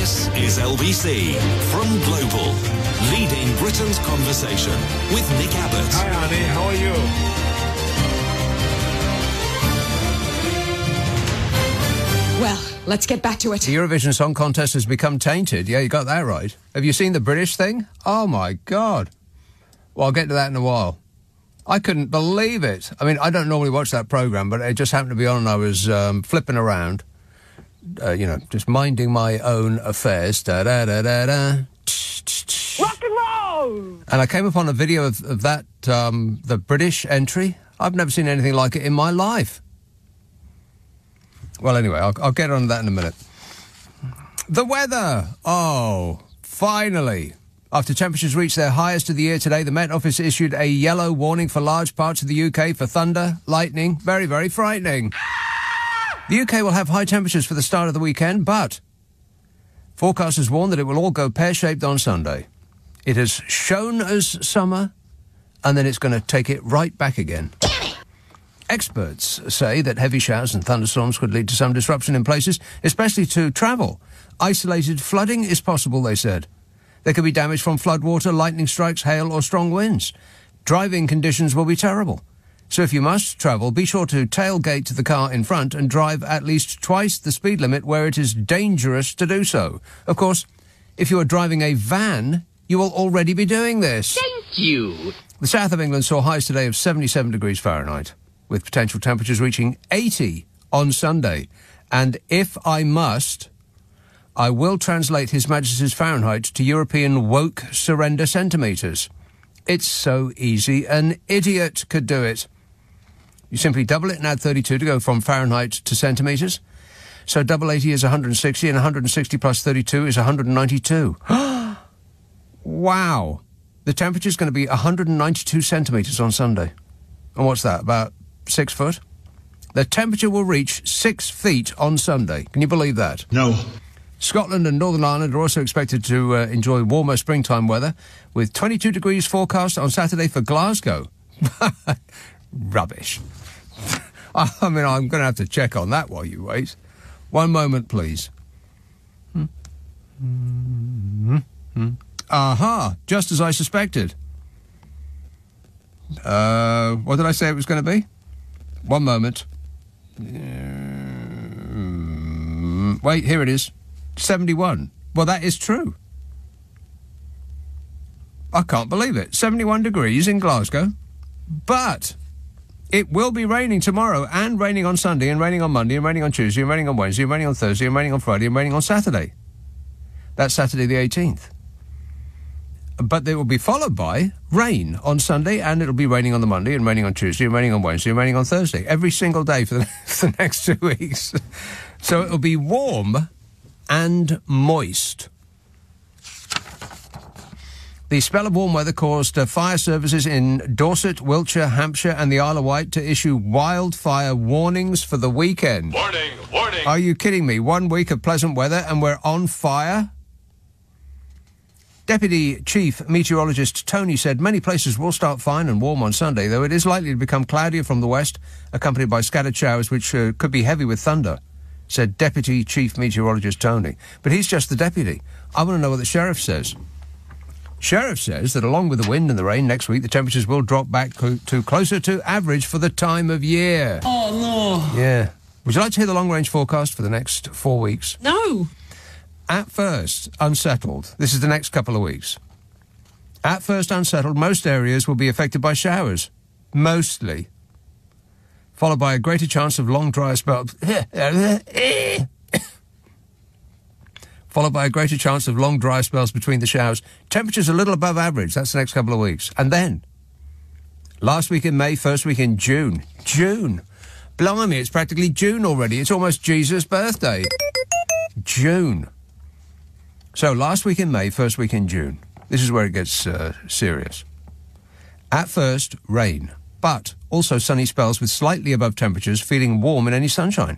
This is LBC from Global, leading Britain's conversation with Nick Abbot. Hi, Annie. How are you? Well, let's get back to it. The Eurovision Song Contest has become tainted. Yeah, you got that right. Have you seen the British thing? Oh, my God. Well, I'll get to that in a while. I couldn't believe it. I mean, I don't normally watch that programme, but it just happened to be on and I was flipping around, just minding my own affairs. Da-da-da-da-da. Rock and roll! And I came upon a video of that, the British entry. I've never seen anything like it in my life. Well, anyway, I'll get on to that in a minute. The weather! Oh, finally. After temperatures reached their highest of the year today, the Met Office issued a yellow warning for large parts of the UK for thunder, lightning. Very, very frightening. The UK will have high temperatures for the start of the weekend, but forecasters warn that it will all go pear-shaped on Sunday. It has shown as summer, and then it's going to take it right back again. Experts say that heavy showers and thunderstorms could lead to some disruption in places, especially to travel. Isolated flooding is possible, they said. There could be damage from floodwater, lightning strikes, hail or strong winds. Driving conditions will be terrible. So if you must travel, be sure to tailgate to the car in front and drive at least twice the speed limit where it is dangerous to do so. Of course, if you are driving a van, you will already be doing this. Thank you. The south of England saw highs today of 77 degrees Fahrenheit, with potential temperatures reaching 80 on Sunday. And if I must, I will translate His Majesty's Fahrenheit to European woke surrender centimetres. It's so easy, an idiot could do it. You simply double it and add 32 to go from Fahrenheit to centimetres. So double 80 is 160, and 160 plus 32 is 192. Wow! The temperature's going to be 192 centimetres on Sunday. And what's that, about 6 foot? The temperature will reach 6 feet on Sunday. Can you believe that? No. Scotland and Northern Ireland are also expected to enjoy warmer springtime weather, with 22 degrees forecast on Saturday for Glasgow. Rubbish. I mean, I'm going to have to check on that while you wait. One moment, please. Aha, just as I suspected. What did I say it was going to be? One moment. Wait, here it is. 71. Well, that is true. I can't believe it. 71 degrees in Glasgow. But it will be raining tomorrow, and raining on Sunday, and raining on Monday, and raining on Tuesday, and raining on Wednesday, and raining on Thursday, and raining on Friday, and raining on Saturday. That's Saturday the 18th. But it will be followed by rain on Sunday, and it'll be raining on the Monday, and raining on Tuesday, and raining on Wednesday, and raining on Thursday. Every single day for the next 2 weeks. So it'll be warm and moist. The spell of warm weather caused fire services in Dorset, Wiltshire, Hampshire and the Isle of Wight to issue wildfire warnings for the weekend. Warning, warning. Are you kidding me? 1 week of pleasant weather and we're on fire? Deputy Chief Meteorologist Tony said many places will start fine and warm on Sunday, though it is likely to become cloudier from the west, accompanied by scattered showers which could be heavy with thunder, said Deputy Chief Meteorologist Tony. But he's just the deputy. I want to know what the Sheriff says. Sheriff says that along with the wind and the rain next week, the temperatures will drop back to closer to average for the time of year. Oh, no. Yeah. Would you like to hear the long-range forecast for the next 4 weeks? No. At first, unsettled. This is the next couple of weeks. At first, unsettled, most areas will be affected by showers. Mostly. Followed by a greater chance of long dry spells. Followed by a greater chance of long dry spells between the showers. Temperatures a little above average. That's the next couple of weeks. And then, last week in May, first week in June. June. Blimey, it's practically June already. It's almost Jesus' birthday. June. So last week in May, first week in June. This is where it gets serious. At first, rain. But also sunny spells with slightly above temperatures, feeling warm in any sunshine.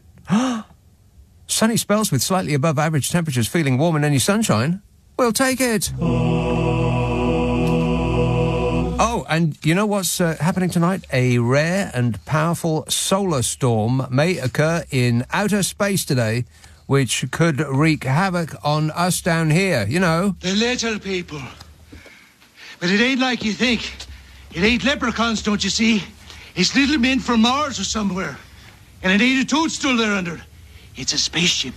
Sunny spells with slightly above average temperatures, feeling warm in any sunshine? We'll take it. Oh, and you know what's happening tonight? A rare and powerful solar storm may occur in outer space today, which could wreak havoc on us down here, you know. The little people. But it ain't like you think. It ain't leprechauns, don't you see? It's little men from Mars or somewhere. And it ain't a toadstool they're under. It's a spaceship.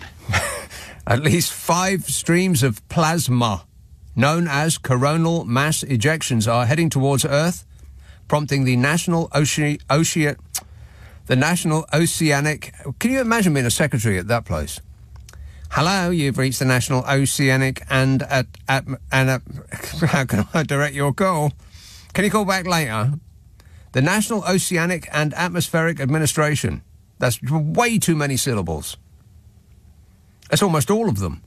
At least 5 streams of plasma, known as coronal mass ejections, are heading towards Earth, prompting the National Oceanic... Can you imagine being a secretary at that place? Hello, you've reached the National Oceanic and how can I direct your call? Can you call back later? The National Oceanic and Atmospheric Administration. That's way too many syllables. That's almost all of them.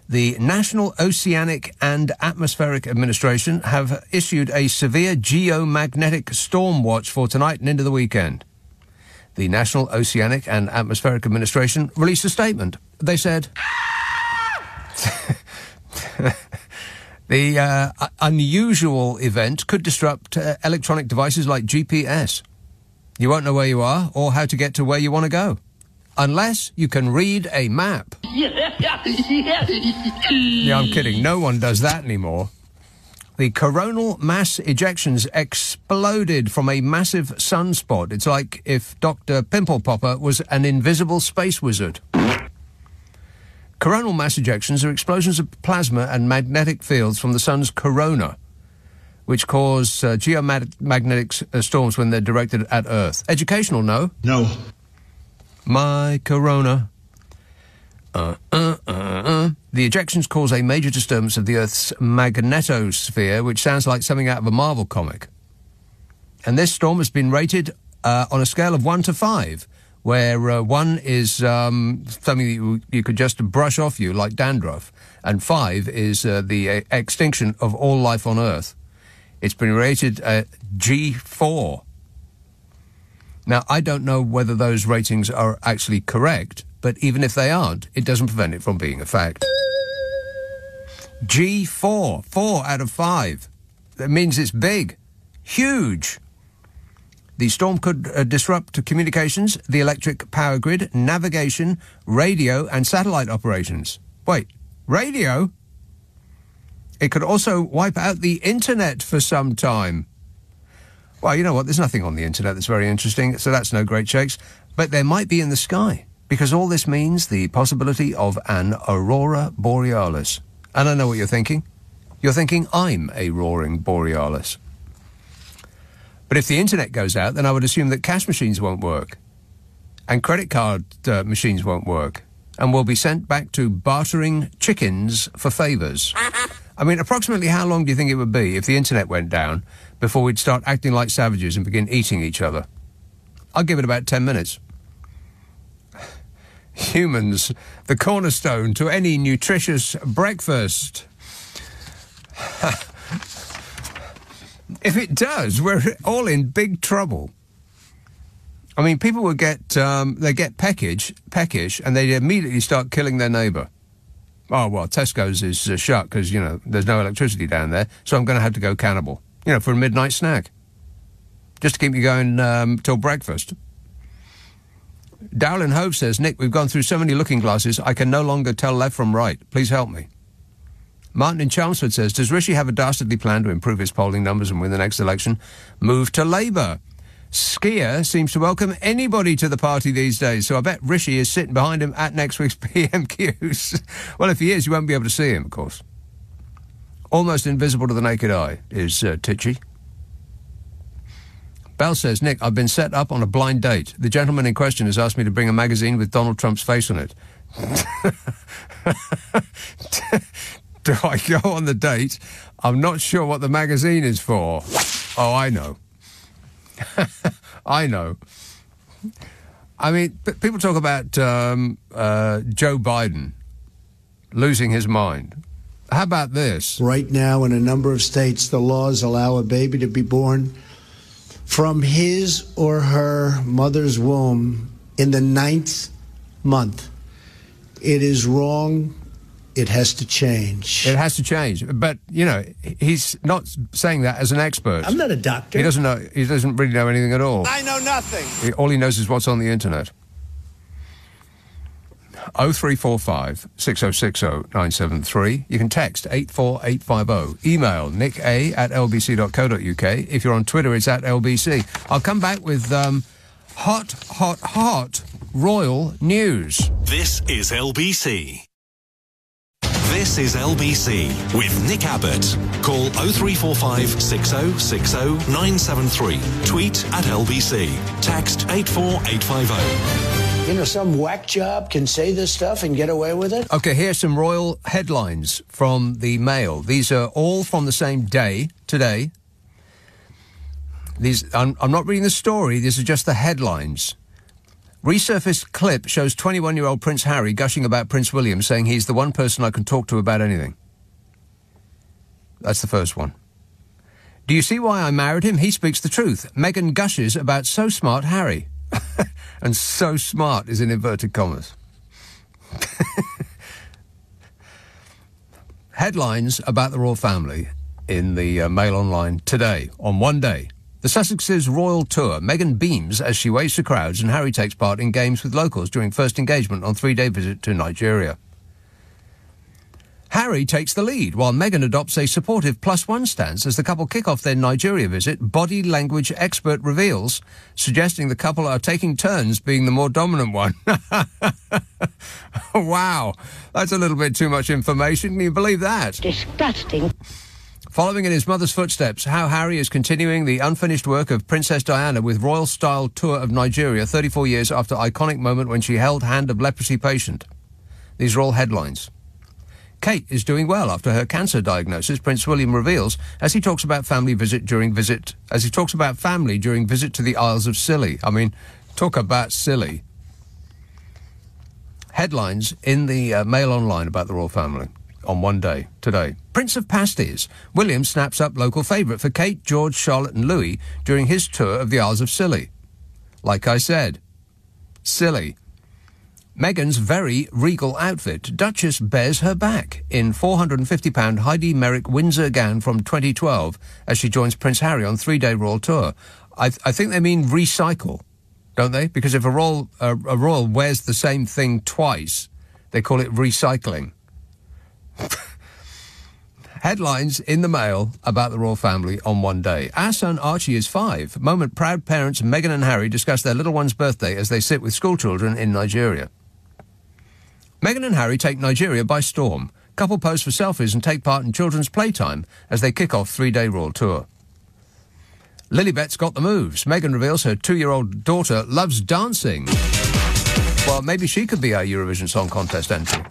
The National Oceanic and Atmospheric Administration have issued a severe geomagnetic storm watch for tonight and into the weekend. The National Oceanic and Atmospheric Administration released a statement. They said... The unusual event could disrupt electronic devices like GPS. You won't know where you are or how to get to where you want to go, unless you can read a map. Yeah, I'm kidding. No one does that anymore. The coronal mass ejections exploded from a massive sunspot. It's like if Dr. Pimple Popper was an invisible space wizard. Coronal mass ejections are explosions of plasma and magnetic fields from the sun's corona, which cause geomagnetic storms when they're directed at Earth. Educational, no? No. My corona. The ejections cause a major disturbance of the Earth's magnetosphere, which sounds like something out of a Marvel comic. And this storm has been rated on a scale of 1 to 5, where 1 is something that you could just brush off you, like dandruff, and 5 is the extinction of all life on Earth. It's been rated G4. Now, I don't know whether those ratings are actually correct, but even if they aren't, it doesn't prevent it from being a fact. G4, 4 out of 5. That means it's big, huge. The storm could disrupt communications, the electric power grid, navigation, radio, and satellite operations. Wait, radio? It could also wipe out the internet for some time. Well, you know what? There's nothing on the internet that's very interesting, so that's no great shakes. But there might be in the sky, because all this means the possibility of an aurora borealis. And I know what you're thinking. You're thinking I'm a roaring borealis. But if the internet goes out, then I would assume that cash machines won't work. And credit card machines won't work. And we'll be sent back to bartering chickens for favours. I mean, approximately how long do you think it would be if the internet went down before we'd start acting like savages and begin eating each other? I'll give it about 10 minutes. Humans, the cornerstone to any nutritious breakfast. If it does, we're all in big trouble. I mean, people would get, they get peckish, and they'd immediately start killing their neighbour. Oh, well, Tesco's is shut because, you know, there's no electricity down there, so I'm going to have to go cannibal, you know, for a midnight snack. Just to keep me going till breakfast. Dowling Hove says, Nick, we've gone through so many looking glasses, I can no longer tell left from right. Please help me. Martin in Chelmsford says, does Rishi have a dastardly plan to improve his polling numbers and win the next election? Move to Labour. Skier seems to welcome anybody to the party these days, so I bet Rishi is sitting behind him at next week's PMQs. Well, if he is, you won't be able to see him, of course. Almost invisible to the naked eye is Titchy. Bell says, Nick, I've been set up on a blind date. The gentleman in question has asked me to bring a magazine with Donald Trump's face on it. Do I go on the date? I'm not sure what the magazine is for. Oh, I know. I know. I mean, people talk about Joe Biden losing his mind. How about this? Right now, in a number of states, the laws allow a baby to be born from his or her mother's womb in the 9th month. It is wrong. It has to change. It has to change. But, you know, he's not saying that as an expert. I'm not a doctor. He doesn't know. He doesn't really know anything at all. I know nothing. All he knows is what's on the internet. 0345 6060 973. You can text 84850. Email nicka@lbc.co.uk. If you're on Twitter, it's @LBC. I'll come back with hot royal news. This is LBC. This is LBC with Nick Abbott. Call 0345 6060 973. Tweet @LBC. Text 84850. You know, some whack job can say this stuff and get away with it? Okay, here's some royal headlines from the Mail. These are all from the same day, today. I'm not reading the story, these are just the headlines. Resurfaced clip shows 21-year-old Prince Harry gushing about Prince William, saying he's the one person I can talk to about anything. That's the first one. Do you see why I married him? He speaks the truth. Meghan gushes about so smart Harry. And so smart is in inverted commas. Headlines about the royal family in the Mail Online today, on one day. The Sussex's royal tour. Meghan beams as she waves to crowds and Harry takes part in games with locals during first engagement on 3-day visit to Nigeria. Harry takes the lead while Meghan adopts a supportive +1 stance as the couple kick off their Nigeria visit. Body language expert reveals, suggesting the couple are taking turns being the more dominant one. Wow, that's a little bit too much information. Can you believe that? Disgusting. Following in his mother's footsteps, how Harry is continuing the unfinished work of Princess Diana with royal-style tour of Nigeria 34 years after iconic moment when she held hand of leprosy patient. These are all headlines. Kate is doing well after her cancer diagnosis, Prince William reveals, as he talks about family during visit to the Isles of Scilly. I mean, talk about silly. Headlines in the Mail Online about the royal family on one day, today. Prince of Pasties. William snaps up local favourite for Kate, George, Charlotte and Louis during his tour of the Isles of Scilly. Like I said, silly. Meghan's very regal outfit. Duchess bears her back in £450 Heidi Merrick Windsor gown from 2012 as she joins Prince Harry on 3-day royal tour. I think they mean recycle, don't they? Because if a royal wears the same thing twice, they call it recycling. Headlines in the Mail about the royal family on one day. Our son Archie is 5. Moment proud parents Meghan and Harry discuss their little one's birthday as they sit with schoolchildren in Nigeria. Meghan and Harry take Nigeria by storm. Couple pose for selfies and take part in children's playtime as they kick off 3-day royal tour. Lilibet's got the moves. Meghan reveals her 2-year-old daughter loves dancing. Well, maybe she could be our Eurovision Song Contest entry.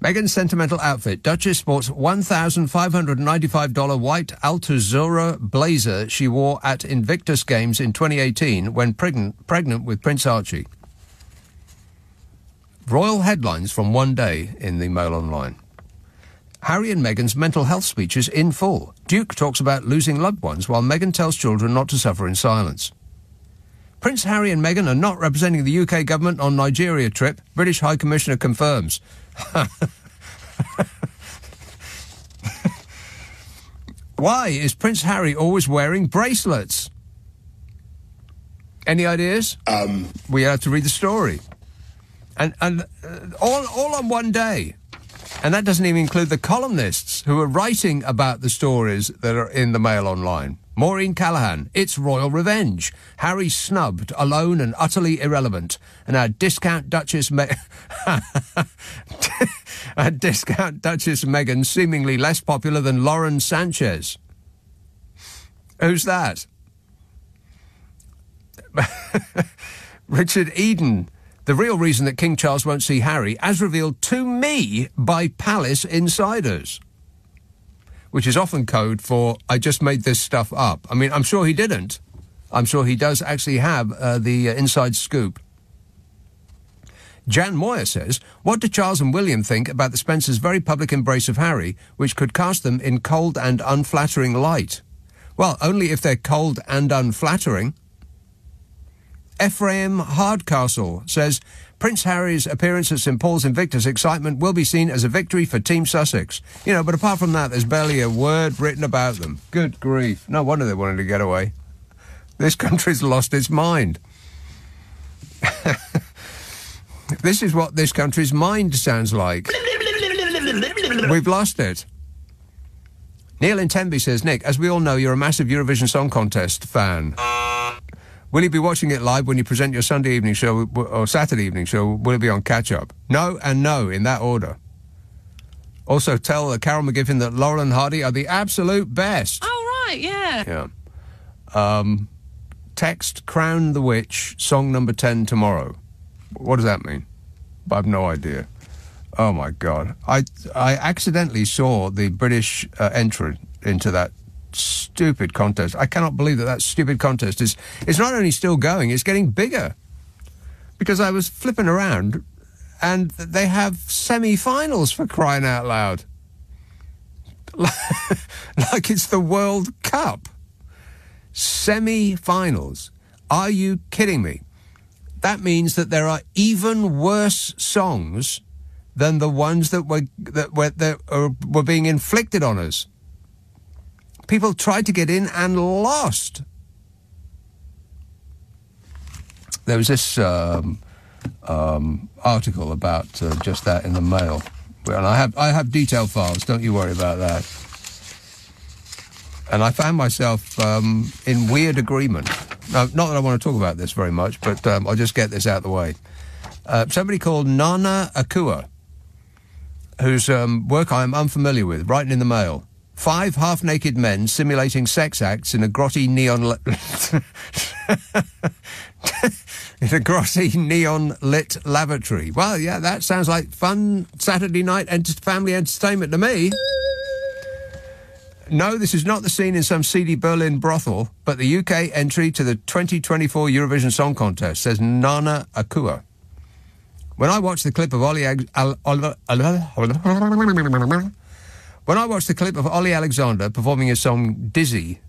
Meghan's sentimental outfit. Duchess sports $1,595 white Altuzora blazer she wore at Invictus Games in 2018 when pregnant with Prince Archie. Royal headlines from one day in the Mail Online. Harry and Meghan's mental health speeches in full. Duke talks about losing loved ones while Meghan tells children not to suffer in silence. Prince Harry and Meghan are not representing the UK government on Nigeria trip. British High Commissioner confirms. Why is Prince Harry always wearing bracelets? Any ideas? We have to read the story. And all on one day. And that doesn't even include the columnists who are writing about the stories that are in the Mail Online. Maureen Callaghan, it's royal revenge. Harry snubbed, alone and utterly irrelevant. And our discount Duchess Meghan seemingly less popular than Lauren Sanchez. Who's that? Richard Eden. The real reason that King Charles won't see Harry, as revealed to me by palace insiders. Which is often code for, I just made this stuff up. I mean, I'm sure he didn't. I'm sure he does actually have the inside scoop. Jan Moyer says, what do Charles and William think about the Spencers' very public embrace of Harry, which could cast them in cold and unflattering light? Well, only if they're cold and unflattering. Ephraim Hardcastle says, Prince Harry's appearance at St Paul's Invictus excitement will be seen as a victory for Team Sussex. You know, but apart from that, there's barely a word written about them. Good grief. No wonder they wanted to get away. This country's lost its mind. This is what this country's mind sounds like. We've lost it. Neil in Tenby says, Nick, as we all know, you're a massive Eurovision Song Contest fan. Will you be watching it live when you present your Sunday evening show or Saturday evening show? Will it be on catch-up? No and no, in that order. Also, tell Carol McGiffin that Laurel and Hardy are the absolute best. Oh, right, yeah. Yeah. Text Crown the Witch, song number 10 tomorrow. What does that mean? I have no idea. Oh, my God. I accidentally saw the British entry into that stupid contest. I cannot believe that stupid contest is not only still going, it's getting bigger. Because I was flipping around and they have semi-finals, for crying out loud. Like it's the World Cup. Semi-finals. Are you kidding me? That means that there are even worse songs than the ones that were being inflicted on us. People tried to get in and lost. There was this article about just that in the Mail, and I have detailed files. Don't you worry about that. And I found myself in weird agreement. Now, not that I want to talk about this very much, but I'll just get this out of the way. Somebody called Nana Akua, whose work I am unfamiliar with, writing in the Mail. 5 half-naked men simulating sex acts in a grotty neon-lit lavatory. Well, yeah, that sounds like fun Saturday night family entertainment to me. No, this is not the scene in some seedy Berlin brothel, but the UK entry to the 2024 Eurovision Song Contest, says Nana Akua. When I watched the clip of Ollie Alexander performing his song Dizzy,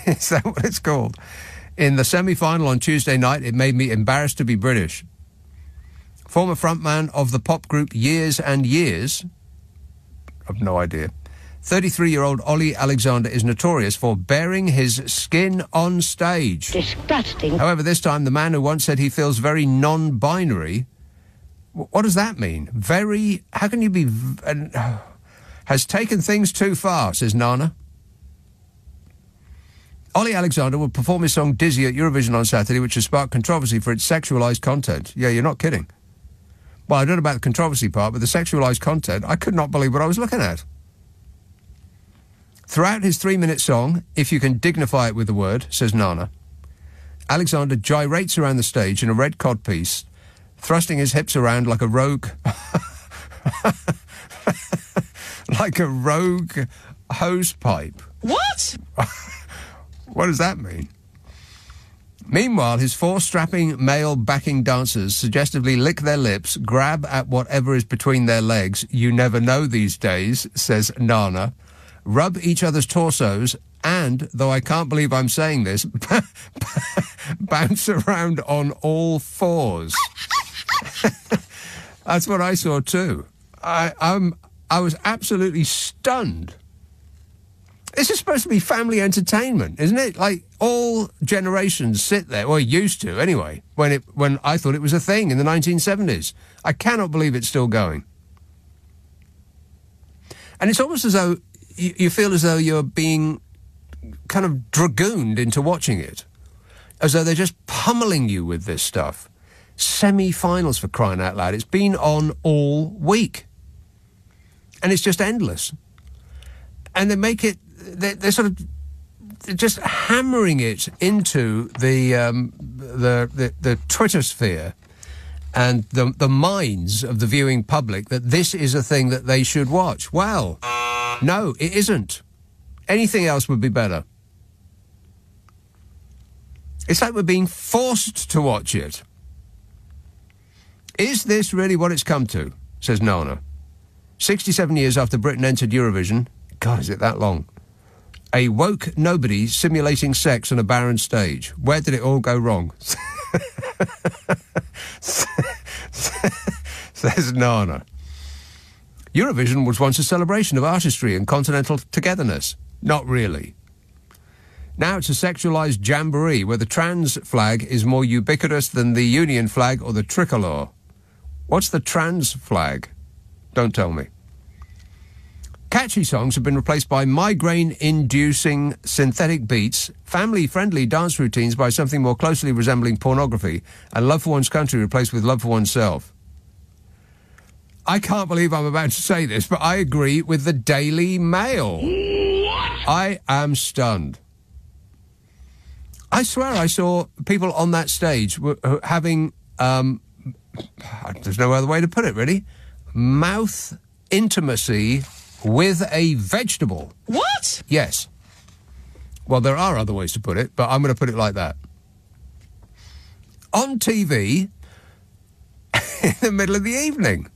is that what it's called? In the semi-final on Tuesday night, it made me embarrassed to be British. Former frontman of the pop group Years and Years, I've no idea, 33-year-old Ollie Alexander is notorious for baring his skin on stage. Disgusting. However, this time the man who once said he feels very non-binary, what does that mean? Very, how can you be, has taken things too far, says Nana. Ollie Alexander will perform his song Dizzy at Eurovision on Saturday, which has sparked controversy for its sexualised content. Yeah, you're not kidding. Well, I don't know about the controversy part, but the sexualised content, I could not believe what I was looking at. Throughout his 3-minute song, if you can dignify it with the word, says Nana, Alexander gyrates around the stage in a red codpiece, thrusting his hips around like a rogue... like a rogue hosepipe. What? What does that mean? Meanwhile, his 4 strapping male backing dancers suggestively lick their lips, grab at whatever is between their legs, you never know these days, says Nana, rub each other's torsos, and, though I can't believe I'm saying this, bounce around on all 4s. That's what I saw too. I was absolutely stunned. This is supposed to be family entertainment, isn't it? Like, all generations sit there, or used to anyway, when I thought it was a thing in the 1970s. I cannot believe it's still going. And it's almost as though you feel as though you're being kind of dragooned into watching it. As though they're just pummeling you with this stuff. Semi-finals, for crying out loud. It's been on all week. And it's just endless. And they make it... They're sort of just hammering it into the Twitter sphere and the minds of the viewing public that this is a thing that they should watch. Well, no, it isn't. Anything else would be better. It's like we're being forced to watch it. Is this really what it's come to? Says Nana. 67 years after Britain entered Eurovision. God, is it that long? A woke nobody simulating sex on a barren stage. Where did it all go wrong? Says Nana. Eurovision was once a celebration of artistry and continental togetherness. Not really. Now it's a sexualised jamboree where the trans flag is more ubiquitous than the Union flag or the tricolour. What's the trans flag? Don't tell me. Catchy songs have been replaced by migraine-inducing synthetic beats, family-friendly dance routines by something more closely resembling pornography, and love for one's country replaced with love for oneself. I can't believe I'm about to say this, but I agree with the Daily Mail. What? I am stunned. I swear I saw people on that stage having, there's no other way to put it, really, mouth intimacy with a vegetable. What? Yes. Well, there are other ways to put it, but I'm going to put it like that. On TV, in the middle of the evening.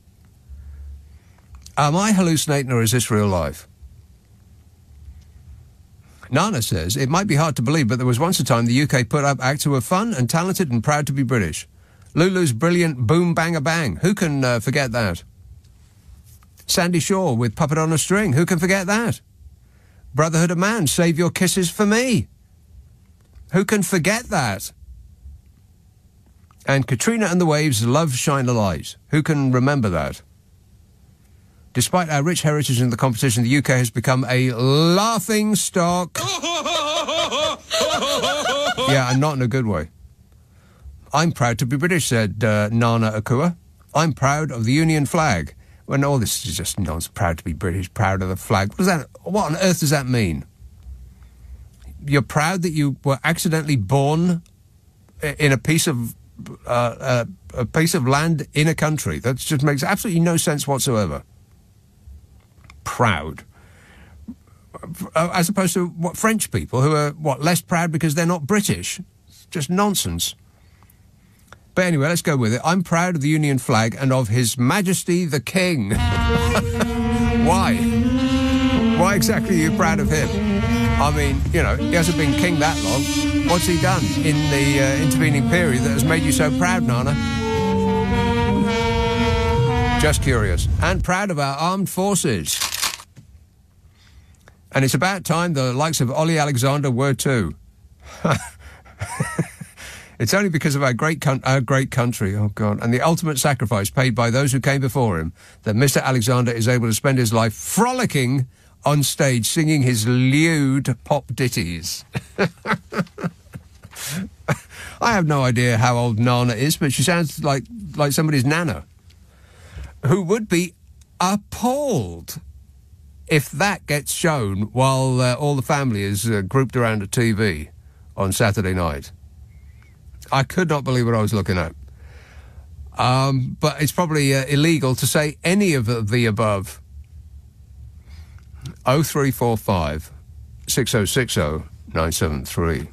Am I hallucinating or is this real life? Nana says, it might be hard to believe, but there was once a time the UK put up acts who were fun and talented and proud to be British. Lulu's brilliant Boom Bang a Bang. Who can forget that? Sandy Shaw with Puppet on a String. Who can forget that? Brotherhood of Man, Save Your Kisses for Me. Who can forget that? And Katrina and the Waves, Love Shine a Light. Who can remember that? Despite our rich heritage in the competition, the UK has become a laughing stock. Yeah, and not in a good way. I'm proud to be British, said Nana Akua. I'm proud of the Union flag. Well, no, this is just nonsense. Proud to be British, proud of the flag. What on earth does that mean? You're proud that you were accidentally born in a piece of land in a country. That just makes absolutely no sense whatsoever. Proud. As opposed to French people who are, less proud because they're not British. It's just nonsense. But anyway, let's go with it. I'm proud of the Union flag and of His Majesty the King. Why? Why exactly are you proud of him? I mean, he hasn't been king that long. What's he done in the intervening period that has made you so proud, Nana? Just curious. And proud of our armed forces. And it's about time the likes of Ollie Alexander were too. It's only because of our great country, oh God, and the ultimate sacrifice paid by those who came before him that Mr. Alexander is able to spend his life frolicking on stage singing his lewd pop ditties. I have no idea how old Nana is, but she sounds like somebody's nana, who would be appalled if that gets shown while all the family is grouped around a TV on Saturday night. I could not believe what I was looking at. But it's probably illegal to say any of the above. 0345 6060 973.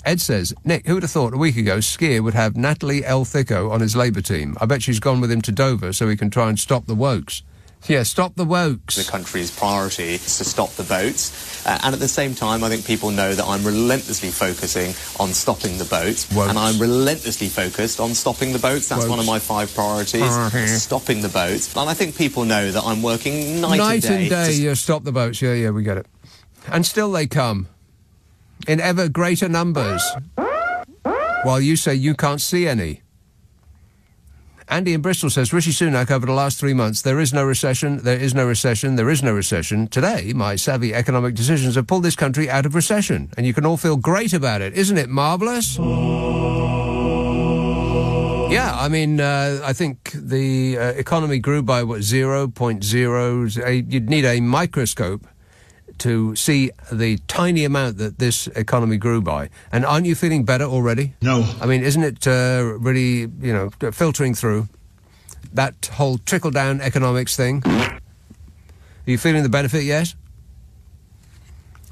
Ed says, Nick, who would have thought a week ago Skier would have Natalie El Thicko on his Labour team? I bet she's gone with him to Dover so he can try and stop the wokes. Yeah, stop the wokes. The country's priority is to stop the boats. And at the same time, I think people know that I'm relentlessly focusing on stopping the boats. Wokes. And I'm relentlessly focused on stopping the boats. That's Wokes. one of my 5 priorities, stopping the boats. And I think people know that I'm working night and day. Yeah, stop the boats. Yeah, we get it. And still they come. In ever greater numbers. While you say you can't see any. Andy in Bristol says, Rishi Sunak, over the last 3 months, there is no recession, there is no recession, there is no recession. Today, my savvy economic decisions have pulled this country out of recession. And you can all feel great about it. Isn't it marvellous? Yeah, I mean, I think the economy grew by, 0.0... You'd need a microscope to see the tiny amount that this economy grew by. And aren't you feeling better already? No. I mean, isn't it really, filtering through that whole trickle-down economics thing? Are you feeling the benefit yet?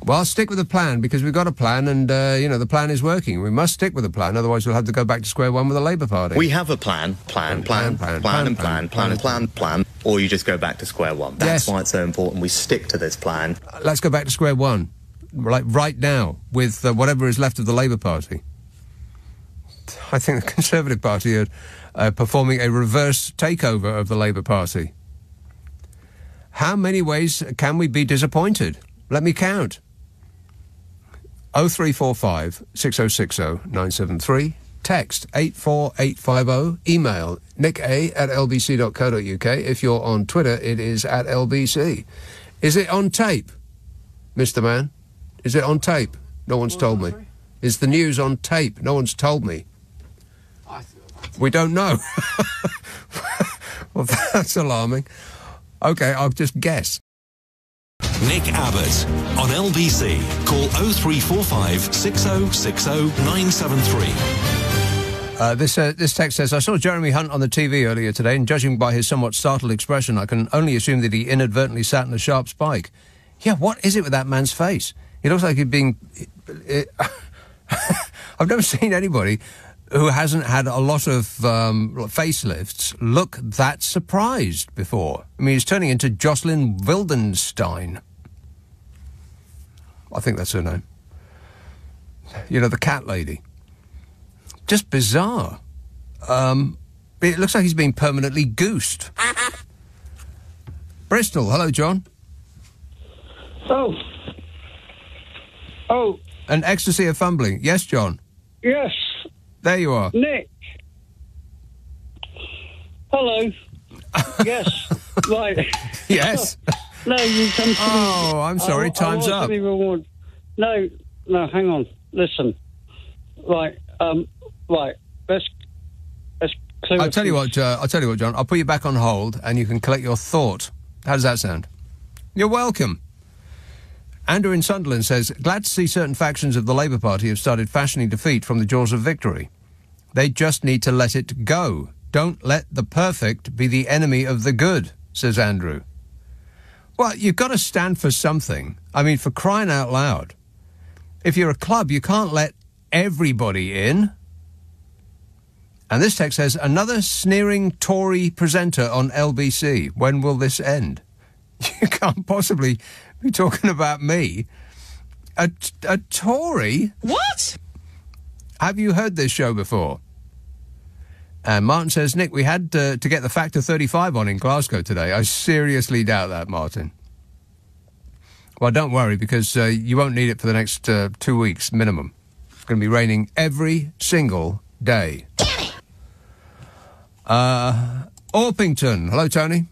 Well, stick with the plan, because we've got a plan, and, the plan is working. We must stick with the plan, otherwise we'll have to go back to square one with the Labour Party. We have a plan. Or you just go back to square one. That's why it's so important we stick to this plan. Let's go back to square one, like right now, with whatever is left of the Labour Party. I think the Conservative Party are performing a reverse takeover of the Labour Party. How many ways can we be disappointed? Let me count. 0345 6060 973. Text 84850. Email nicka@lbc.co.uk. If you're on Twitter, it is @LBC. Is it on tape, Mr. Man? Is it on tape? No one's told me. Is the news on tape? No one's told me. We don't know. Well, that's alarming. OK, I'll just guess. Nick Abbott on LBC. Call 0345 6060 973. This text says, I saw Jeremy Hunt on the TV earlier today, and judging by his somewhat startled expression, I can only assume that he inadvertently sat in a sharp spike. Yeah, what is it with that man's face? He looks like he's being... I've never seen anybody who hasn't had a lot of facelifts look that surprised before. I mean, he's turning into Jocelyn Wildenstein. I think that's her name. You know, the cat lady. Just bizarre. It looks like he's been permanently goosed. Bristol, hello, John. Oh. An ecstasy of fumbling. Yes, John. Yes. There you are. Nick. Hello. Yes. Right. Yes. No, you come to me. Oh, I'm sorry. Time's up. No, hang on. Listen. Right. Right. Let's clear. I'll tell you what, John. I'll put you back on hold, and you can collect your thought. How does that sound? You're welcome. Andrew in Sunderland says, glad to see certain factions of the Labour Party have started fashioning defeat from the jaws of victory. They just need to let it go. Don't let the perfect be the enemy of the good, says Andrew. Well, you've got to stand for something. I mean, for crying out loud. If you're a club, you can't let everybody in. And this text says, another sneering Tory presenter on LBC. When will this end? You can't possibly be talking about me. A Tory? What? Have you heard this show before? And Martin says, Nick, we had to get the Factor 35 on in Glasgow today. I seriously doubt that, Martin. Well, don't worry, because you won't need it for the next 2 weeks minimum. It's going to be raining every single day. Orpington. Hello, Tony.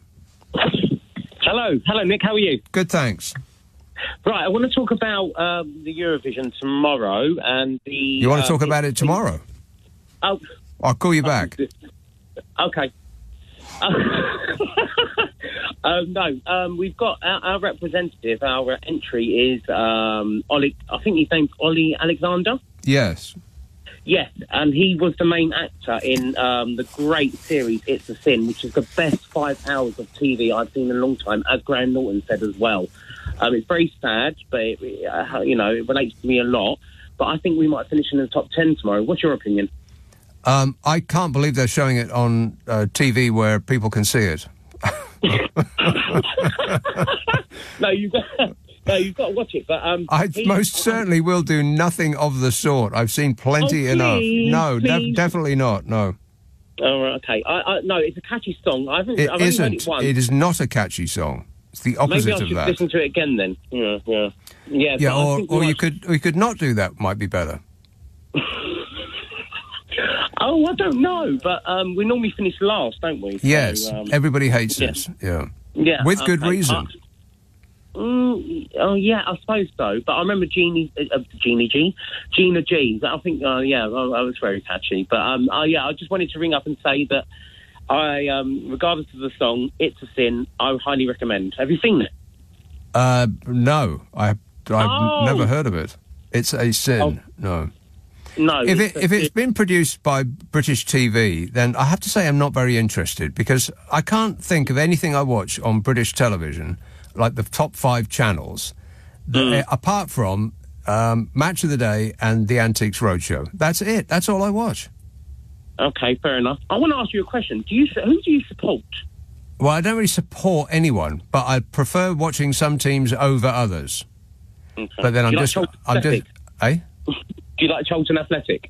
Hello, Nick. How are you? Good, thanks. Right, I want to talk about the Eurovision tomorrow and the... You want to talk about it tomorrow? Oh. I'll call you back. Okay. No, we've got our representative, our entry is Ollie, I think his name's Ollie Alexander. Yes. Yes, and he was the main actor in the great series It's a Sin, which is the best 5 hours of TV I've seen in a long time, as Graham Norton said as well. It's very sad, but it relates to me a lot. But I think we might finish in the top 10 tomorrow. What's your opinion? I can't believe they're showing it on TV where people can see it. No, you've got to watch it. But I most certainly will do nothing of the sort. I've seen plenty enough. No, definitely not. No. Oh, okay. No, it's a catchy song. I've only heard it once. It is not a catchy song. It's the opposite of that. Maybe I should listen to it again then. Yeah. Or you could not do that. Might be better. Oh, I don't know, but we normally finish last, don't we? Yes, everybody hates us. Yeah. With good reason. Yeah, I suppose so. But I remember Gina G. I think, I was very catchy. But I just wanted to ring up and say that regardless of the song, It's a Sin, I highly recommend. Have you seen it? No, I've never heard of it. It's a Sin. No. No. If it's been produced by British TV, then I have to say I'm not very interested, because I can't think of anything I watch on British television, like the top 5 channels, apart from Match of the Day and the Antiques Roadshow. That's it. That's all I watch. Okay, fair enough. I want to ask you a question. Who do you support? Well, I don't really support anyone, but I prefer watching some teams over others. Okay. But then I'm just... Eh? Do you like Charlton Athletic?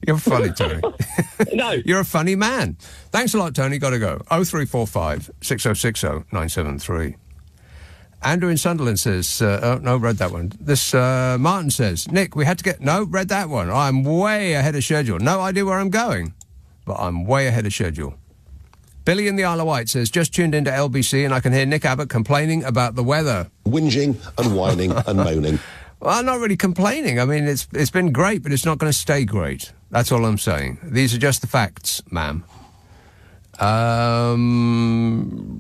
You're funny, Tony. No. You're a funny man. Thanks a lot, Tony. Got to go. 0345 6060 973. Andrew in Sunderland says, oh, no, read that one. This, Martin says, Nick, we had to get... No, read that one. I'm way ahead of schedule. No idea where I'm going, but I'm way ahead of schedule. Billy in the Isle of Wight says, just tuned into LBC and I can hear Nick Abbott complaining about the weather. Whinging and whining and moaning. Well, I'm not really complaining. I mean, it's been great, but it's not going to stay great. That's all I'm saying. These are just the facts, ma'am.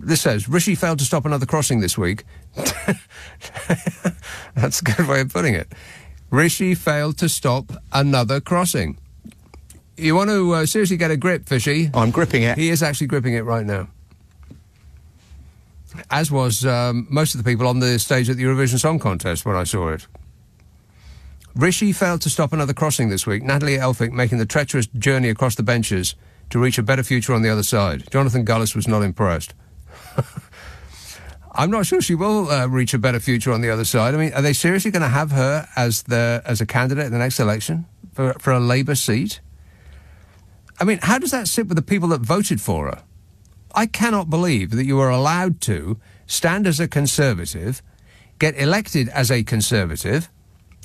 This says, Rishi failed to stop another crossing this week. That's a good way of putting it. Rishi failed to stop another crossing. You want to seriously get a grip, Fishy? I'm gripping it. He is actually gripping it right now. As was most of the people on the stage at the Eurovision Song Contest when I saw it. Rishi failed to stop another crossing this week. Natalie Elphick making the treacherous journey across the benches to reach a better future on the other side. Jonathan Gullis was not impressed. I'm not sure she will reach a better future on the other side. I mean, are they seriously going to have her as a candidate in the next election for a Labour seat? I mean, how does that sit with the people that voted for her? I cannot believe that you are allowed to stand as a Conservative, get elected as a Conservative,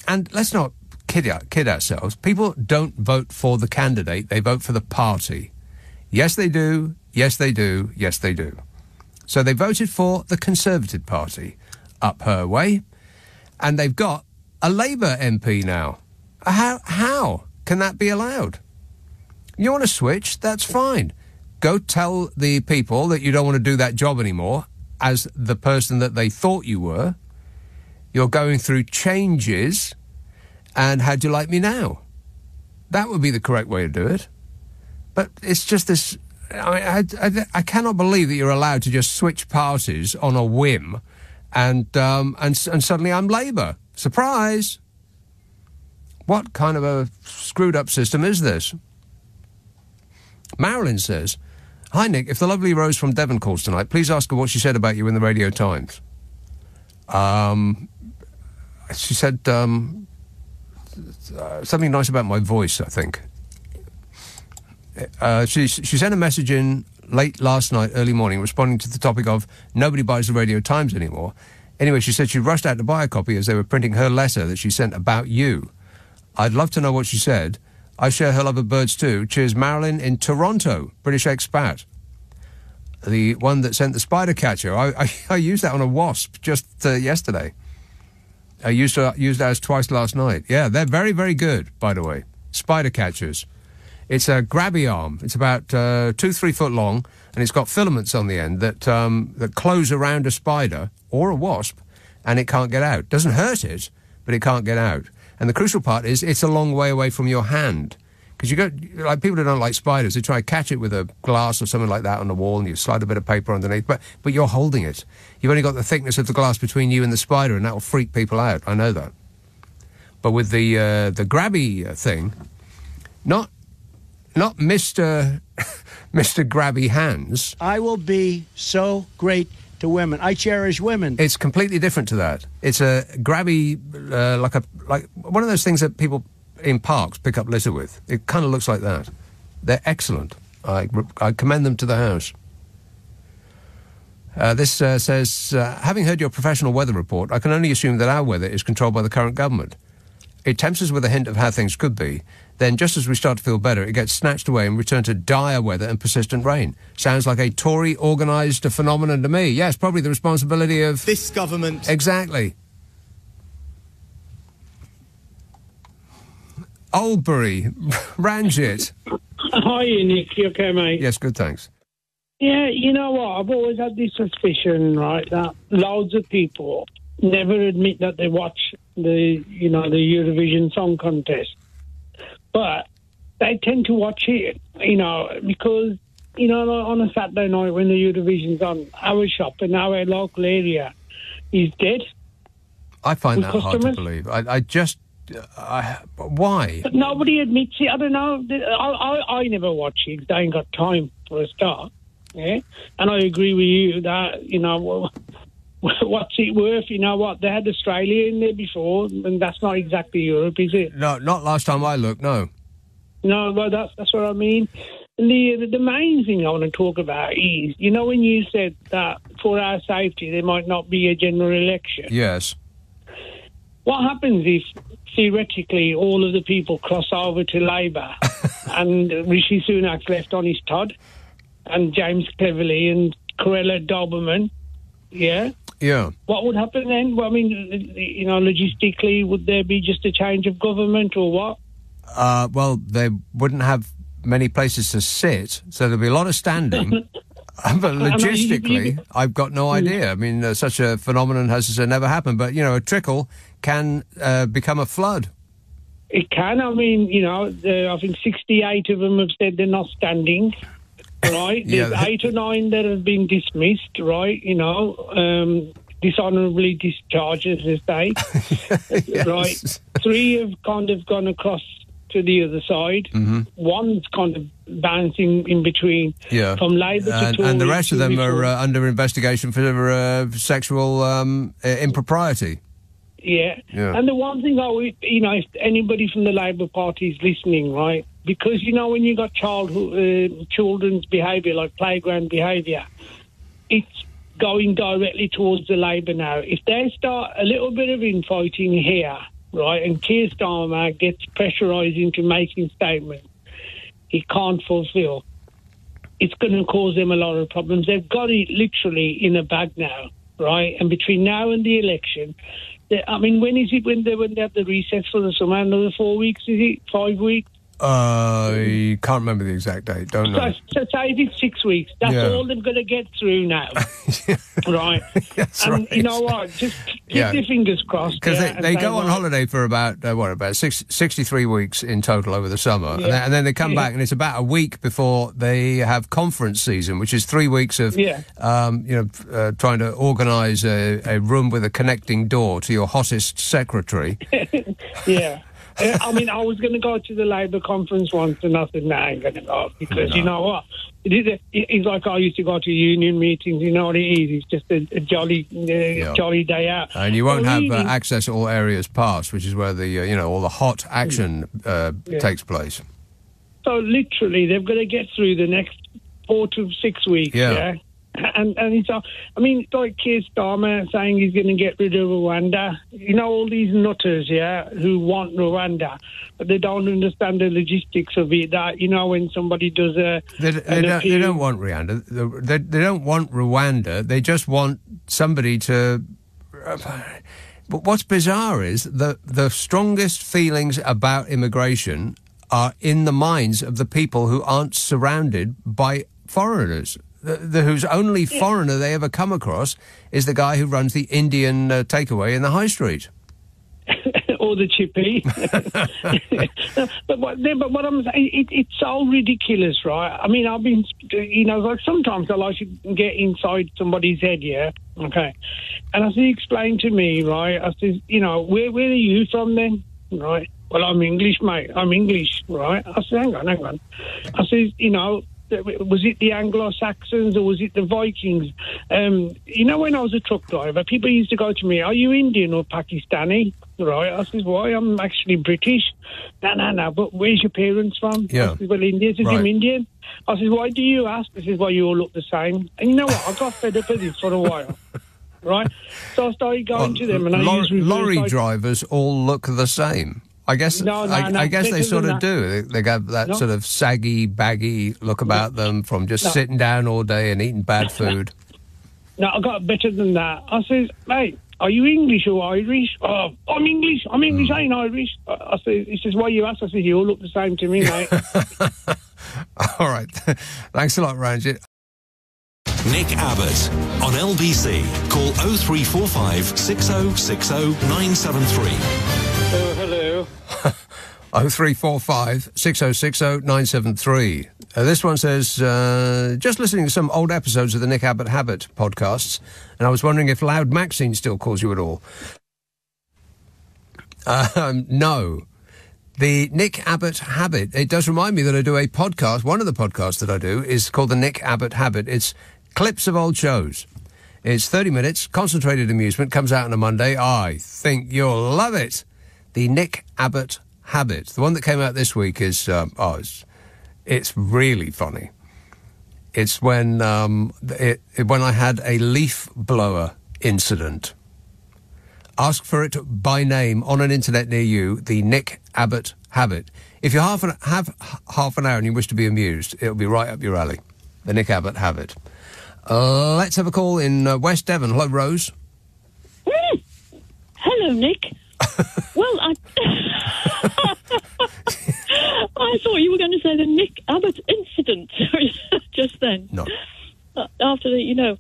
and let's not kid ourselves. People don't vote for the candidate, they vote for the party. Yes, they do. Yes, they do. Yes, they do. So they voted for the Conservative Party up her way, and they've got a Labour MP now. How can that be allowed? You want to switch? That's fine. Go tell the people that you don't want to do that job anymore as the person that they thought you were. You're going through changes, and how'd you like me now? That would be the correct way to do it. But it's just this... I cannot believe that you're allowed to just switch parties on a whim and suddenly I'm Labour. Surprise! What kind of a screwed-up system is this? Marilyn says, Hi, Nick. If the lovely Rose from Devon calls tonight, please ask her what she said about you in the Radio Times. She said something nice about my voice, I think. She sent a message in late last night, early morning, responding to the topic of nobody buys the Radio Times anymore. Anyway, she said she rushed out to buy a copy as they were printing her letter that she sent about you. I'd love to know what she said. I share her love of birds too. Cheers, Marilyn in Toronto, British expat. The one that sent the spider catcher. I used that on a wasp just yesterday. I used ours twice last night. Yeah, they're very, very good, by the way. Spider catchers. It's a grabby arm. It's about 2-3 foot long, and it's got filaments on the end that close around a spider or a wasp, and it can't get out. Doesn't hurt it, but it can't get out. And the crucial part is it's a long way away from your hand. Because like people who don't like spiders, they try to catch it with a glass or something like that on the wall, and you slide a bit of paper underneath, but you're holding it. You've only got the thickness of the glass between you and the spider, and that will freak people out. I know that. But with the grabby thing, not Mr. Mr. Grabby Hands. I will be so great to women. I cherish women. It's completely different to that. It's a grabby, like one of those things that people in parks pick up litter with. It kind of looks like that. They're excellent. I commend them to the house. This says, having heard your professional weather report, I can only assume that our weather is controlled by the current government. It tempts us with a hint of how things could be. Then, just as we start to feel better, it gets snatched away and returned to dire weather and persistent rain. Sounds like a Tory-organised phenomenon to me. Yes, probably the responsibility of... this government. Exactly. Oldbury, Ranjit. Hi, Nick. You okay, mate? Yes, good, thanks. Yeah, you know what? I've always had this suspicion, right, that loads of people never admit that they watch the Eurovision Song Contest. But they tend to watch it, because, on a Saturday night when the Eurovision's on, our shop in our local area is dead. I find that hard to believe. Why? But nobody admits it. I don't know. I never watch it. They ain't got time for a start. Yeah? And I agree with you that, what's it worth? You know what? They had Australia in there before, and that's not exactly Europe, is it? No, not last time I looked, no. No, well, that's what I mean. The main thing I want to talk about is, you know, when you said that for our safety there might not be a general election. Yes. What happens if, theoretically, all of the people cross over to Labour and Rishi Sunak's left on his Todd and James Cleverly and Corella Doberman, yeah? Yeah. What would happen then? Well, I mean, you know, logistically, would there be just a change of government or what? Well, they wouldn't have many places to sit, so there'd be a lot of standing. But logistically, I've got no idea. I mean, such a phenomenon has never happened. But, you know, a trickle can become a flood. It can. I mean, you know, I think 68 of them have said they're not standing, right? There's 8 or 9 that have been dismissed, right? You know, dishonourably discharged, as they say. Yes. Right? 3 have kind of gone across to the other side. Mm-hmm. One's kind of bouncing in between from Labour to Tory. And the rest of them are under investigation for sexual impropriety. Yeah. And the one thing, you know, if anybody from the Labour Party is listening, right, because, you know, when you got children's behaviour, like playground behaviour, it's going directly towards the Labour now. If they start a little bit of infighting here, right, and Keir Starmer gets pressurised into making statements he can't fulfil, it's going to cause them a lot of problems. They've got it literally in a bag now, right? And between now and the election, I mean, when is it when they have the recess for the summer? Another 4 weeks, is it? 5 weeks? I can't remember the exact date. Don't know. So say if it's 6 weeks, that's all they're going to get through now. Right? That's and right. you know what? Just keep your fingers crossed. Because they go on holiday for about 63 weeks in total over the summer. And then they come back, and it's about a week before they have conference season, which is 3 weeks of, trying to organise a room with a connecting door to your hottest secretary. Yeah. I mean, I was going to go to the Labour conference once, and I said, no, I ain't going to go, because you know what? It's like I used to go to union meetings, you know what it is? It's just a jolly day out. And you won't have access to all areas past, which is where the, all the hot action takes place. So literally, they've got to get through the next 4 to 6 weeks, And it's, I mean, it's like Keir Starmer saying he's going to get rid of Rwanda. You know, all these nutters, who want Rwanda, but they don't understand the logistics of it. That, you know, when somebody does They don't want Rwanda. They don't want Rwanda. They just want somebody to... But what's bizarre is that the strongest feelings about immigration are in the minds of the people who aren't surrounded by foreigners. Whose only foreigner they ever come across is the guy who runs the Indian takeaway in the high street. Or the chippy. but what I'm saying, it's so ridiculous, right? I mean, I've been, like sometimes I like to get inside somebody's head, okay? And I say, explain to me, right? I says, where are you from then, right? Well, I'm English, mate. I'm English, right? I said, hang on. I says, was it the Anglo-Saxons or was it the Vikings? When I was a truck driver, people used to go to me, are you Indian or Pakistani? Right? I said, why? I'm actually British. No, but where's your parents from? Yeah. I said, well, India. I said, I'm Indian. I said, why do you ask? I said, well, you all look the same. And you know what? I got fed up with this for a while. Right? So I started going to them. And lorry drivers all look the same. I guess I guess they sort of do. They have that sort of saggy, baggy look about them from just sitting down all day and eating bad food. No, I got better than that. I said, mate, are you English or Irish? Oh, I'm English. I ain't Irish. I said, he says, why you ask? I said, you all look the same to me, mate. All right. Thanks a lot, Ranjit. Nick Abbott on LBC. Call 0345 6060 973. Oh, hello. 0345 6060 973. This one says, just listening to some old episodes of the Nick Abbott Habit podcasts, and I was wondering if Loud Maxine still calls you at all. No. The Nick Abbott Habit, it does remind me that I do a podcast. One of the podcasts that I do is called the Nick Abbott Habit. It's clips of old shows. It's 30 minutes, concentrated amusement, comes out on a Monday. I think you'll love it. The Nick Abbott Habit. The one that came out this week is It's really funny. It's when when I had a leaf blower incident. Ask for it by name on an internet near you, the Nick Abbot habit. If you have half an hour and you wish to be amused, it'll be right up your alley. The Nick Abbot habit. Let's have a call in West Devon. Hello, Rose. Hello, Nick. Well, I thought you were going to say the Nick Abbott incident just then. No. After the,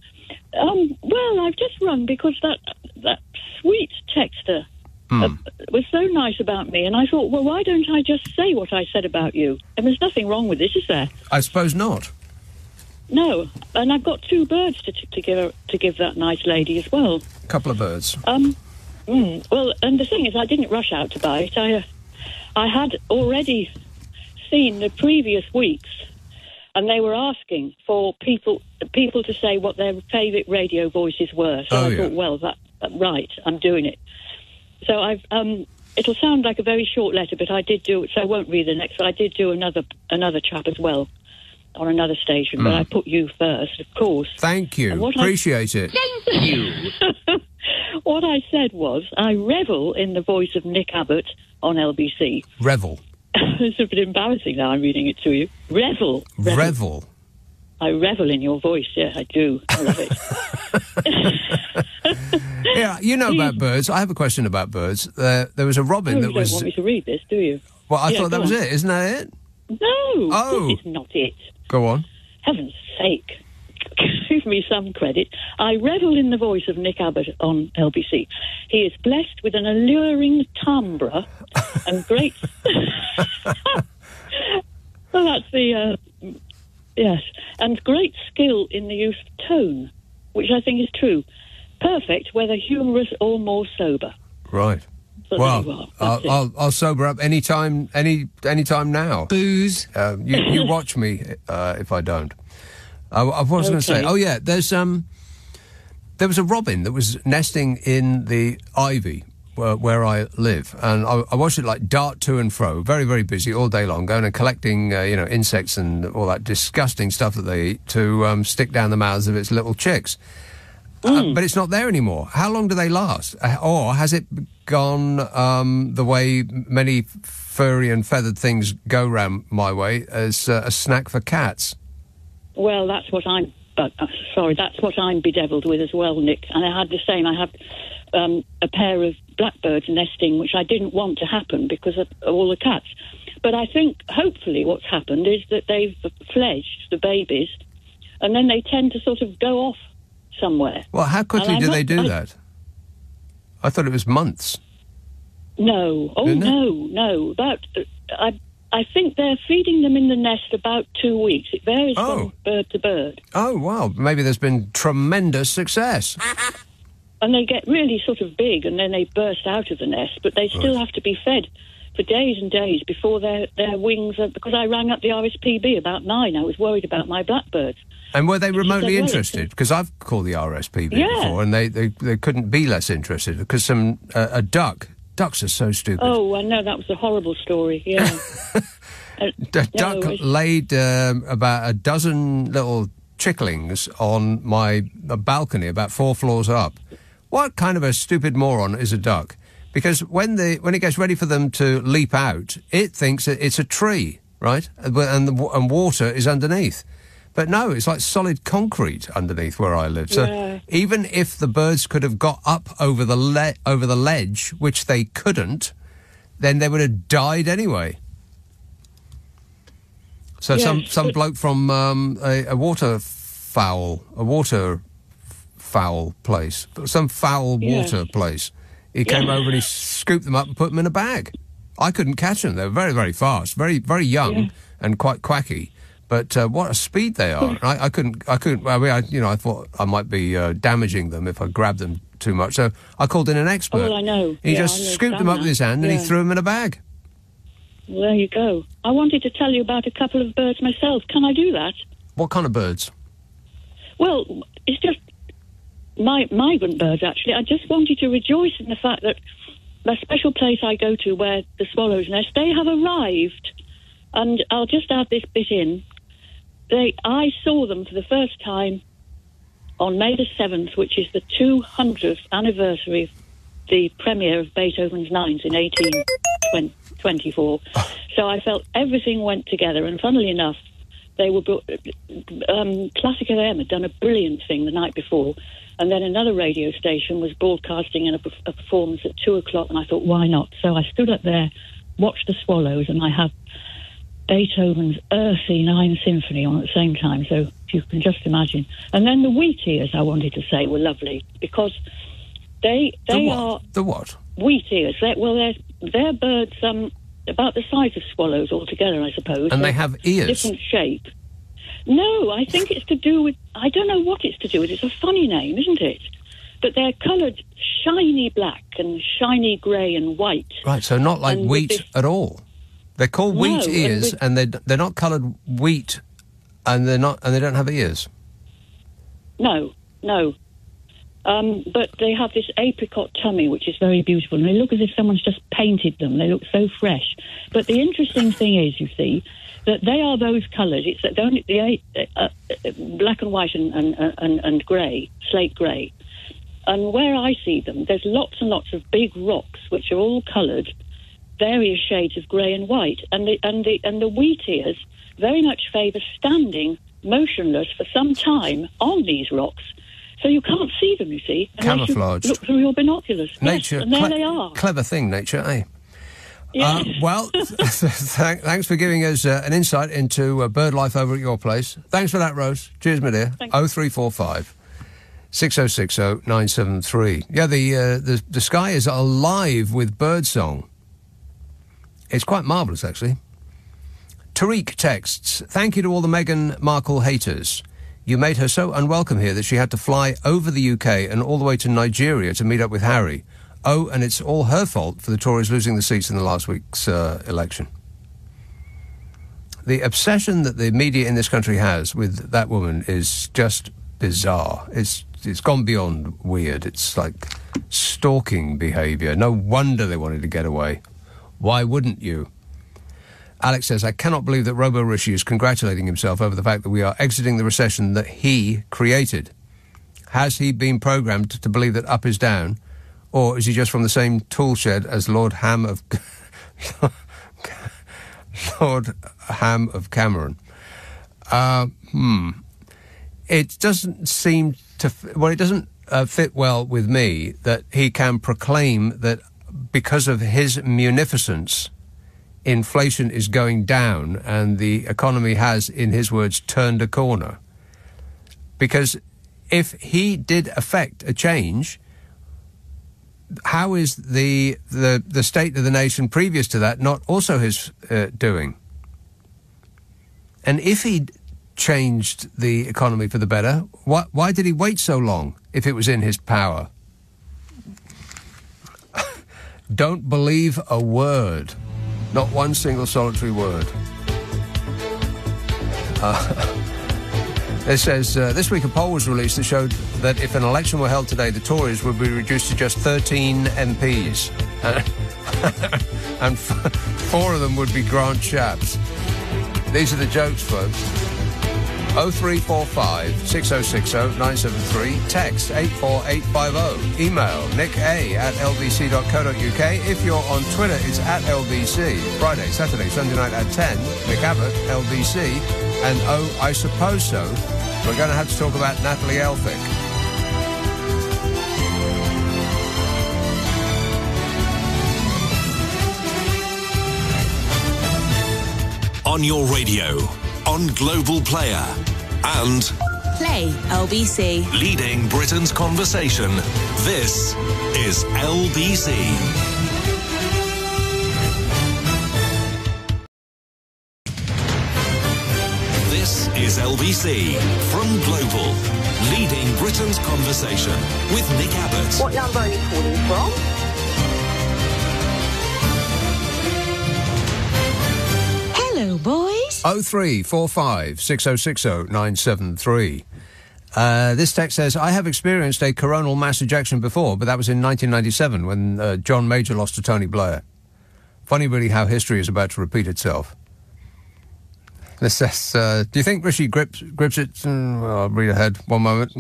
well, I've just rung because that sweet texter was so nice about me, and I thought, well, why don't I just say what I said about you? And there's nothing wrong with this, is there? I suppose not. No, and I've got 2 birds to give that nice lady as well. A couple of birds. Well, and the thing is, I didn't rush out to buy it. I had already seen the previous weeks, and they were asking for people to say what their favourite radio voices were. So I thought, well, right, I'm doing it. So it'll sound like a very short letter, but I did do it. So I won't read the next one. I did do another chap as well on another station, but I put you first, of course. Thank you. Appreciate it. Thank you. What I said was, I revel in the voice of Nick Abbott on LBC. Revel. It's a bit embarrassing now I'm reading it to you. Revel. I revel in your voice, yeah, I do. I love it. Yeah, you know about birds. I have a question about birds. There was a robin that was... You don't want me to read this, do you? Well, I thought that was it. Isn't that it? No, Oh. this is not it. Go on. Heaven's sake. Give me some credit. I revel in the voice of Nick Abbott on LBC. He is blessed with an alluring timbre and great... Well, that's the... Yes, and great skill in the use of tone, which I think is true. Perfect, whether humorous or more sober. Right. But well, I'll sober up any time now. Booze. You watch me if I don't. I was going to say, there was a robin that was nesting in the ivy where I live, and I watched it like dart to and fro, very, very busy all day long, going and collecting, insects and all that disgusting stuff that they eat to stick down the mouths of its little chicks. But it's not there anymore. How long do they last? Or has it gone the way many furry and feathered things go round my way as a snack for cats? Well, that's what I'm bedeviled with as well, Nick. And I had the same. I have a pair of blackbirds nesting, which I didn't want to happen because of all the cats. But I think, hopefully, what's happened is that they've fledged the babies, and then they tend to sort of go off somewhere. Well, how quickly do they do that? I thought it was months. No. Oh, no. I think they're feeding them in the nest about 2 weeks. It varies from bird to bird. Oh, wow. Maybe there's been tremendous success. And they get really sort of big, and then they burst out of the nest, but they still have to be fed for days and days before their wings are... Because I rang up the RSPB about 9. I was worried about my blackbirds. And were they remotely interested? Because I've called the RSPB before, and they couldn't be less interested, because a ducks are so stupid. Oh, I know, that was a horrible story, yeah. Duck laid about a dozen little chicklings on my balcony about 4 floors up. What kind of a stupid moron is a duck? Because when it gets ready for them to leap out, it thinks that it's a tree, right? And water is underneath. But no, it's like solid concrete underneath where I live. So even if the birds could have got up over the ledge, which they couldn't, then they would have died anyway. So some bloke from a waterfowl place, some foul water place, he came over and he scooped them up and put them in a bag. I couldn't catch them. They were very, very fast, very, very young and quite quacky. But what a speed they are! I couldn't. I mean, I thought I might be damaging them if I grabbed them too much. So I called in an expert. Oh, well, I know. He just scooped them up with his hand and he threw them in a bag. Well, there you go. I wanted to tell you about a couple of birds myself. Can I do that? What kind of birds? Well, it's just migrant birds, actually. I just wanted to rejoice in the fact that the special place I go to where the swallows nest, they have arrived. And I'll just add this bit in. I saw them for the first time on May the 7th, which is the 200th anniversary of the premiere of Beethoven's Ninth in 1824. So I felt everything went together, and funnily enough, they were Classic FM had done a brilliant thing the night before, and then another radio station was broadcasting a performance at 2:00, and I thought, why not? So I stood up there, watched the Swallows, and I had Beethoven's earthy Ninth Symphony on at the same time, so if you can just imagine. And then the wheat ears, I wanted to say, were lovely, because they are... The what? Wheat ears. They're birds about the size of swallows altogether, I suppose. And they have ears? Different shape. No, I think it's to do with... I don't know what it's to do with. It's a funny name, isn't it? But they're coloured shiny black and shiny grey and white. Right, so not like wheat at all. They're called wheat ears, and they're not coloured wheat, and they don't have ears. No. But they have this apricot tummy, which is very beautiful, and they look as if someone's just painted them. They look so fresh. But the interesting thing is, you see, that they are those colours. It's only black and white and grey, slate grey. And where I see them, there's lots and lots of big rocks which are all coloured various shades of grey and white, and the wheat ears very much favour standing motionless for some time on these rocks, so you can't see them. You see, camouflaged. You look through your binoculars. Nature, yes, and there they are. Clever thing, nature, eh? Yes. Well, thanks for giving us an insight into bird life over at your place. Thanks for that, Rose. Cheers, my dear. 0345 6060 973. Yeah, the sky is alive with bird song. It's quite marvellous, actually. Tariq texts, thank you to all the Meghan Markle haters. You made her so unwelcome here that she had to fly over the UK and all the way to Nigeria to meet up with Harry. Oh, and it's all her fault for the Tories losing the seats in the last week's election. The obsession that the media in this country has with that woman is just bizarre. It's gone beyond weird. It's like stalking behaviour. No wonder they wanted to get away. Why wouldn't you? Alex says, I cannot believe that Robo Rishi is congratulating himself over the fact that we are exiting the recession that he created. Has he been programmed to believe that up is down, or is he just from the same tool shed as Lord Ham of Cameron? It doesn't seem to... Well, it doesn't fit well with me that he can proclaim that because of his munificence, inflation is going down and the economy has, in his words, turned a corner. Because if he did affect a change, how is the state of the nation previous to that not also his doing? And if he changed the economy for the better, why did he wait so long if it was in his power? Don't believe a word. Not one single solitary word. It says, this week a poll was released that showed that if an election were held today, the Tories would be reduced to just 13 MPs. And 4 of them would be Grant Shapps. These are the jokes, folks. 0345 6060 973. Text 84850. Email nicka@lbc.co.uk. If you're on Twitter, it's @LBC. Friday, Saturday, Sunday night at 10. Nick Abbot, LBC. And oh, I suppose so, we're going to have to talk about Natalie Elphicke. On your radio, on Global Player, and Play LBC. Leading Britain's conversation. This is LBC. This is LBC from Global, leading Britain's conversation with Nick Abbott. What number are you calling from? Hello, boys. 0345 6060 973. This text says, I have experienced a coronal mass ejection before, but that was in 1997 when John Major lost to Tony Blair. Funny really how history is about to repeat itself. This says, do you think Rishi grips it? Well, I'll read ahead. One moment.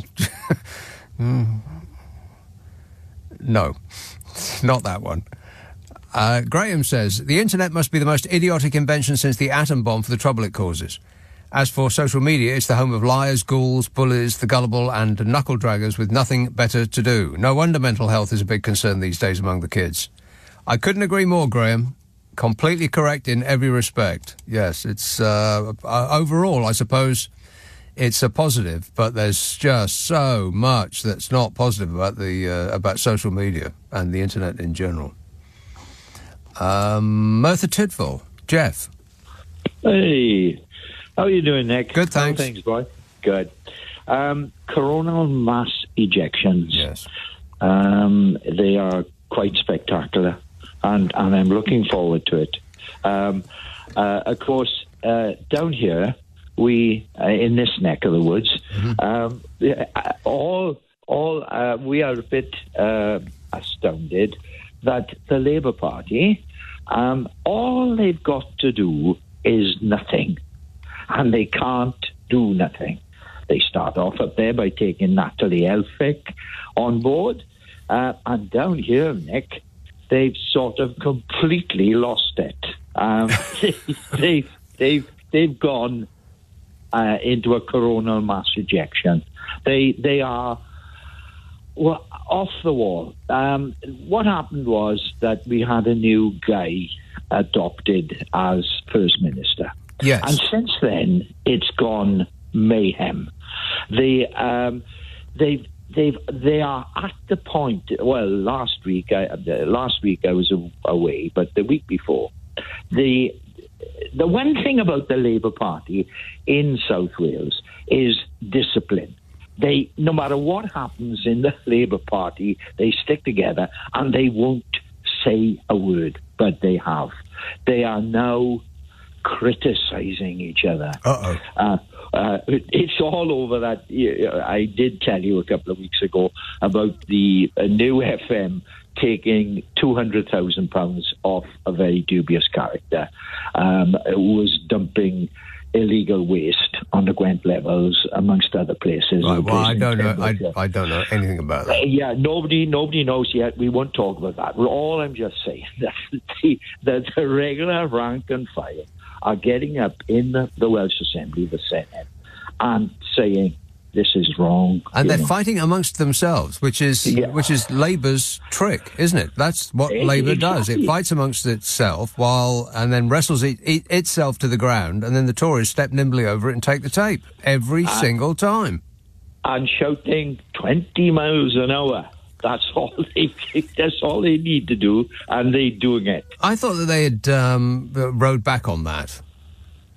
No, not that one. Graham says, the internet must be the most idiotic invention since the atom bomb for the trouble it causes. As for social media, it's the home of liars, ghouls, bullies, the gullible and knuckle-draggers with nothing better to do. No wonder mental health is a big concern these days among the kids. I couldn't agree more, Graham. Completely correct in every respect. Yes, it's overall, I suppose, it's a positive, but there's just so much that's not positive about about social media and the internet in general. Merthyr Tydfil, Jeff. Hey, how are you doing, Nick? Good, thanks. Thanks, boy. Good. Coronal mass ejections. Yes. They are quite spectacular, and I'm looking forward to it. Of course, down here, we in this neck of the woods, we are a bit astounded that the Labour Party, all they've got to do is nothing, and they can't do nothing. They start off up there by taking Natalie Elphicke on board, and down here, Nick, they've sort of completely lost it. They've gone into a coronal mass ejection. They are off the wall. What happened was that we had a new guy adopted as First Minister. Yes. And since then, it's gone mayhem. They are at the point. Well, last week I was away, but the week before, the one thing about the Labour Party in South Wales is discipline. They, no matter what happens in the Labour Party, they stick together and they won't say a word, but they have. They are now criticising each other. It's all over that. I did tell you a couple of weeks ago about the new FM taking £200,000 off a very dubious character who was dumping illegal waste on the Gwent levels, amongst other places. Right, well, I don't know anything about that. Yeah, nobody knows yet. We won't talk about that. All I'm just saying that the regular rank and file are getting up in the Welsh Assembly, the Senate, and saying this is wrong. And they're fighting amongst themselves, which is Labour's trick, isn't it? That's what Labour does. It fights amongst itself and then wrestles itself to the ground, and then the Tories step nimbly over it and take the tape every single time. And shouting 20 miles an hour. That's all they need to do, and they're doing it. I thought that they had rode back on that.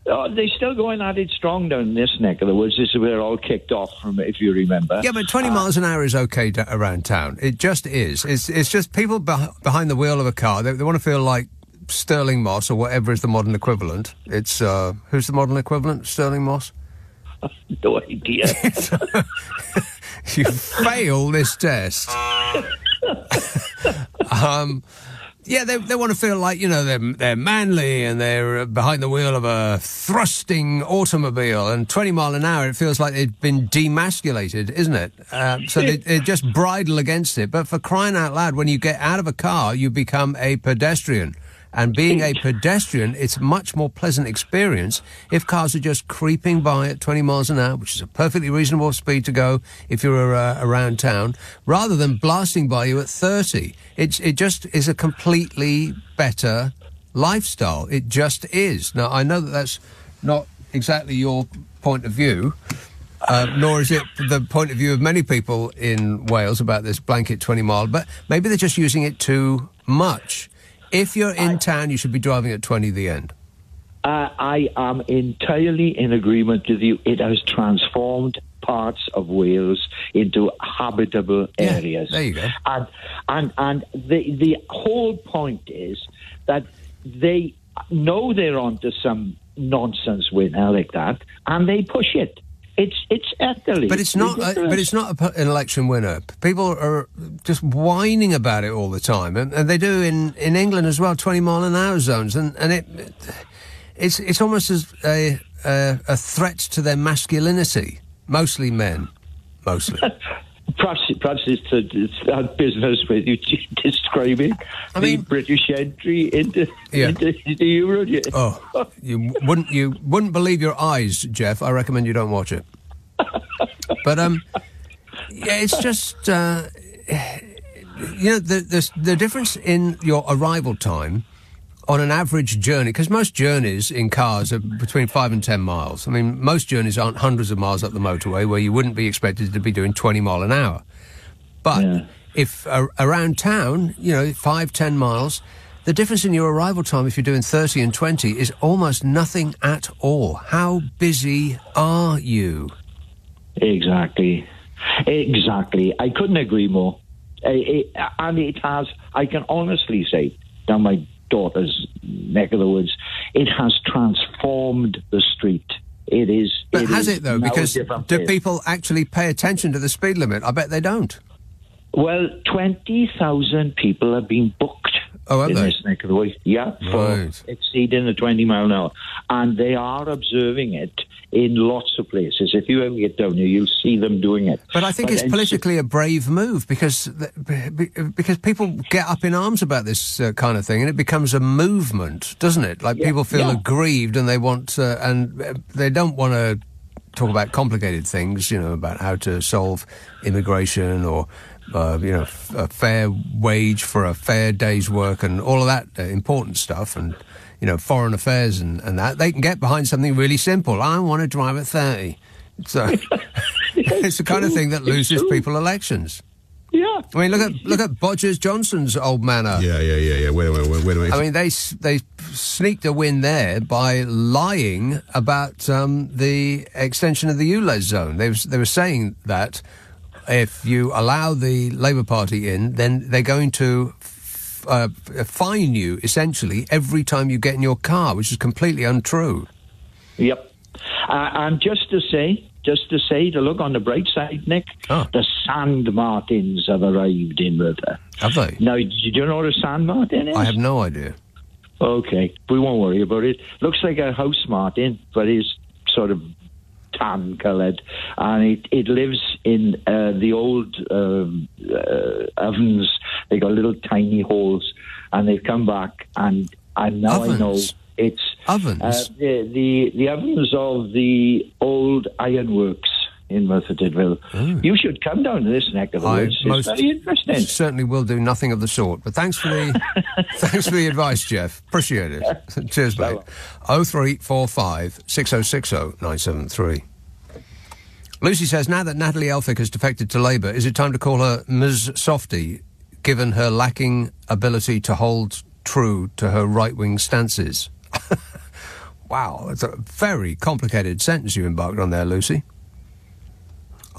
They're still going at it strong down this neck of the woods. This is where it all kicked off from, if you remember. Yeah, but 20 miles an hour is okay around town. It just is. It's just people behind the wheel of a car. They want to feel like Stirling Moss or whatever is the modern equivalent. It's who's the modern equivalent? Stirling Moss? No idea. You fail this test. Yeah, they want to feel like, they're manly and they're behind the wheel of a thrusting automobile, and 20 mile an hour, it feels like they've been demasculated, isn't it? So they just bridle against it. But for crying out loud, when you get out of a car, you become a pedestrian. And being a pedestrian, it's a much more pleasant experience if cars are just creeping by at 20 miles an hour, which is a perfectly reasonable speed to go if you're around town, rather than blasting by you at 30. It just is a completely better lifestyle. It just is. Now, I know that that's not exactly your point of view, nor is it the point of view of many people in Wales about this blanket 20 mile, but maybe they're just using it too much. If you're in town, you should be driving at 20 the end. I am entirely in agreement with you. It has transformed parts of Wales into habitable areas. There you go. And the whole point is that they know they're onto some nonsense winner like that, and they push it. It's utterly. But it's not. But it's not an election winner. People are just whining about it all the time, and they do in England as well. 20 mile an hour zones, and it's almost as a threat to their masculinity. Mostly men. Mostly. Perhaps it's that business with you describing the British entry into the Euro. Oh, you wouldn't believe your eyes, Jeff. I recommend you don't watch it. But yeah, it's just the difference in your arrival time on an average journey, because most journeys in cars are between 5 and 10 miles. I mean, most journeys aren't hundreds of miles up the motorway where you wouldn't be expected to be doing 20 mile an hour. But if around town, 5, 10 miles, the difference in your arrival time if you're doing 30 and 20 is almost nothing at all. How busy are you? Exactly. I couldn't agree more. And it has, I can honestly say, down my daughter's neck of the woods, it has transformed the street. It is. But has it, though? Because do people actually pay attention to the speed limit? I bet they don't. Well, 20,000 people have been booked in this neck of the woods. Yeah, for exceeding the 20 mile an hour. And they are observing it in lots of places. If you ever get down here, you'll see them doing it. But I think it's politically a brave move because people get up in arms about this kind of thing, and it becomes a movement, doesn't it? Like people feel aggrieved, and they want and they don't want to talk about complicated things, about how to solve immigration or a fair wage for a fair day's work and all of that important stuff, and foreign affairs and that. They can get behind something really simple. I want to drive at 30. So it's the kind of thing that loses people elections. Yeah. I mean, look at Bodgers Johnson's old manor. Yeah. Wait a minute. I mean, they sneaked a win there by lying about the extension of the ULEZ zone. They were saying that if you allow the Labour Party in, then they're going to fine you, essentially, every time you get in your car, which is completely untrue. Yep. And just to say, to look on the bright side, Nick, the Sand Martins have arrived in River. Have they? Now, do you know what a Sand Martin is? I have no idea. Okay, we won't worry about it. Looks like a house martin, but is sort of tan-coloured, and it lives in the old ovens. They got little tiny holes, and they've come back, and now ovens? I know it's ovens. The ovens of the old ironworks in Merthyr. You should come down to this neck of the woods. It's very interesting. Certainly will do nothing of the sort. But thanks for the advice, Jeff. Appreciate it. Cheers, mate. 0345 6060 973. Lucy says, now that Natalie Elphicke has defected to Labour, is it time to call her Ms. Softy, given her lacking ability to hold true to her right-wing stances? Wow, it's a very complicated sentence you embarked on there, Lucy.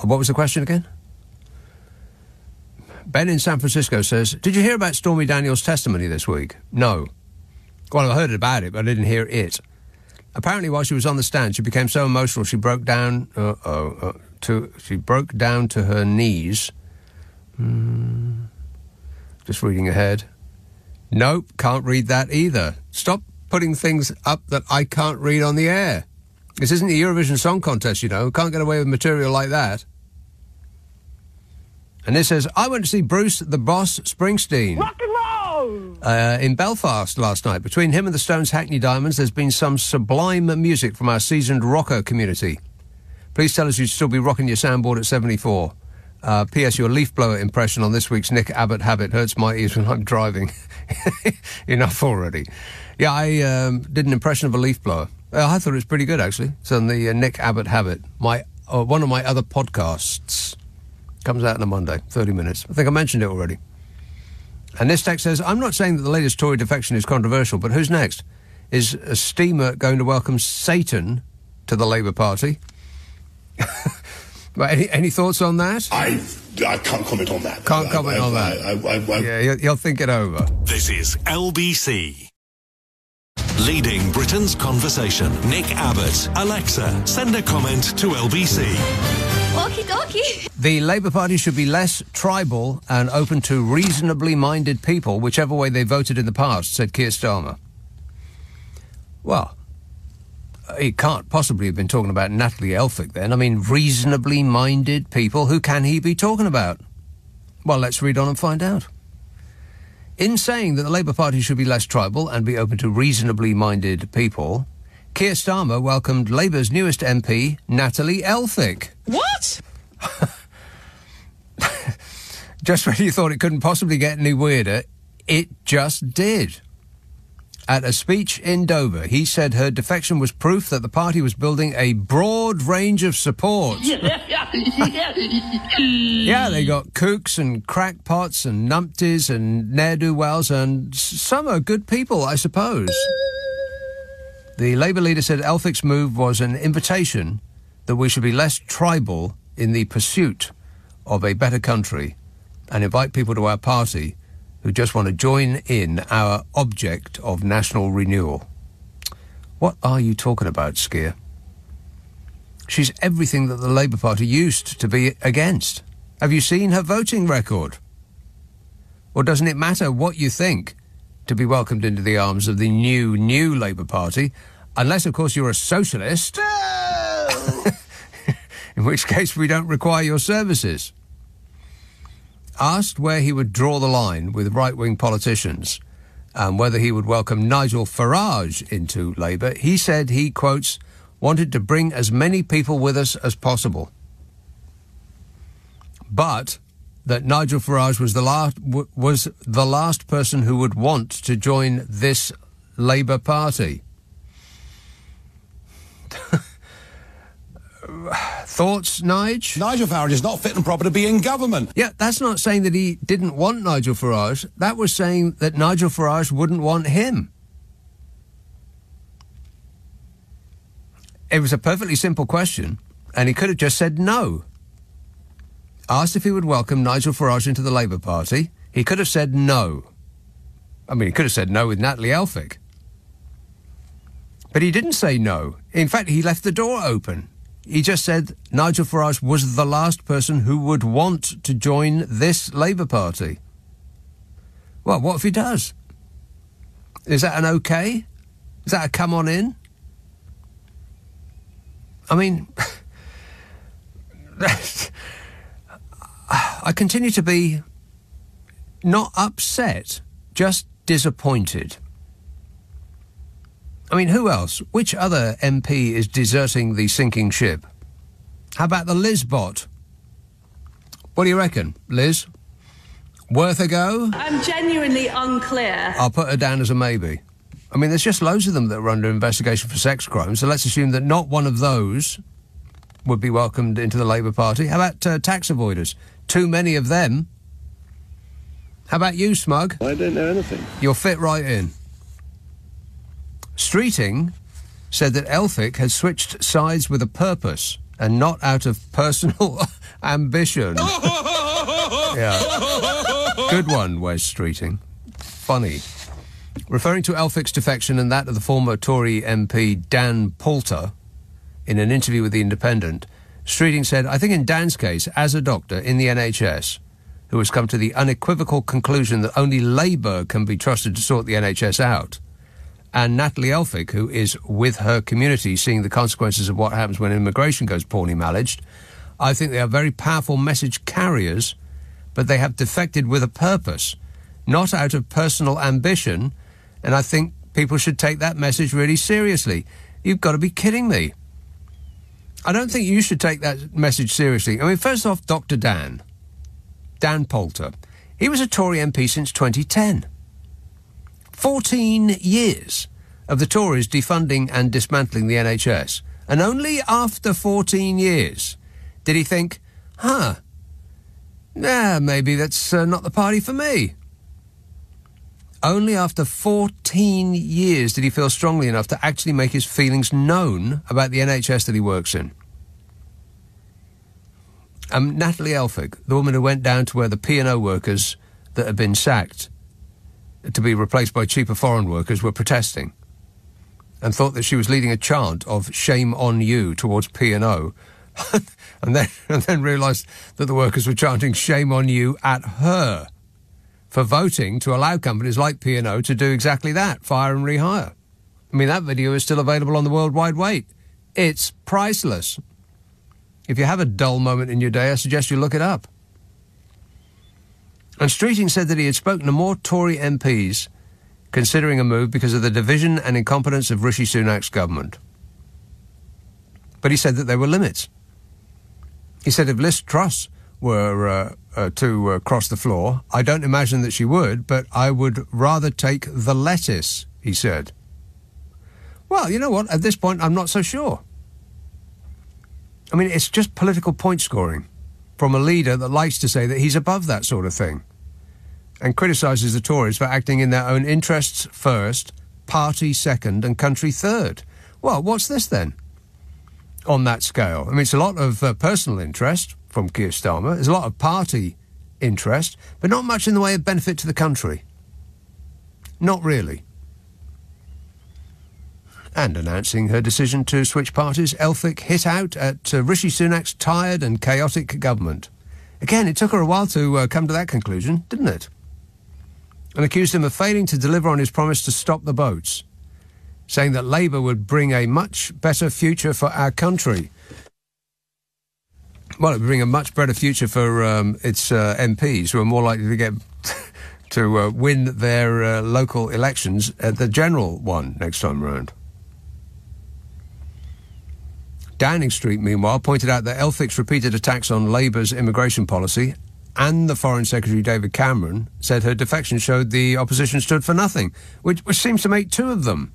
What was the question again? Ben in San Francisco says, did you hear about Stormy Daniels' testimony this week? No. Well, I heard about it, but I didn't hear it. Apparently, while she was on the stand, she became so emotional she broke down to her knees. Just reading ahead. Nope, can't read that either. Stop putting things up that I can't read on the air. This isn't the Eurovision Song Contest, Can't get away with material like that. And this says, I went to see Bruce the Boss Springsteen. Rock and roll! In Belfast last night. Between him and the Stones' Hackney Diamonds, there's been some sublime music from our seasoned rocker community. Please tell us you'd still be rocking your soundboard at 74. P.S. Your leaf blower impression on this week's Nick Abbott habit hurts my ears when I'm driving. Enough already. Yeah, I did an impression of a leaf blower. I thought it was pretty good, actually. It's on the Nick Abbott habit. One of my other podcasts. Comes out on a Monday, 30 minutes. I think I mentioned it already. And this text says, I'm not saying that the latest Tory defection is controversial, but who's next? Is a steamer going to welcome Satan to the Labour Party? Any thoughts on that? I can't comment on that. Can't comment on that. Yeah, you'll think it over. This is LBC. Leading Britain's conversation. Nick Abbott. Alexa, send a comment to LBC. Okie dokie. The Labour Party should be less tribal and open to reasonably minded people, whichever way they voted in the past, said Keir Starmer. Well, he can't possibly have been talking about Natalie Elphicke then. I mean, reasonably minded people. Who can he be talking about? Well, let's read on and find out. In saying that the Labour Party should be less tribal and be open to reasonably minded people, Keir Starmer welcomed Labour's newest MP, Natalie Elphicke. What? Just when you thought it couldn't possibly get any weirder, it just did. At a speech in Dover, he said her defection was proof that the party was building a broad range of support. Yeah, they got kooks and crackpots and numpties and ne'er-do-wells, and some are good people, I suppose. The Labour leader said Elphicke's move was an invitation that we should be less tribal in the pursuit of a better country and invite people to our party who just want to join in our object of national renewal. What are you talking about, Skeer? She's everything that the Labour Party used to be against. Have you seen her voting record? Or doesn't it matter what you think to be welcomed into the arms of the new Labour Party, unless, of course, you're a socialist, in which case we don't require your services. Asked where he would draw the line with right-wing politicians and whether he would welcome Nigel Farage into Labour, he said he, quotes, wanted to bring as many people with us as possible. But that Nigel Farage was the last person who would want to join this Labour Party. Thoughts, Nige? Nigel Farage is not fit and proper to be in government. Yeah, that's not saying that he didn't want Nigel Farage. That was saying that Nigel Farage wouldn't want him. It was a perfectly simple question, and he could have just said no. Asked if he would welcome Nigel Farage into the Labour Party, he could have said no. I mean, he could have said no with Natalie Elphicke. But he didn't say no. In fact, he left the door open. He just said Nigel Farage was the last person who would want to join this Labour Party. Well, what if he does? Is that an okay? Is that a come on in? I mean, I continue to be not upset, just disappointed. I mean, who else? Which other MP is deserting the sinking ship? How about the Liz bot? What do you reckon, Liz? Worth a go? I'm genuinely unclear. I'll put her down as a maybe. I mean, there's just loads of them that are under investigation for sex crimes, so let's assume that not one of those would be welcomed into the Labour Party. How about tax avoiders? Too many of them. How about you, Smug? I don't know anything. You'll fit right in. Streeting said that Elphicke had switched sides with a purpose and not out of personal ambition. Yeah. Good one, Wes Streeting. Funny. Referring to Elphicke's defection and that of the former Tory MP Dan Poulter in an interview with The Independent, Streeting said, I think in Dan's case, as a doctor in the NHS, who has come to the unequivocal conclusion that only Labour can be trusted to sort the NHS out, and Natalie Elphicke, who is with her community seeing the consequences of what happens when immigration goes poorly managed, I think they are very powerful message carriers, but they have defected with a purpose, not out of personal ambition, and I think people should take that message really seriously. You've got to be kidding me. I don't think you should take that message seriously. I mean, first off, Dr. Dan Poulter, he was a Tory MP since 2010. 14 years of the Tories defunding and dismantling the NHS. And only after 14 years did he think, maybe that's not the party for me. Only after 14 years did he feel strongly enough to actually make his feelings known about the NHS that he works in. Natalie Elphicke, the woman who went down to where the P&O workers that had been sacked to be replaced by cheaper foreign workers were protesting and thought that she was leading a chant of shame on you towards P&O and then realised that the workers were chanting shame on you at her for voting to allow companies like P&O to do exactly that, fire and rehire. I mean, that video is still available on the World Wide Web. It's priceless. If you have a dull moment in your day, I suggest you look it up. And Streeting said that he had spoken to more Tory MPs considering a move because of the division and incompetence of Rishi Sunak's government. But he said that there were limits. He said if Liz Truss were to cross the floor, I don't imagine that she would, but I would rather take the lettuce, he said. Well, you know what? At this point, I'm not so sure. I mean, it's just political point scoring from a leader that likes to say that he's above that sort of thing and criticises the Tories for acting in their own interests first, party second and country third. Well, what's this then on that scale? I mean, it's a lot of personal interest from Keir Starmer. There's a lot of party interest, but not much in the way of benefit to the country. Not really. And announcing her decision to switch parties, Elphick hit out at Rishi Sunak's tired and chaotic government. Again, it took her a while to come to that conclusion, didn't it? And accused him of failing to deliver on his promise to stop the boats, saying that Labour would bring a much better future for our country. Well, it would bring a much better future for its MPs, who are more likely to get to win their local elections at the general one next time round. Downing Street, meanwhile, pointed out that Elphick's repeated attacks on Labour's immigration policy and the Foreign Secretary David Cameron said her defection showed the opposition stood for nothing, which seems to make two of them.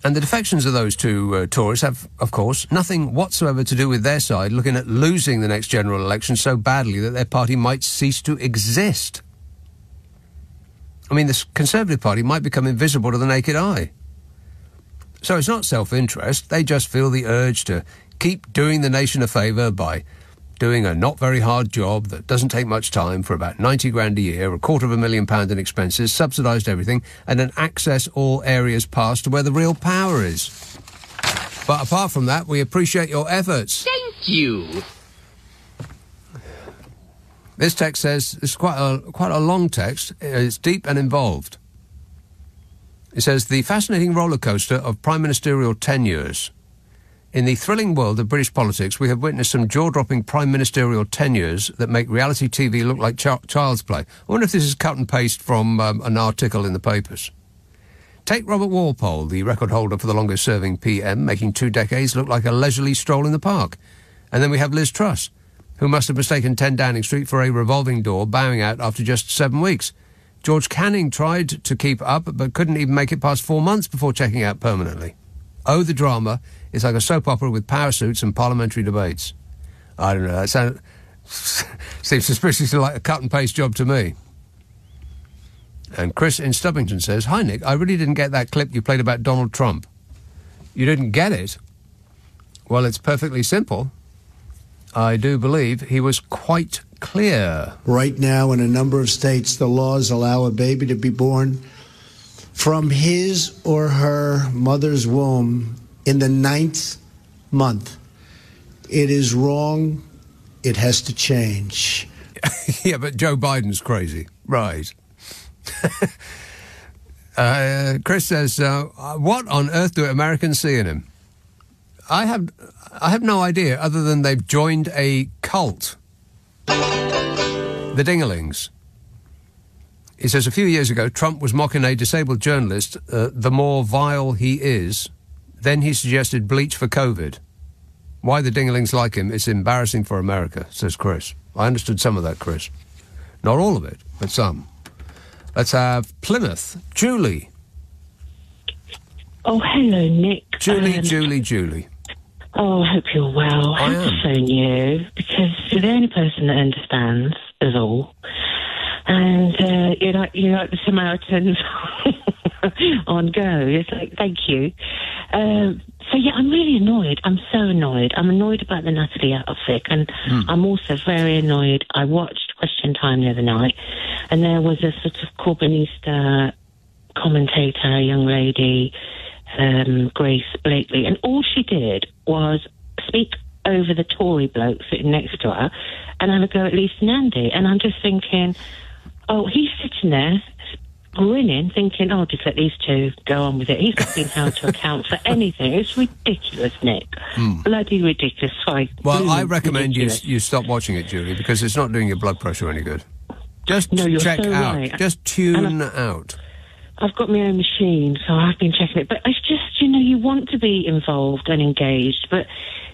And the defections of those two Tories have, of course, nothing whatsoever to do with their side looking at losing the next general election so badly that their party might cease to exist. I mean, the Conservative Party might become invisible to the naked eye. So it's not self-interest. They just feel the urge to keep doing the nation a favour by doing a not very hard job that doesn't take much time for about 90 grand a year, £250,000 in expenses, subsidised everything, and then access all areas past to where the real power is. But apart from that, we appreciate your efforts. Thank you. This text says, it's quite a long text, it's deep and involved. It says, the fascinating roller coaster of prime ministerial tenures. In the thrilling world of British politics, we have witnessed some jaw-dropping prime ministerial tenures that make reality TV look like child's play. I wonder if this is cut and paste from an article in the papers. Take Robert Walpole, the record holder for the longest-serving PM, making 2 decades look like a leisurely stroll in the park. And then we have Liz Truss, who must have mistaken 10 Downing Street for a revolving door, bowing out after just 7 weeks. George Canning tried to keep up, but couldn't even make it past 4 months before checking out permanently. Oh, the drama. It's like a soap opera with power suits and parliamentary debates. I don't know, that seems suspiciously like a cut-and-paste job to me. And Chris in Stubbington says, hi, Nick, I really didn't get that clip you played about Donald Trump. You didn't get it? Well, it's perfectly simple. I do believe he was quite clear. Right now, in a number of states, the laws allow a baby to be born from his or her mother's womb in the 9th month. It is wrong. It has to change. Yeah, but Joe Biden's crazy. Right. Chris says, what on earth do Americans see in him? I have no idea, other than they've joined a cult. The Dingalings. He says, a few years ago, Trump was mocking a disabled journalist, the more vile he is. Then he suggested bleach for COVID. Why the Dingalings like him, it's embarrassing for America, says Chris. I understood some of that, Chris. Not all of it, but some. Let's have Plymouth. Julie. Oh, hello, Nick. Julie. Oh, I hope you're well. I had to phone you because you're the only person that understands us all. And you're like the Samaritans on Go. It's like, thank you. So, yeah, I'm really annoyed. I'm so annoyed. I'm annoyed about the Natalie outfit, and I'm also very annoyed. I watched Question Time the other night, and there was a sort of Corbynista commentator, a young lady, Grace Blakely, and all she did was speak over the Tory bloke sitting next to her and have a go at Lisa Nandy. And I'm just thinking, oh, he's sitting there grinning, thinking, "Oh, just let these two go on with it." He's not been held to account for anything. It's ridiculous, Nick. Bloody ridiculous. Well, I recommend you stop watching it, Julie, because it's not doing your blood pressure any good. Just check out. Right. Just tune out. I've got my own machine, so I've been checking it. But it's just, you want to be involved and engaged. But,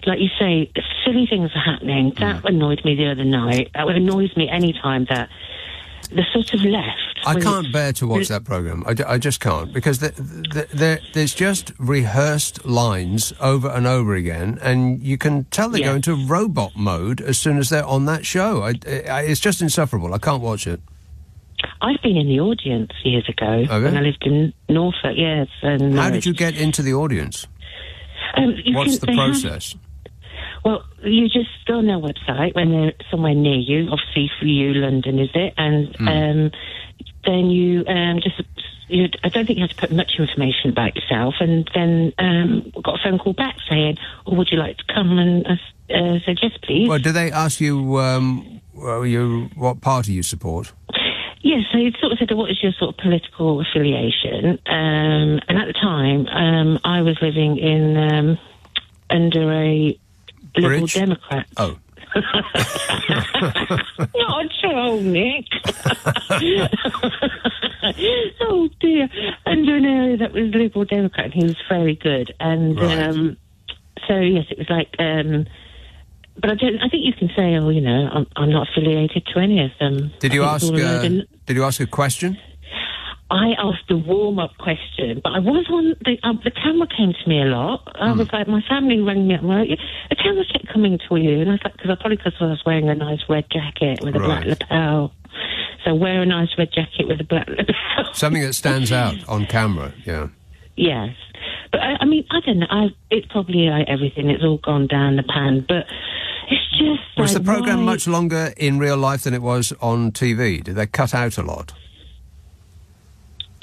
like you say, silly things are happening. That annoyed me the other night. That annoys me any time that the sort of left. I can't bear to watch that programme. I just can't, because there's just rehearsed lines over and over again, and you can tell they go into robot mode as soon as they're on that show. It's just insufferable. I can't watch it. I've been in the audience years ago when I lived in Norfolk, yes. And how did you get into the audience? What's the process? Well, you just go on their website when they're somewhere near you. Obviously, for you, London, is it? And then you I don't think you have to put much information about yourself. And then got a phone call back saying, "Oh, would you like to come?" And I said, "Yes, please." Well, do they ask you what party you support? Yes, so it sort of said, "What is your sort of political affiliation?" And at the time, I was living in under a Liberal Democrat. Oh. Not a troll, Nick. Oh dear. Under an area that was Liberal Democrat, and he was very good. And so yes, it was like. But I think you can say, "Oh, I'm not affiliated to any of them." Did you ask? Did you ask a question? I asked a warm-up question, but I was on the camera came to me a lot. I was like, my family rang me up. The camera kept coming to you, and I was like, because I was wearing a nice red jacket with a black lapel. So wear a nice red jacket with a black lapel. Something that stands out on camera, yeah. Yes, but I mean, I don't know. It's probably like everything. It's all gone down the pan, but it's just. Was the programme much longer in real life than it was on TV? Did they cut out a lot?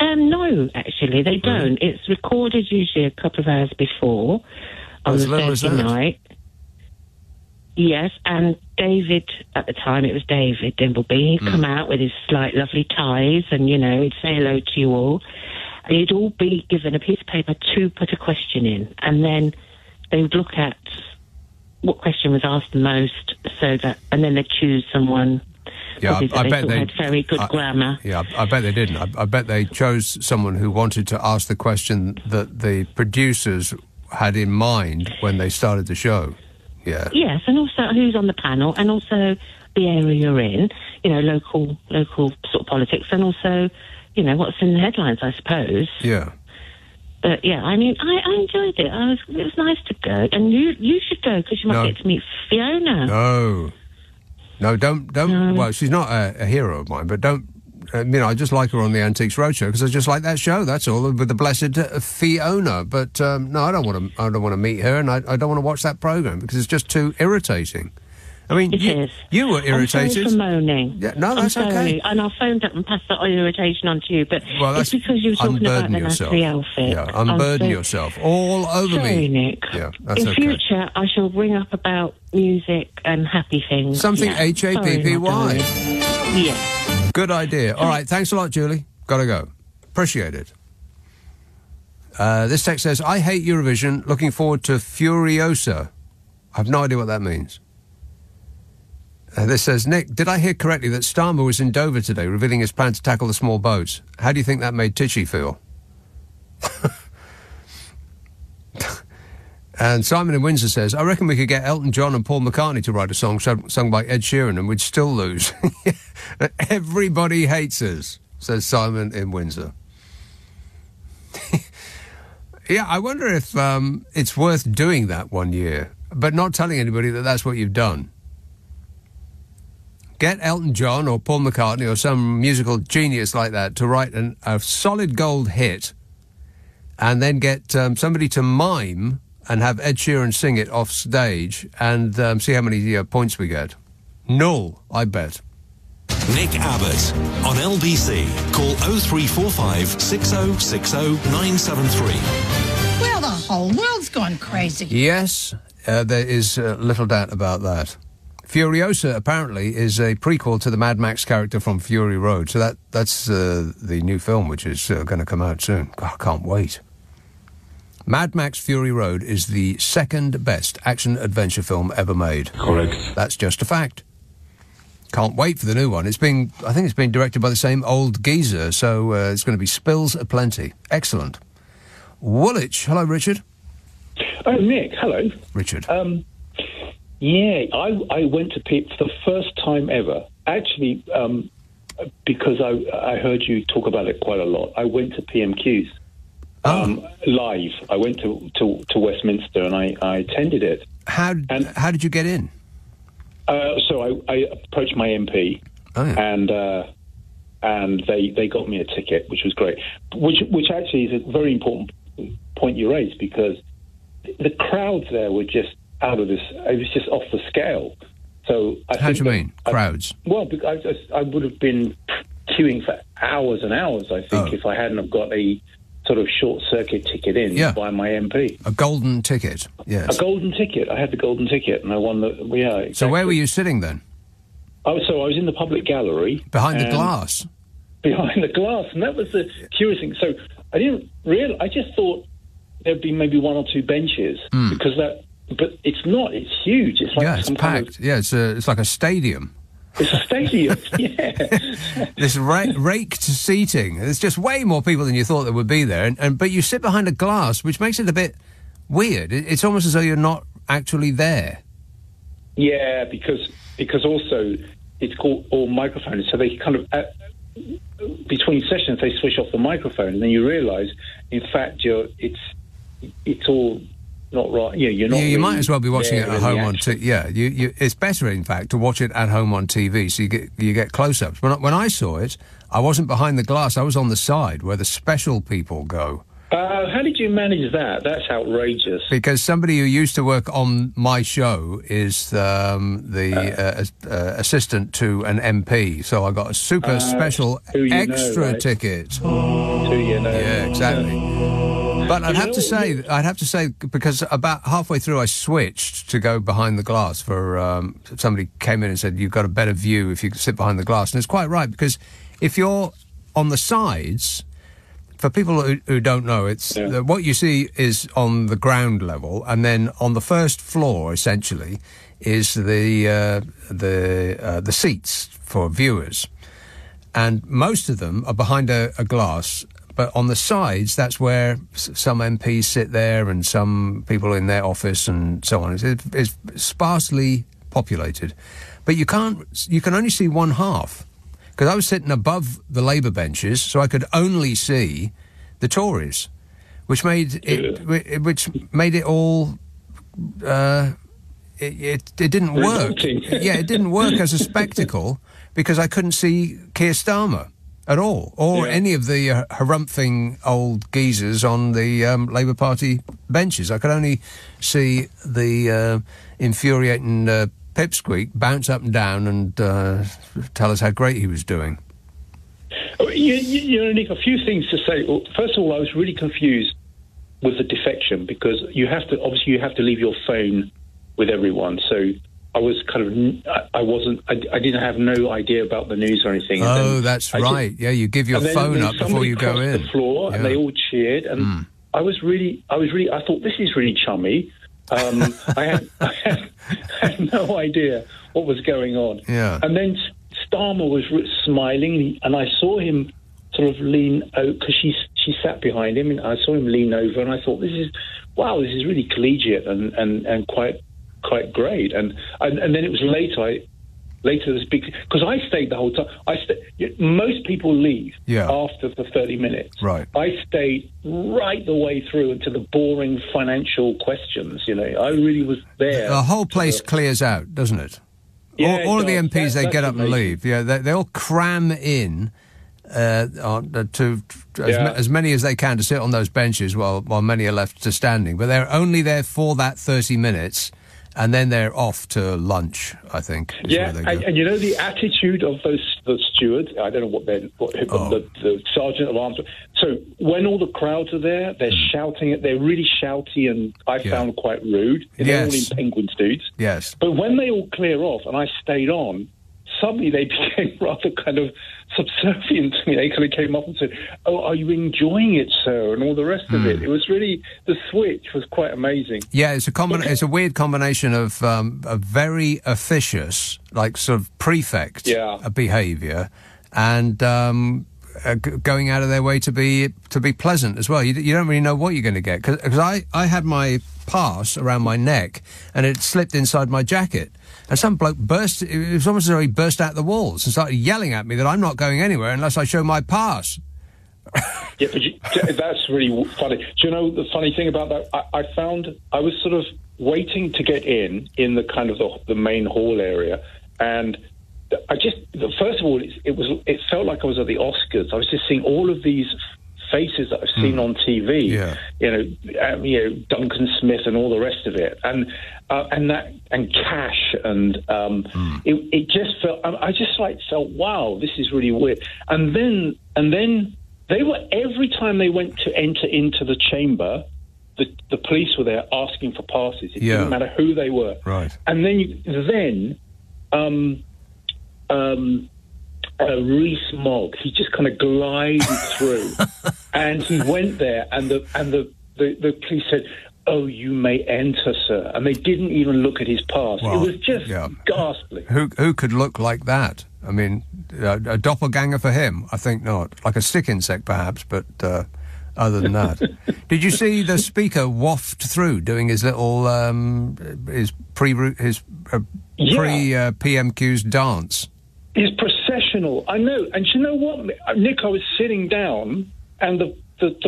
No, actually, they don't. It's recorded usually a couple of hours before on the Thursday night. Yes, and David, at the time, it was David Dimbleby. He'd come out with his slight lovely ties and, he'd say hello to you all. And you'd all be given a piece of paper to put a question in. And then they would look at what question was asked the most, and then they'd choose someone. Yeah, I bet they had very good grammar. Yeah, I bet they didn't. I bet they chose someone who wanted to ask the question that the producers had in mind when they started the show. Yeah. Yes, and also who's on the panel, and also the area you're in. Local sort of politics, and also, what's in the headlines, I suppose. Yeah. But yeah, I mean, I enjoyed it. It was nice to go, and you should go because you might get to meet Fiona. No, don't. No. Well, she's not a hero of mine, but don't. I just like her on the Antiques Roadshow because I just like that show. That's all, with the blessed Fiona. But no, I don't want to meet her, and I don't want to watch that program because it's just too irritating. I mean, you were irritated. I'm sorry for moaning. Yeah, no, that's okay. And I phoned up and passed that irritation on to you, but it's because you were talking about the nasty outfit. Yeah, unburden yourself all over me. Sorry, Nick. Yeah, that's In future, I shall bring up about music and happy things. Something HAPPY. Yeah. Good idea. All right, thanks a lot, Julie. Gotta go. Appreciate it. This text says, I hate Eurovision. Looking forward to Furiosa. I have no idea what that means. This says, Nick, did I hear correctly that Starmer was in Dover today, revealing his plan to tackle the small boats? How do you think that made Tichy feel? And Simon in Windsor says, I reckon we could get Elton John and Paul McCartney to write a song sung by Ed Sheeran and we'd still lose. Everybody hates us, says Simon in Windsor. Yeah, I wonder if it's worth doing that one year, but not telling anybody that that's what you've done. Get Elton John or Paul McCartney or some musical genius like that to write a solid gold hit and then get somebody to mime and have Ed Sheeran sing it off stage and see how many points we get. Null, I bet. Nick Abbott on LBC. Call 0345 6060 973. Well, the whole world's gone crazy. Yes, there is little doubt about that. Furiosa apparently is a prequel to the Mad Max character from Fury Road. So that's the new film, which is going to come out soon. God, I can't wait. Mad Max Fury Road is the second best action-adventure film ever made. Correct. That's just a fact. Can't wait for the new one. I think it's been directed by the same old geezer, so it's going to be spills aplenty. Excellent. Woolwich. Hello, Richard. Oh, Nick. Hello. Richard. Yeah, I went to Pip for the first time ever. Actually, because I heard you talk about it quite a lot, I went to PMQs live. I went to Westminster and I attended it. How did you get in? So I approached my MP, and they got me a ticket, which was great. Which actually is a very important point you raised, because the crowds there were just out of this. It was just off the scale. So how do you mean crowds? Well, I would have been queuing for hours and hours. I think if I hadn't have got a sort of short circuit ticket in by my MP. A golden ticket, yes. A golden ticket. I had the golden ticket, and I won the. Yeah. Exactly. So where were you sitting then? So I was in the public gallery. Behind the glass? Behind the glass, and that was the curious thing. So I didn't realize, I just thought there'd be maybe one or two benches, because but it's not, it's huge. It's like it's packed. It's like a stadium. It's a stadium, yeah. This raked seating. There's just way more people than you thought there would be there, but you sit behind a glass, which makes it a bit weird. It's almost as though you're not actually there. Yeah, because also it's called all microphones, so they kind of between sessions they switch off the microphone, and then you realise, in fact, it's all not right. Yeah, you're not. You really might as well be watching it at home on TV. It's better, in fact, to watch it at home on TV, so you get close-ups. When I saw it, I wasn't behind the glass. I was on the side where the special people go. How did you manage that? That's outrageous. Because somebody who used to work on my show is the assistant to an MP, so I got a super special extra ticket. Who you know? Yeah, exactly. But I'd have to say, because about halfway through I switched to go behind the glass for somebody came in and said, you've got a better view if you sit behind the glass. And it's quite right, because if you're on the sides, for people who don't know, it's what you see is on the ground level, and then on the first floor, essentially, is the seats for viewers. And most of them are behind a glass. But on the sides, that's where some MPs sit there and some people in their office and so on. It's sparsely populated. But you can only see one half. Because I was sitting above the Labour benches, so I could only see the Tories, which made it all... It didn't work. Yeah, it didn't work as a spectacle because I couldn't see Keir Starmer at all, or any of the harumphing old geezers on the Labour Party benches. I could only see the infuriating Pipsqueak bounce up and down and tell us how great he was doing. Nick, a few things to say. Well, first of all, I was really confused with the defection, because you have to leave your phone with everyone. So I was I didn't have no idea about the news or anything. That's right. You give your phone up before you go in. The floor, and they all cheered, and I thought, this is really chummy. I had no idea what was going on. Yeah. And then Starmer was smiling, and I saw him sort of lean out, because she sat behind him, and I saw him lean over, and I thought, this is really collegiate and quite great. And then it was later this big, because I stayed the whole time. Most people leave after the 30 minutes. Right. I stayed right the way through into the boring financial questions. I really was there. The whole place clears out, doesn't it? Yeah, all of the MPs, they get up and leave. Yeah, they all cram in to as many as they can to sit on those benches while many are left to standing. But they're only there for that 30 minutes. and then they're off to lunch, I think. Yeah, and you know the attitude of those stewards. I don't know the sergeant of arms. So when all the crowds are there, they're shouting. They're really shouty, and I found quite rude. They're all in penguin suits. Yes. But when they all clear off, and I stayed on, suddenly they became rather kind of subservient to me. They kind of came up and said, "Oh, are you enjoying it, sir?" and all the rest of it. It was really, the switch was quite amazing. Yeah, it's a weird combination of a very officious, like sort of prefect behaviour, and going out of their way to be pleasant as well. You don't really know what you're going to get, because I had my pass around my neck and it slipped inside my jacket. And some bloke burst, it was almost as though he burst out the walls and started yelling at me that I'm not going anywhere unless I show my pass. Yeah, but that's really funny. Do you know the funny thing about that? I found I was sort of waiting to get in the kind of the main hall area, and first of all, it felt like I was at the Oscars. I was just seeing all of these faces that I've seen on TV, Duncan Smith and all the rest of it, and Cash, and it just felt. I just felt, wow, this is really weird. And then they were, every time they went to enter into the chamber, the police were there asking for passes. It didn't matter who they were. Right. And then Rees Mogg, he just kind of glided through, and he went there, and the police said, "Oh, you may enter, sir," and they didn't even look at his pass. Well, it was just ghastly. Who could look like that? I mean, a doppelganger for him? I think not. Like a stick insect, perhaps, but other than that. Did you see the speaker waft through doing his little his pre-PMQ's dance? His processional, I know. And you know what, Nick, I was sitting down, and the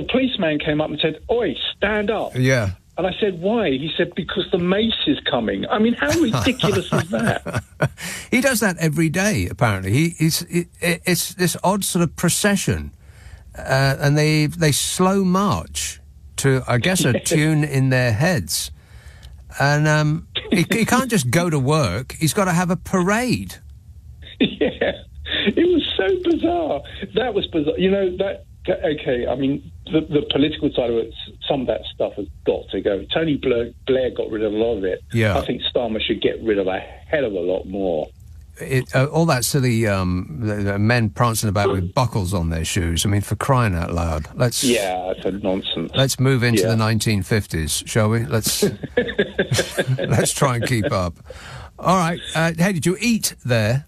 policeman came up and said, "Oi, stand up." Yeah. And I said, "Why?" He said, "Because the mace is coming." I mean, how ridiculous is that? He does that every day, apparently. It's this odd sort of procession, and they slow march to, I guess, a tune in their heads. And he can't just go to work. He's got to have a parade. Yeah, it was so bizarre. That was bizarre. You know, okay, I mean, the political side of it, some of that stuff has got to go. Tony Blair got rid of a lot of it. Yeah. I think Starmer should get rid of a hell of a lot more. All that silly the men prancing about with buckles on their shoes. I mean, for crying out loud. Yeah, it's a nonsense. Let's move into the 1950s, shall we? Let's try and keep up. All right. Hey, did you eat there?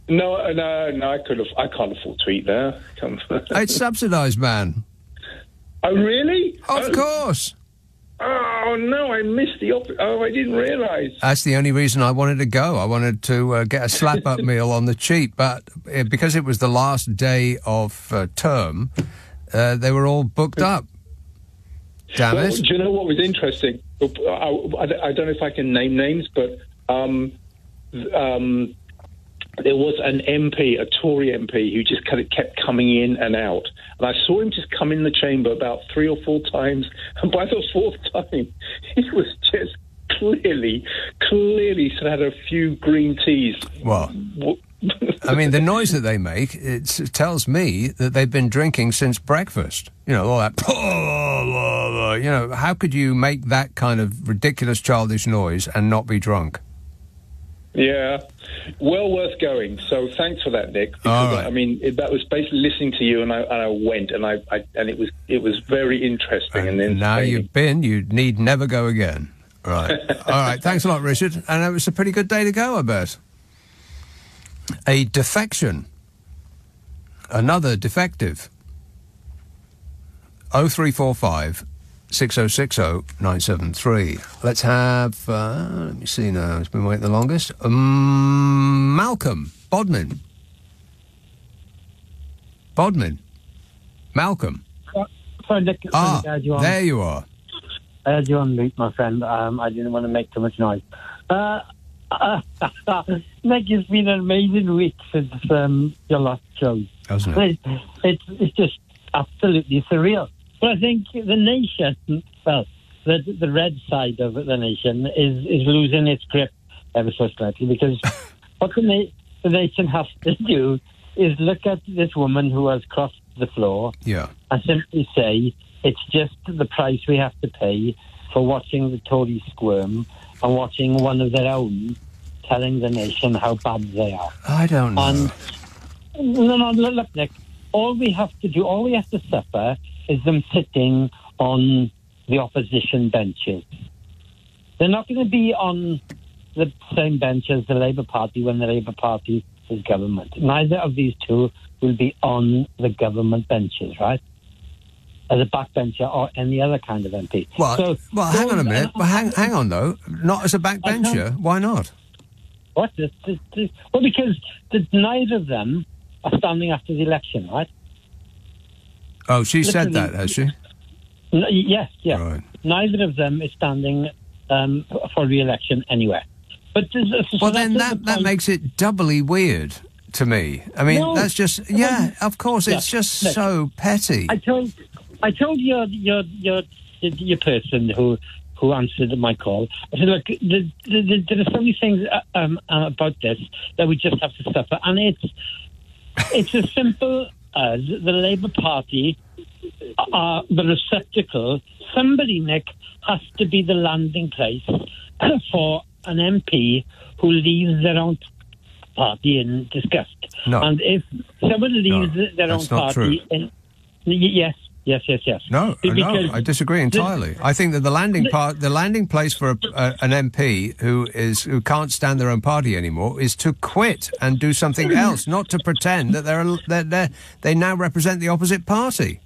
No, I can't afford to eat there. It's subsidised, man. Oh, really? Of course. Oh, no, I missed the I didn't realise. That's the only reason I wanted to go. I wanted to get a slap-up meal on the cheap, but because it was the last day of term, they were all booked up. Damn it. Do you know what was interesting? I don't know if I can name names, but there was an MP, a Tory MP, who just kind of kept coming in and out. And I saw him just come in the chamber about 3 or 4 times. And by the 4th time, he was just clearly sort of had a few green teas. Well, I mean, the noise that they make, it tells me that they've been drinking since breakfast. You know, all that, you know, how could you make that kind of ridiculous, childish noise and not be drunk? Yeah, well worth going. So thanks for that, Nick. Because, right. I mean, that was basically listening to you, and I went, and it was very interesting. And now you've been, you need never go again. Right. All right. Thanks a lot, Richard. And it was a pretty good day to go, I bet. A defection. Another defective. 0345 6060 973. Let's have, let me see now, it's been waiting the longest. Malcolm, Bodmin. Malcolm. Sorry, Nick, there you are. I had you on mute, my friend. I didn't want to make too much noise. Nick, it's been an amazing week since your last show. Hasn't it? It's just absolutely surreal. But I think the nation, well, the red side of the nation is losing its grip ever so slightly, because what the nation has to do is look at this woman who has crossed the floor and simply say, it's just the price we have to pay for watching the Tories squirm and watching one of their own telling the nation how bad they are. I don't know. And no, look, Nick, all we have to suffer is them sitting on the opposition benches. They're not going to be on the same bench as the Labour Party when the Labour Party is government. Neither of these two will be on the government benches, right? As a backbencher or any other kind of MP. Well, hang on a minute. Well, hang on, though. Not as a backbencher. Why not? What? Well, because neither of them are standing after the election, right? Oh, she said that, has she? Yes. Right. Neither of them is standing for re-election anywhere. But then that makes it doubly weird to me. I mean, that's just of course, it's just so petty. I told your person who answered my call. I said, look, there are so many things about this that we just have to suffer, and it's as simple as the Labour Party are the receptacle. Somebody, Nick, has to be the landing place for an MP who leaves their own party in disgust. No. And if somebody leaves their own party in... Yes. No, I disagree entirely. I think that the landing place for an MP who can't stand their own party anymore is to quit and do something else, not to pretend that they now represent the opposite party.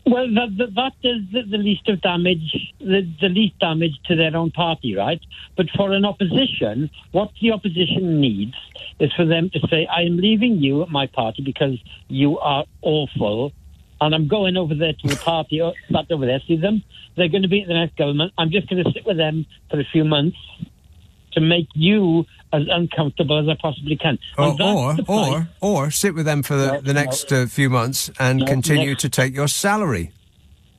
Well, that is the least of damage, the least damage to their own party, right? But for an opposition, what the opposition needs is for them to say, I am leaving you at my party because you are awful, and I'm going over there to the party, not over there, see them. They're going to be in the next government. I'm just going to sit with them for a few months to make you as uncomfortable as I possibly can. Or sit with them for the next few months and continue to take your salary.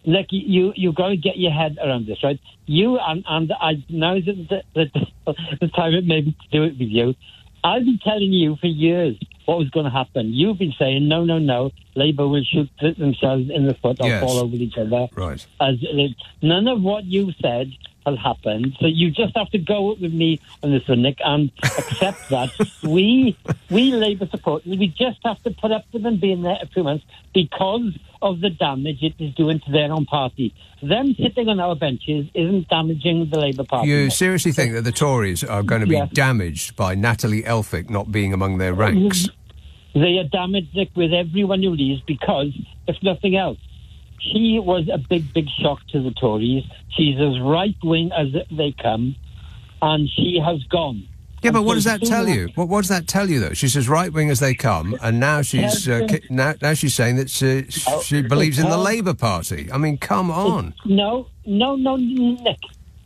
Look, you got to get your head around this, right? You and I now is the time it may be to do it with you. I've been telling you for years what was going to happen. You've been saying, no, Labour will shoot themselves in the foot or fall over each other. Right. None of what you said has happened. So you just have to go with me on this one, Nick, and accept that. We Labour supporters, we just have to put up with them being there a few months because of the damage it is doing to their own party. Them sitting on our benches isn't damaging the Labour Party. You seriously think that the Tories are going to be damaged by Natalie Elphicke not being among their ranks? They are damaged, Nick, with everyone who leaves because, if nothing else, she was a big shock to the Tories. She's as right-wing as they come, and she has gone. Yeah, but what does that tell you? What does that tell you, though? She's as right-wing as they come, and now she's now she's saying that she believes in the Labour Party. I mean, come on. No, Nick.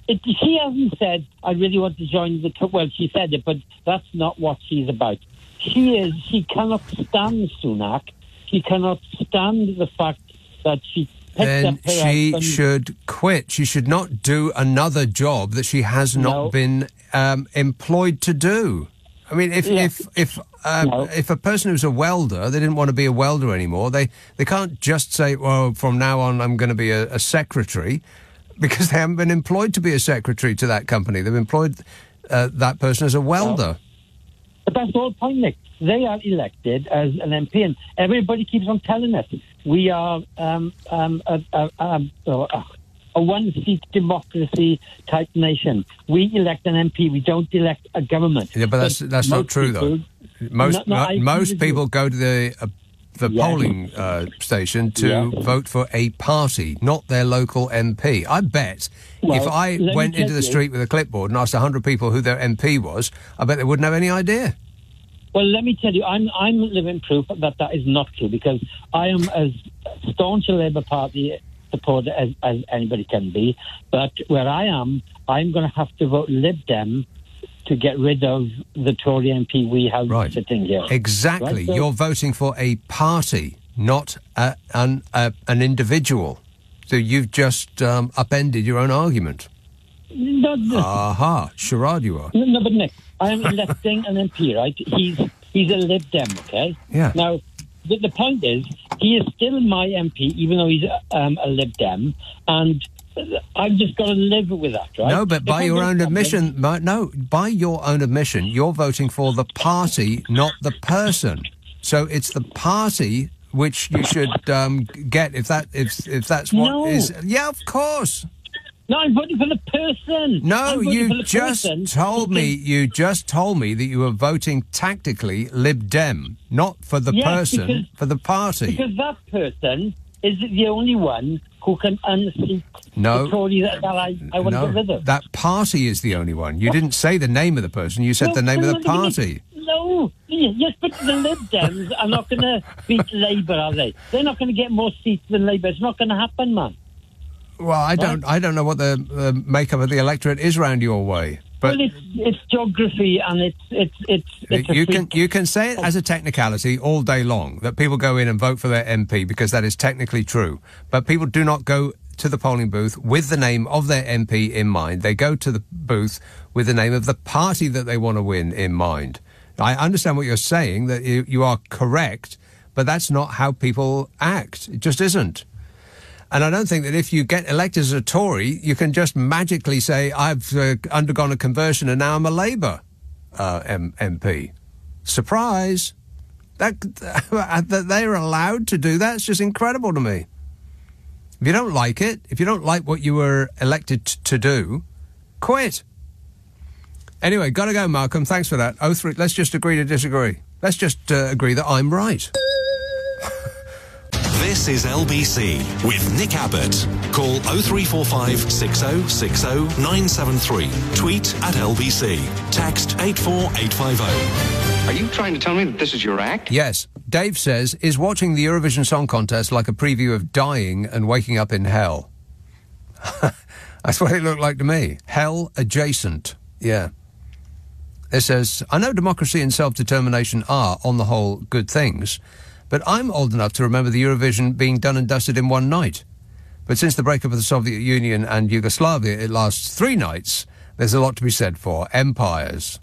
She hasn't said, I really want to join the... Well, she said it, but that's not what she's about. She cannot stand Sunak. She cannot stand the fact that she picked up her husband. She should quit. She should not do another job that she has not been employed to do. I mean, if a person who's a welder, they didn't want to be a welder anymore, they can't just say, well, from now on I'm going to be a secretary, because they haven't been employed to be a secretary to that company. They've employed that person as a welder. But that's the whole point, Nick. They are elected as an MP, and everybody keeps on telling us we are a one-seat democracy type nation. We elect an MP. We don't elect a government. Yeah, but that's not true, though. Most people go to the polling station to vote for a party, not their local MP. I bet if I went into the street with a clipboard and asked 100 people who their MP was, I bet they wouldn't have any idea. Well, let me tell you, I'm living proof that is not true, because I am as staunch a Labour Party supporter as anybody can be. But where I am, I'm going to have to vote Lib Dem to get rid of the Tory MP we have sitting here. Exactly. Right? So, you're voting for a party, not an individual. So you've just upended your own argument. No, Aha, charade you are. No, but Nick, I am electing an MP, right? He's a Lib Dem, okay? Yeah. Now, the point is, he is still my MP, even though he's a Lib Dem, and I've just got to live with that, right? No, but by your own admission, by your own admission, you're voting for the party, not the person. So it's the party which you should get if that's what is. Yeah, of course. No, I'm voting for the person. No, you just told me. You just told me that you were voting tactically Lib Dem, not for the person, for the party. Because that person is the only one who can unseat the Tory that I want to get rid of. That party is the only one. You didn't say the name of the person. You said the name of the party. No, yes, but the Lib Dems are not going to beat Labour, are they? They're not going to get more seats than Labour. It's not going to happen, man. Well, I don't know what the makeup of the electorate is round your way. But well, it's geography and it's you can say it as a technicality all day long that people go in and vote for their MP because that is technically true. But people do not go to the polling booth with the name of their MP in mind. They go to the booth with the name of the party that they want to win in mind. I understand what you're saying, that you are correct, but that's not how people act. It just isn't. And I don't think that if you get elected as a Tory, you can just magically say, I've undergone a conversion and now I'm a Labour MP. Surprise! That they're allowed to do that, it's just incredible to me. If you don't like it, if you don't like what you were elected to do, quit. Anyway, gotta go, Malcolm. Thanks for that. 03, let's just agree to disagree. Let's just agree that I'm right. This is LBC with Nick Abbott. Call 0345 6060 973. Tweet at LBC. Text 84850. Are you trying to tell me that this is your act? Yes. Dave says, is watching the Eurovision Song Contest like a preview of dying and waking up in hell? That's what it looked like to me. Hell adjacent. Yeah. It says, I know democracy and self-determination are, on the whole, good things, but I'm old enough to remember the Eurovision being done and dusted in one night. But since the breakup of the Soviet Union and Yugoslavia, it lasts 3 nights. There's a lot to be said for empires.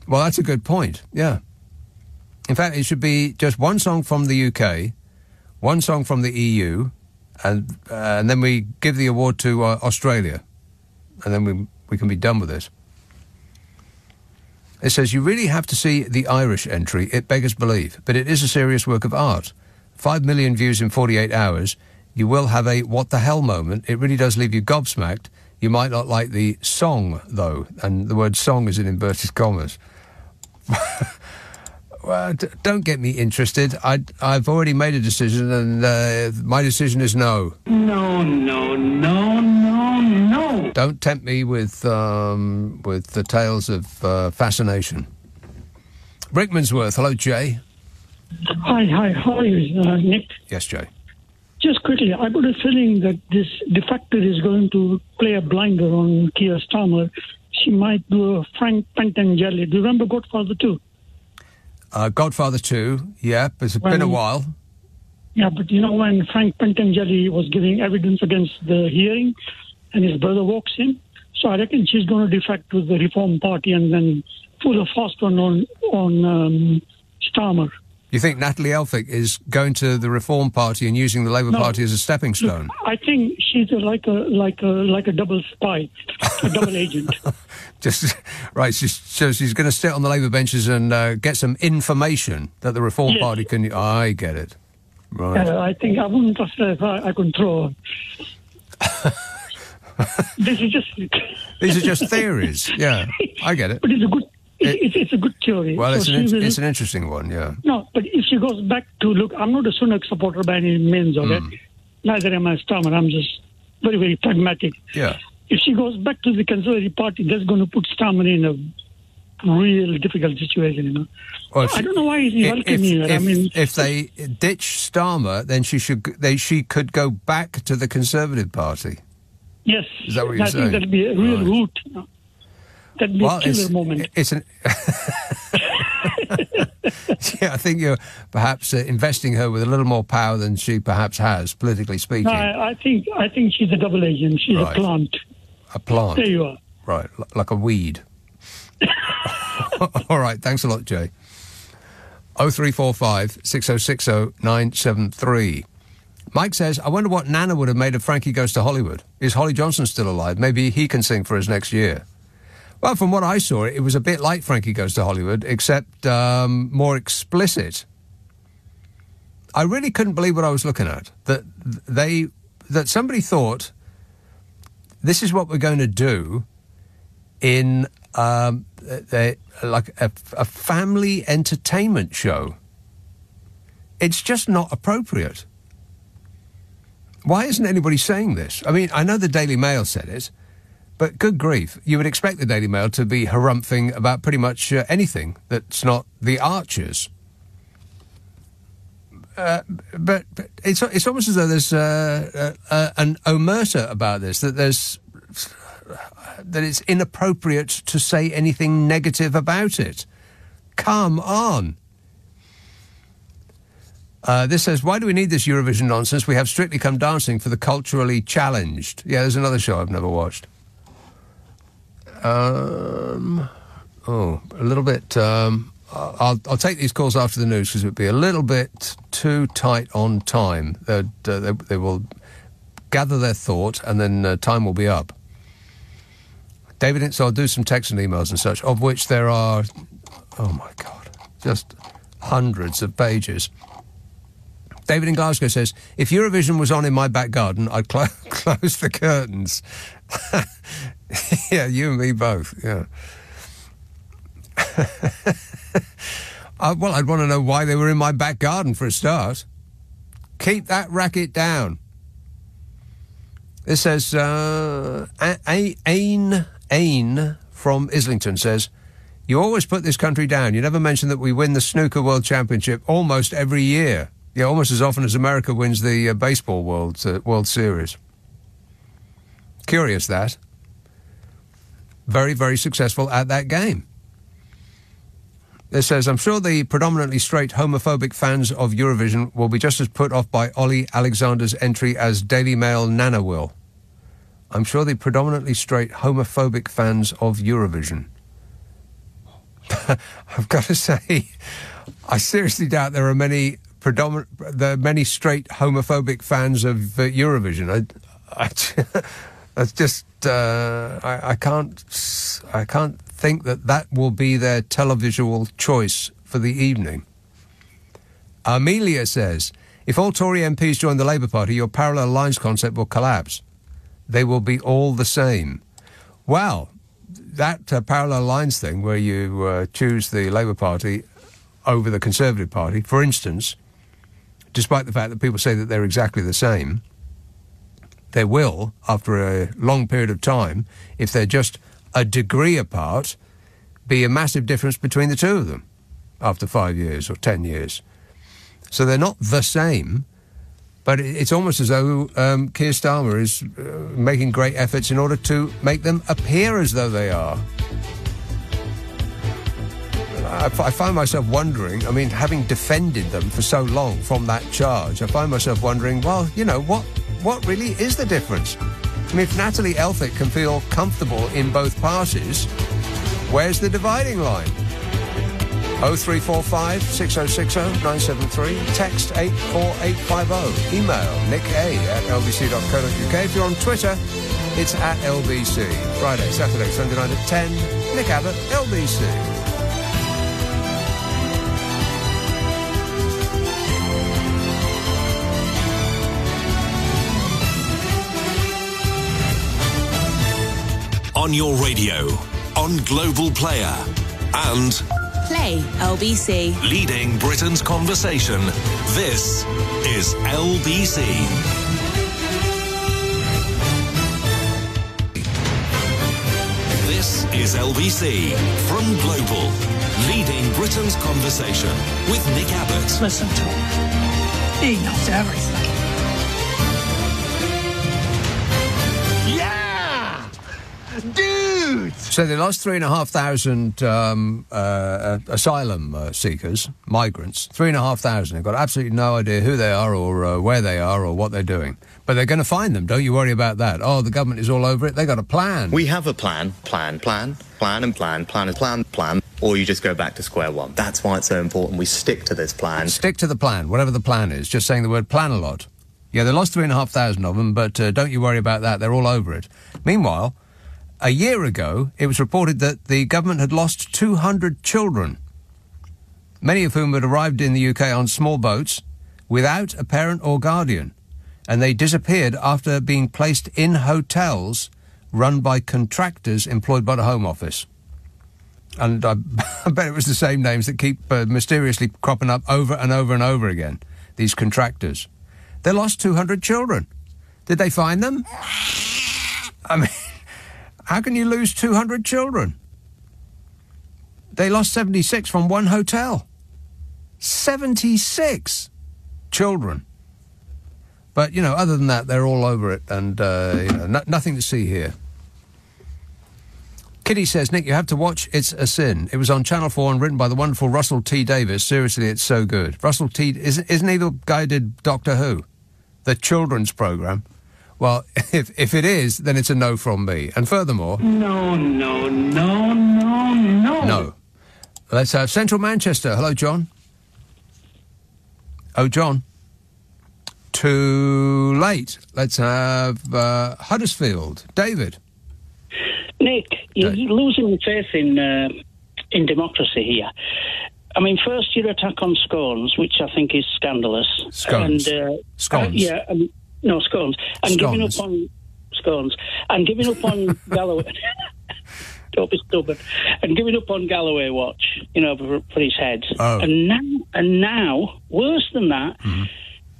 Well, that's a good point, yeah. In fact, it should be just one song from the UK, one song from the EU, and then we give the award to Australia. And then we can be done with it. It says, you really have to see the Irish entry. It beggars belief, but it is a serious work of art. 5 million views in 48 hours. You will have a what the hell moment. It really does leave you gobsmacked. You might not like the song, though, and the word song is in inverted commas. Well, don't get me interested. I've already made a decision, and my decision is no. No, no, no, no, no. Don't tempt me with the tales of fascination. Brickmansworth, hello, Jay. Hi, how are you, Nick? Yes, Jay. Just quickly, I got a feeling that this defector is going to play a blinder on Keir Starmer. She might do a Frank Pentangeli. Do you remember Godfather 2? Godfather 2, yeah, it's been a while. Yeah, but you know when Frank Pentangeli was giving evidence against the hearing and his brother walks in? So I reckon she's going to defect with the Reform Party and then pull a fast one on Starmer. You think Natalie Elphicke is going to the Reform Party and using the Labour Party as a stepping stone? I think she's like a double spy, a double agent. Just right. So she's going to sit on the Labour benches and get some information that the Reform Party can. I get it. Right. I think I wouldn't trust her if I could throw her. These are just theories. Yeah, I get it. But it's a good. It's a good theory. Well, it's an interesting one, yeah. No, but if she goes back to, look, I'm not a Sunak supporter by any means, okay? Neither am I Starmer. I'm just very, very pragmatic. Yeah. If she goes back to the Conservative Party, that's going to put Starmer in a real difficult situation, you know. Well, I don't know why he's welcoming her. If they ditch Starmer, then she could go back to the Conservative Party. Yes. Is that what you're saying? I think that'd be a real route, you know. That'd be a killer moment. Yeah, I think you're perhaps investing her with a little more power than she perhaps has, politically speaking. No, I think she's a double agent. She's Right. a plant. A plant. There you are. Right, like a weed. All right, thanks a lot, Jay. 0345 6060 973. Mike says, I wonder what Nana would have made of Frankie Goes to Hollywood. Is Holly Johnson still alive? Maybe he can sing for us next year. Well, from what I saw, it was a bit like Frankie Goes to Hollywood, except more explicit. I really couldn't believe what I was looking at. That somebody thought, this is what we're going to do in like a family entertainment show. It's just not appropriate. Why isn't anybody saying this? I mean, I know the Daily Mail said it, but good grief, you would expect the Daily Mail to be harumphing about pretty much anything that's not the Archers. But it's almost as though there's an omerta about this, that it's inappropriate to say anything negative about it. Come on. This says, why do we need this Eurovision nonsense? We have Strictly Come Dancing for the culturally challenged. Yeah, there's another show I've never watched. A little bit... I'll take these calls after the news because it would be a little bit too tight on time. They will gather their thought and then time will be up. David, so I'll do some texts and emails and such, of which there are, oh my God, just hundreds of pages. David in Glasgow says, if Eurovision was on in my back garden, I'd close the curtains. Yeah, you and me both, yeah. Well, I'd want to know why they were in my back garden for a start. Keep that racket down. This says, Ain from Islington says, you always put this country down. You never mention that we win the Snooker World Championship almost every year. Yeah, almost as often as America wins the Baseball World Series. Curious, that. Very, very successful at that game. It says, I'm sure the predominantly straight homophobic fans of Eurovision will be just as put off by Ollie Alexander's entry as Daily Mail Nana will. I'm sure the predominantly straight homophobic fans of Eurovision. I've got to say, I seriously doubt there are many straight homophobic fans of Eurovision. That's just I can't think that will be their televisual choice for the evening. Amelia says, if all Tory MPs join the Labour Party, your parallel lines concept will collapse. They will be all the same. Well, that parallel lines thing where you choose the Labour Party over the Conservative Party, for instance, despite the fact that people say that they're exactly the same, there will, after a long period of time, if they're just a degree apart, be a massive difference between the two of them after 5 years or 10 years. So they're not the same, but it's almost as though Keir Starmer is making great efforts in order to make them appear as though they are. I find myself wondering, I mean, having defended them for so long from that charge, I find myself wondering, well, you know, what really is the difference? I mean, if Natalie Elphicke can feel comfortable in both parties, where's the dividing line? 0345 6060 973, text 84850, email nick@lbc.co.uk. If you're on Twitter, it's @LBC. Friday, Saturday, Sunday night at 10, Nick Abbot, LBC. On your radio, on Global Player, and Play LBC. leading Britain's conversation. This is LBC. This is LBC from Global, leading Britain's conversation with Nick Abbot. Listen to him. He knows everything. Yeah! Dude! dudes. So they lost 3,500 asylum seekers, migrants. 3,500. They've got absolutely no idea who they are or where they are or what they're doing. But they're going to find them. Don't you worry about that. Oh, the government is all over it. They got a plan. We have a plan, or you just go back to square one. That's why it's so important we stick to this plan. Stick to the plan, whatever the plan is. Just saying the word plan a lot. Yeah, they lost 3,500 of them, but don't you worry about that. They're all over it. Meanwhile, a year ago, it was reported that the government had lost 200 children, many of whom had arrived in the UK on small boats without a parent or guardian, and they disappeared after being placed in hotels run by contractors employed by the Home Office. And I bet it was the same names that keep mysteriously cropping up over and over and over again, these contractors. They lost 200 children. Did they find them? I mean, how can you lose 200 children? They lost 76 from one hotel. 76 children. But, you know, other than that, they're all over it, and, nothing to see here. Kitty says, Nick, you have to watch It's a Sin. It was on Channel 4 and written by the wonderful Russell T. Davies. Seriously, it's so good. Russell T. Isn't he the guy who did Doctor Who? The children's programme? Well, if it is, then it's a no from me. And furthermore... No. No. Let's have Central Manchester. Hello, John. Oh, John. Too late. Let's have Huddersfield. David. Nick, you're losing faith in democracy here. I mean, first your attack on scones, which I think is scandalous. Scones. And, scones. No, scones. And giving up on scones. And giving up on Galloway. Don't be stubborn. And giving up on Galloway Watch, for his head. Oh. And now, worse than that,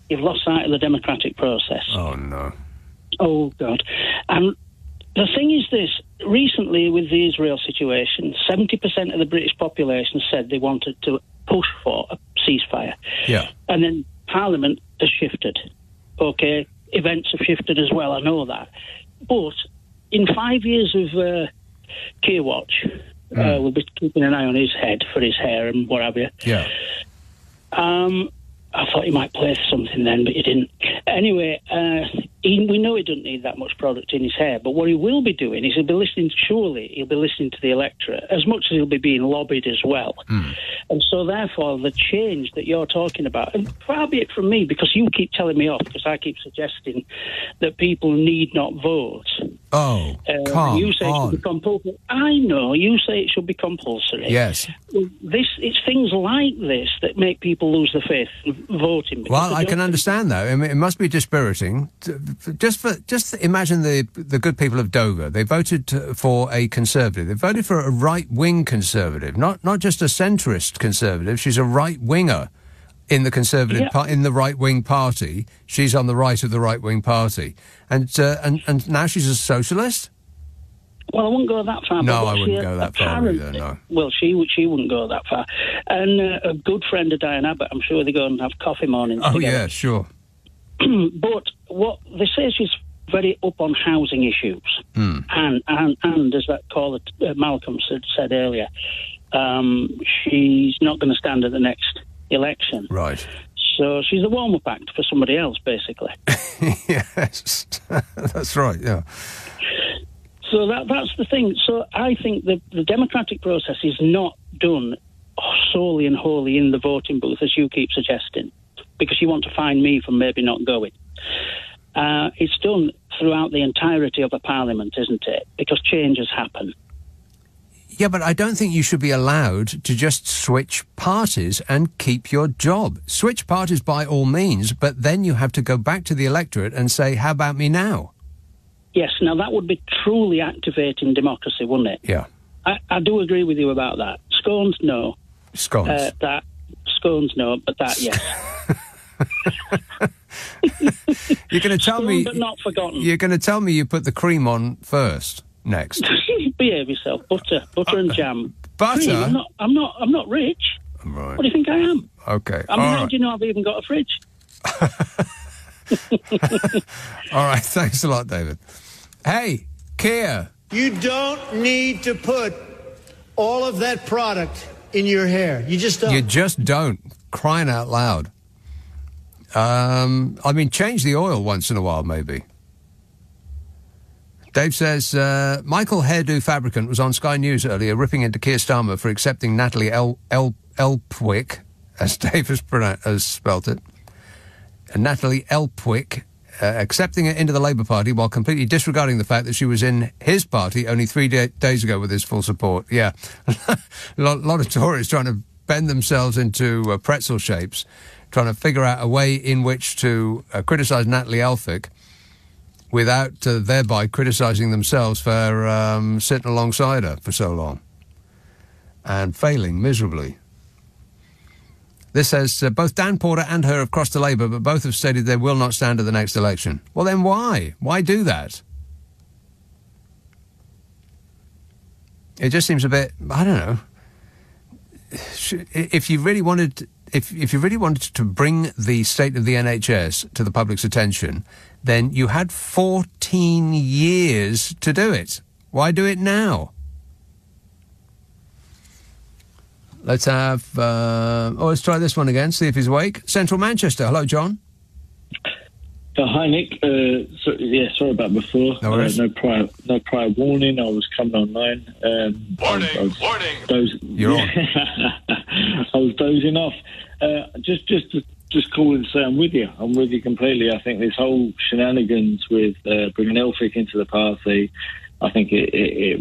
you've lost sight of the democratic process. Oh, no. Oh, God. And the thing is this, recently with the Israel situation, 70% of the British population said they wanted to push for a ceasefire. Yeah. And then Parliament has shifted. Okay, events have shifted as well, I know that. But in 5 years of Keir Watch, we'll be keeping an eye on his head for his hair and what have you. Yeah. I thought he might play for something then, but he didn't. Anyway, we know he doesn't need that much product in his hair, but what he will be doing is he'll be listening to the electorate, as much as he'll be being lobbied as well. And so, therefore, the change that you're talking about, and far be it from me, because you keep telling me off, because I keep suggesting that people need not vote. Oh, come you say it should be compulsory. I know, you say it should be compulsory. Yes. It's things like this that make people lose the faith in voting. Well, I can understand that. I mean, it must be dispiriting. Just imagine the good people of Dover. They voted for a Conservative. They voted for a right-wing Conservative, not just a centrist Conservative. She's a right-winger in the Conservative in the right-wing party. She's on the right of the right-wing party, and now she's a socialist. Well, I wouldn't go that far. No, I wouldn't go that far either, no. Well, she wouldn't go that far. And a good friend of Diane Abbott, I'm sure they go and have coffee mornings together. Yeah, sure. But what they say, she's very up on housing issues. And as that caller Malcolm said earlier, she's not going to stand at the next election. Right. So she's a warm-up act for somebody else, basically. Yes, that's right, yeah. So that's the thing. So I think the democratic process is not done solely and wholly in the voting booth, as you keep suggesting, because you want to find me for maybe not going. It's done throughout the entirety of a parliament, isn't it? Because changes happen. Yeah, but I don't think you should be allowed to just switch parties and keep your job. Switch parties by all means, but then you have to go back to the electorate and say, how about me now? Yes, now that would be truly activating democracy, wouldn't it? Yeah. I do agree with you about that. Scones, no. Scones? Scones, no, but that, yes. You're going to tell me... but not forgotten. You're going to tell me you put the cream on first, next. Behave yourself. Butter and jam. Butter? Cream, I'm not rich. Right. What do you think I am? Okay. How do you know I've even got a fridge? All right, thanks a lot, David. Hey, Keir, You don't need to put all of that product in your hair. You just don't. You just don't. Crying out loud. I mean, change the oil once in a while, maybe. Dave says, Michael Hairdo Fabricant was on Sky News earlier ripping into Keir Starmer for accepting Natalie Elpwick, as Dave has spelt it. Natalie Elpwick, accepting it into the Labour Party while completely disregarding the fact that she was in his party only 3 days ago with his full support. Yeah, a lot of Tories trying to bend themselves into pretzel shapes, trying to figure out a way in which to criticise Natalie Elphick without thereby criticising themselves for sitting alongside her for so long and failing miserably. This says, both Dan Porter and her have crossed to Labour, but both have stated they will not stand at the next election. Well, then why? Why do that? It just seems a bit, I don't know. If you really wanted to bring the state of the NHS to the public's attention, then you had 14 years to do it. Why do it now? Let's have... let's try this one again, see if he's awake. Central Manchester. Hello, John. Hi, Nick. Sorry about before. No worries. No prior warning. I was coming online. Warning! You're on. I was dozing off. Just call and say I'm with you. I'm with you completely. I think this whole shenanigans with bringing Elphick into the party, I think it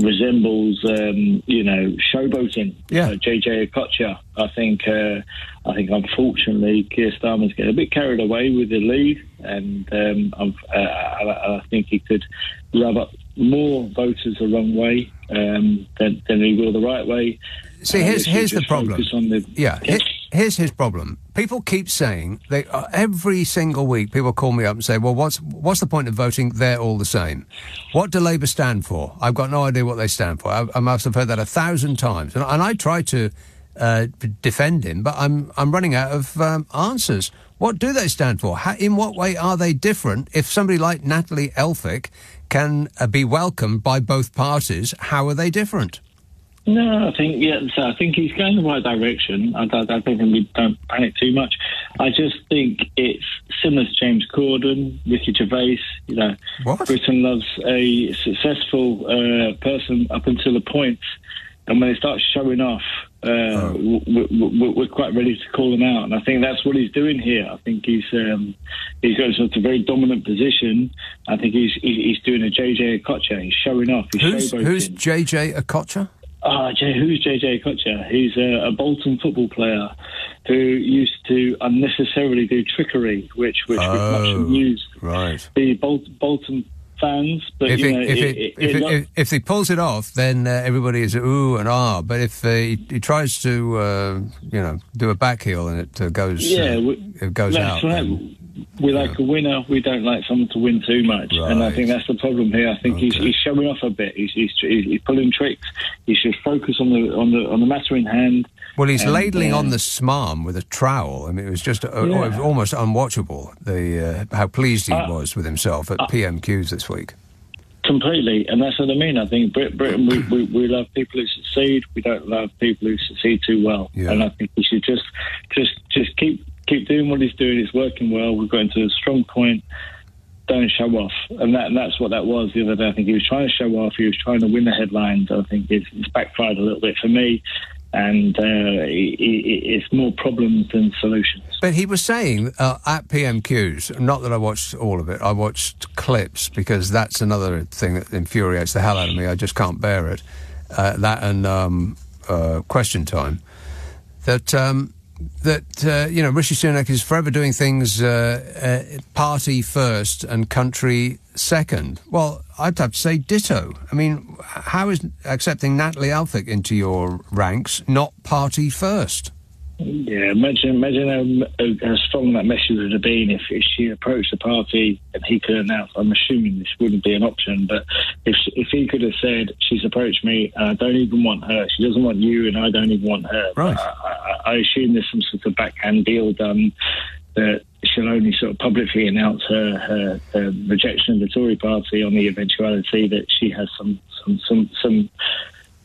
resembles, showboating. Yeah. JJ Okocha. I think unfortunately Keir Starmer's getting a bit carried away with the lead, and I think he could rub up more voters the wrong way than he will the right way. See, here's the problem. Here's his problem. People keep saying, every single week people call me up and say, well, what's the point of voting? They're all the same. What do Labour stand for? I've got no idea what they stand for. I must have heard that 1,000 times. And I try to defend him, but I'm running out of answers. What do they stand for? In what way are they different? If somebody like Natalie Elphick can be welcomed by both parties, how are they different? No, I think he's going in the right direction. I think we don't panic too much. I just think it's similar to James Corden, Ricky Gervais. What? Britain loves a successful person up until a point, and when they start showing off, we're quite ready to call him out. And I think that's what he's doing here. I think he's got such a very dominant position. I think he's doing a JJ Okocha. He's showing off. Who's JJ Okocha? Who's JJ Okocha? He's a Bolton football player who used to unnecessarily do trickery, which was much amused the Bolton fans. But if he pulls it off, then everybody is ooh and ah. But if he tries to do a back heel and it goes out. Right. We like a winner. We don't like someone to win too much, and I think that's the problem here. I think he's showing off a bit. He's pulling tricks. He should focus on the matter in hand. Well, he's ladling on the smarm with a trowel. I mean, it was just it was almost unwatchable. How pleased he was with himself at PMQs this week. Completely, and that's what I mean. I think Britain, we love people who succeed. We don't love people who succeed too well, and I think we should just keep doing what he's doing. It's working well. We've got into a strong point. Don't show off. And that's what that was the other day. I think he was trying to show off. He was trying to win the headlines. I think it's backfired a little bit for me. And it's more problems than solutions. But he was saying at PMQs, not that I watched all of it, I watched clips, because that's another thing that infuriates the hell out of me. I just can't bear it. That and Question Time. That Rishi Sunak is forever doing things party first and country second. Well, I'd have to say ditto. I mean, how is accepting Natalie Elphick into your ranks not party first? Yeah, imagine how strong that message would have been if she approached the party and he could announce. I'm assuming this wouldn't be an option, but if he could have said, she's approached me and I don't even want her, she doesn't want you and I don't even want her. Right. I assume there's some sort of backhand deal done that she'll only sort of publicly announce her rejection of the Tory party on the eventuality that she has some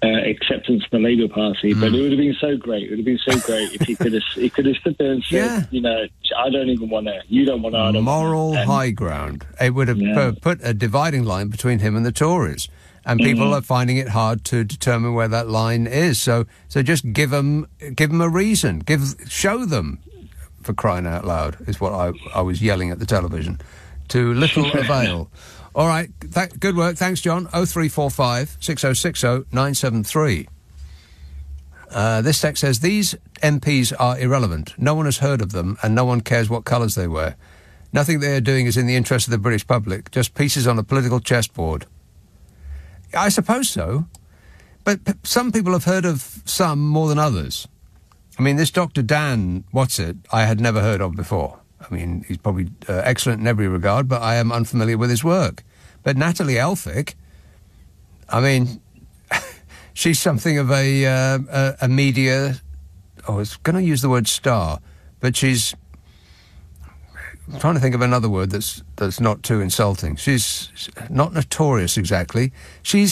acceptance from the Labour Party. But it would have been so great. It would have been so great if he could have stood there and said, you know, I don't even want her. You don't want her. I don't moral want her. high ground. It would have put a dividing line between him and the Tories. And people are finding it hard to determine where that line is. So just give them a reason. Show them, for crying out loud, is what I was yelling at the television. To little avail. All right, good work. Thanks, John. 0345 6060 973. This text says, these MPs are irrelevant. No one has heard of them, and no one cares what colours they wear. Nothing they are doing is in the interest of the British public, just pieces on a political chessboard. I suppose so, but some people have heard of some more than others. I mean, this Dr. Dan Whatsit I had never heard of before. I mean, he's probably excellent in every regard, but I am unfamiliar with his work. But Natalie Elphicke, I mean, she's something of a media... I was going to use the word star, but she's... I'm trying to think of another word that's not too insulting. She's not notorious exactly. She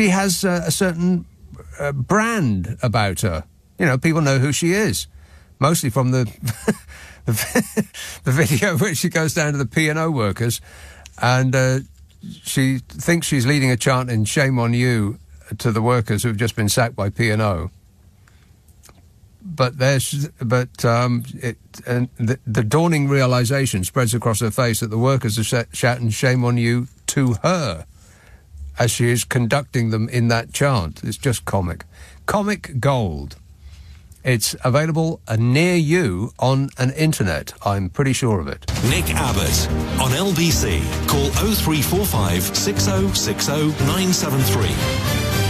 has a certain brand about her. You know, people know who she is, mostly from the video where she goes down to the P&O workers, and she thinks she's leading a chant in "Shame on You" to the workers who've just been sacked by P&O. But the dawning realisation spreads across her face that the workers are shouting "Shame on you" to her as she is conducting them in that chant. It's just comic gold. It's available near you on an internet. I'm pretty sure of it. Nick Abbot on LBC. Call 0345 6060 973.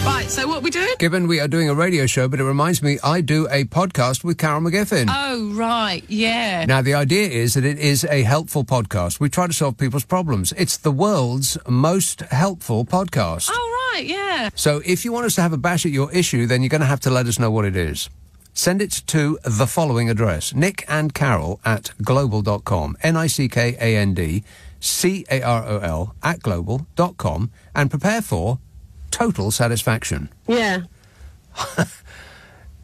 Right, so what are we doing? Given we are doing a radio show, but it reminds me I do a podcast with Carol McGiffin. Oh, right, yeah. Now, the idea is that it is a helpful podcast. We try to solve people's problems. It's the world's most helpful podcast. Oh, right, yeah. So if you want us to have a bash at your issue, then you're going to have to let us know what it is. Send it to the following address, nickandcarol@global.com, nickandcarol@global.com, and prepare for total satisfaction. Yeah.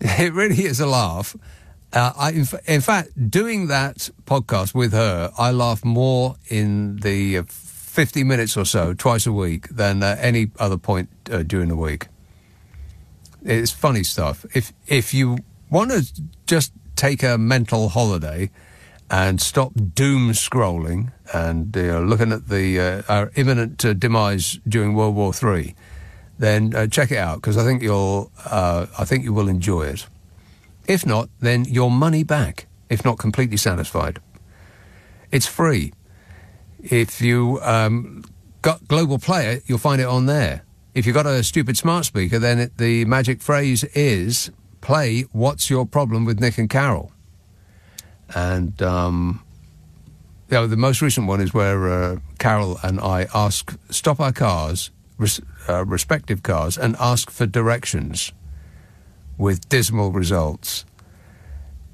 It really is a laugh. In fact, doing that podcast with her, I laugh more in the 50 minutes or so, twice a week, than any other point during the week. It's funny stuff. If you want to just take a mental holiday and stop doom scrolling and looking at our imminent demise during World War III, then check it out, because I think you will enjoy it. If not, then your money back, if not completely satisfied. It's free. If you got Global Player, you'll find it on there. If you've got a stupid smart speaker, then the magic phrase is play What's Your Problem with Nick and Carol. And the most recent one is where Carol and I stop our cars, respective cars, and ask for directions with dismal results.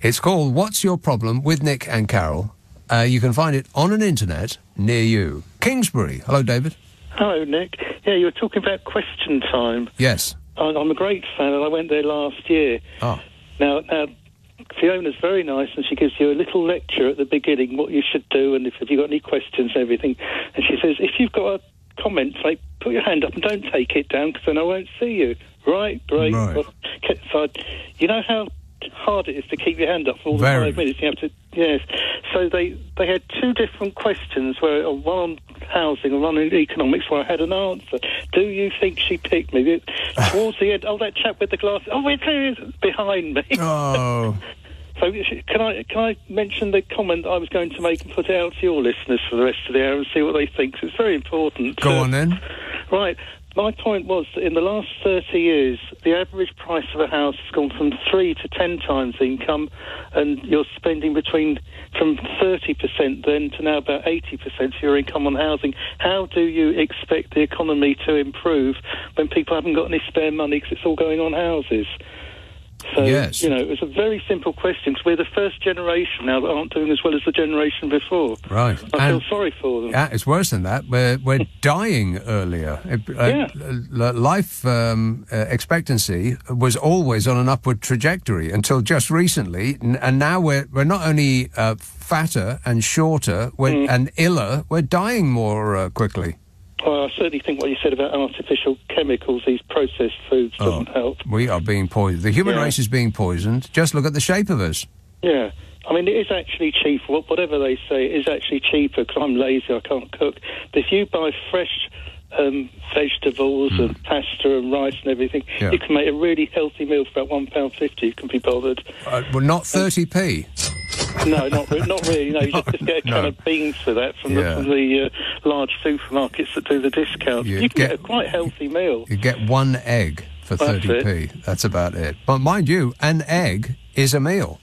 It's called What's Your Problem with Nick and Carol. You can find it on an internet near you. Kingsbury. Hello, David. Hello, Nick. Yeah, you were talking about Question Time. Yes. I'm a great fan, and I went there last year. Oh. Now, Fiona's very nice, and she gives you a little lecture at the beginning, what you should do, and if you've got any questions and everything. And she says, if you've got a comment, say, put your hand up and don't take it down, because then I won't see you. Right, great. Right. Well, so, you know how hard it is to keep your hand up for all the 5 minutes? You have to, yes. So they had two different questions, where one on housing and one on economics, where I had an answer. Do you think she picked me? Towards the end, that chap with the glasses, it's behind me. Oh. So can I mention the comment I was going to make and put it out to your listeners for the rest of the hour and see what they think? It's very important. Go on then. Right. My point was that in the last 30 years, the average price of a house has gone from 3 to 10 times income, and you're spending from 30% then to now about 80% of your income on housing. How do you expect the economy to improve when people haven't got any spare money because it's all going on houses? So, yes. It was a very simple question, because we're the first generation now that aren't doing as well as the generation before. Right. I feel sorry for them. Yeah, it's worse than that. We're dying earlier. Life expectancy was always on an upward trajectory until just recently, and now we're not only fatter and shorter and iller, we're dying more quickly. Well, I certainly think what you said about artificial chemicals, these processed foods, doesn't help. We are being poisoned. The human race is being poisoned. Just look at the shape of us. Yeah. I mean, it is actually cheaper. Whatever they say, it is actually cheaper, because I'm lazy, I can't cook. But if you buy fresh vegetables and pasta and rice and everything, you can make a really healthy meal for about £1.50. You can be bothered. Well, not 30p. No, not really. No, you just get a can of beans for that from the large supermarkets that do the discount. You can get a quite healthy meal. You get one egg for 30p. That's about it. But mind you, an egg is a meal.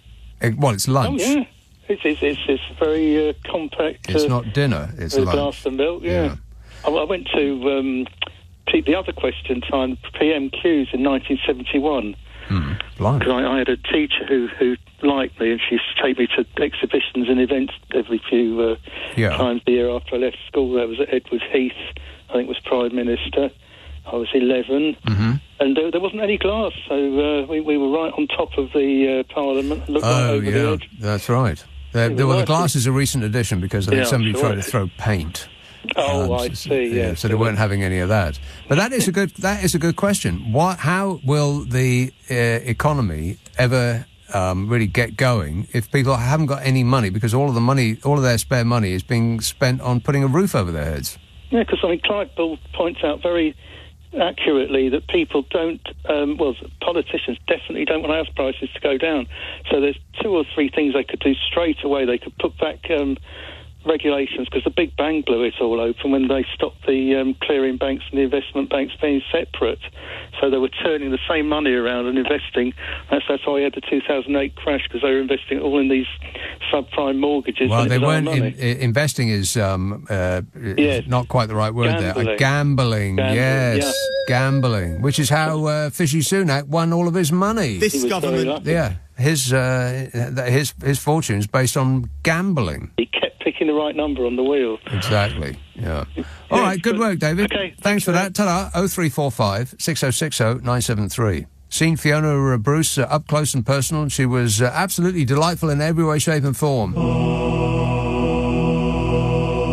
Well, it's lunch. Oh, yeah. It's very compact. It's not dinner, it's lunch. A glass of milk, yeah. I went to the other question time, PMQs in 1971. Because I had a teacher who liked me, and she used to take me to exhibitions and events every few times a year after I left school. That was at Edward Heath, I think was Prime Minister. I was 11, and there wasn't any glass, so we were right on top of the Parliament. Looked right over the edge. That's right. The glass is a recent addition, because I think somebody tried to throw paint. Oh, I see. Yeah, so they weren't having any of that. But that is a good question. How will the economy ever really get going if people haven't got any money, because all of their spare money is being spent on putting a roof over their heads? Yeah, because Clive Bull points out very accurately that people don't, politicians definitely don't want house prices to go down. So there's 2 or 3 things they could do straight away. They could put back regulations, because the Big Bang blew it all open when they stopped the clearing banks and the investment banks being separate. So they were turning the same money around and investing. That's why we had the 2008 crash, because they were investing all in these subprime mortgages. Well, they weren't. Investing is not quite the right word there. Gambling. Yes, gambling. Which is how Fishy Sunak won all of his money. This government. Yeah, his fortune's based on gambling. He kept picking the right number on the wheel. Exactly, yeah. All right, good work, David. Okay. Thanks for that. Ta-da. 0345 6060 973. Seen Fiona Bruce up close and personal, and she was absolutely delightful in every way, shape and form.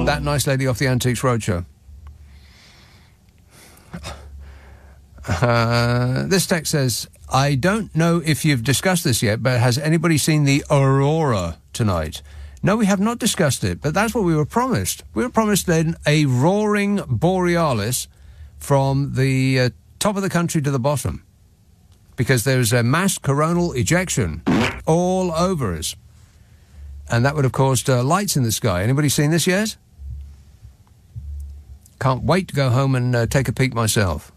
That nice lady off the Antiques Roadshow. This text says, I don't know if you've discussed this yet, but has anybody seen the Aurora tonight? No, we have not discussed it, but that's what we were promised. We were promised then a roaring borealis from the top of the country to the bottom, because there's a mass coronal ejection all over us. And that would have caused lights in the sky. Anybody seen this yet? Can't wait to go home and take a peek myself.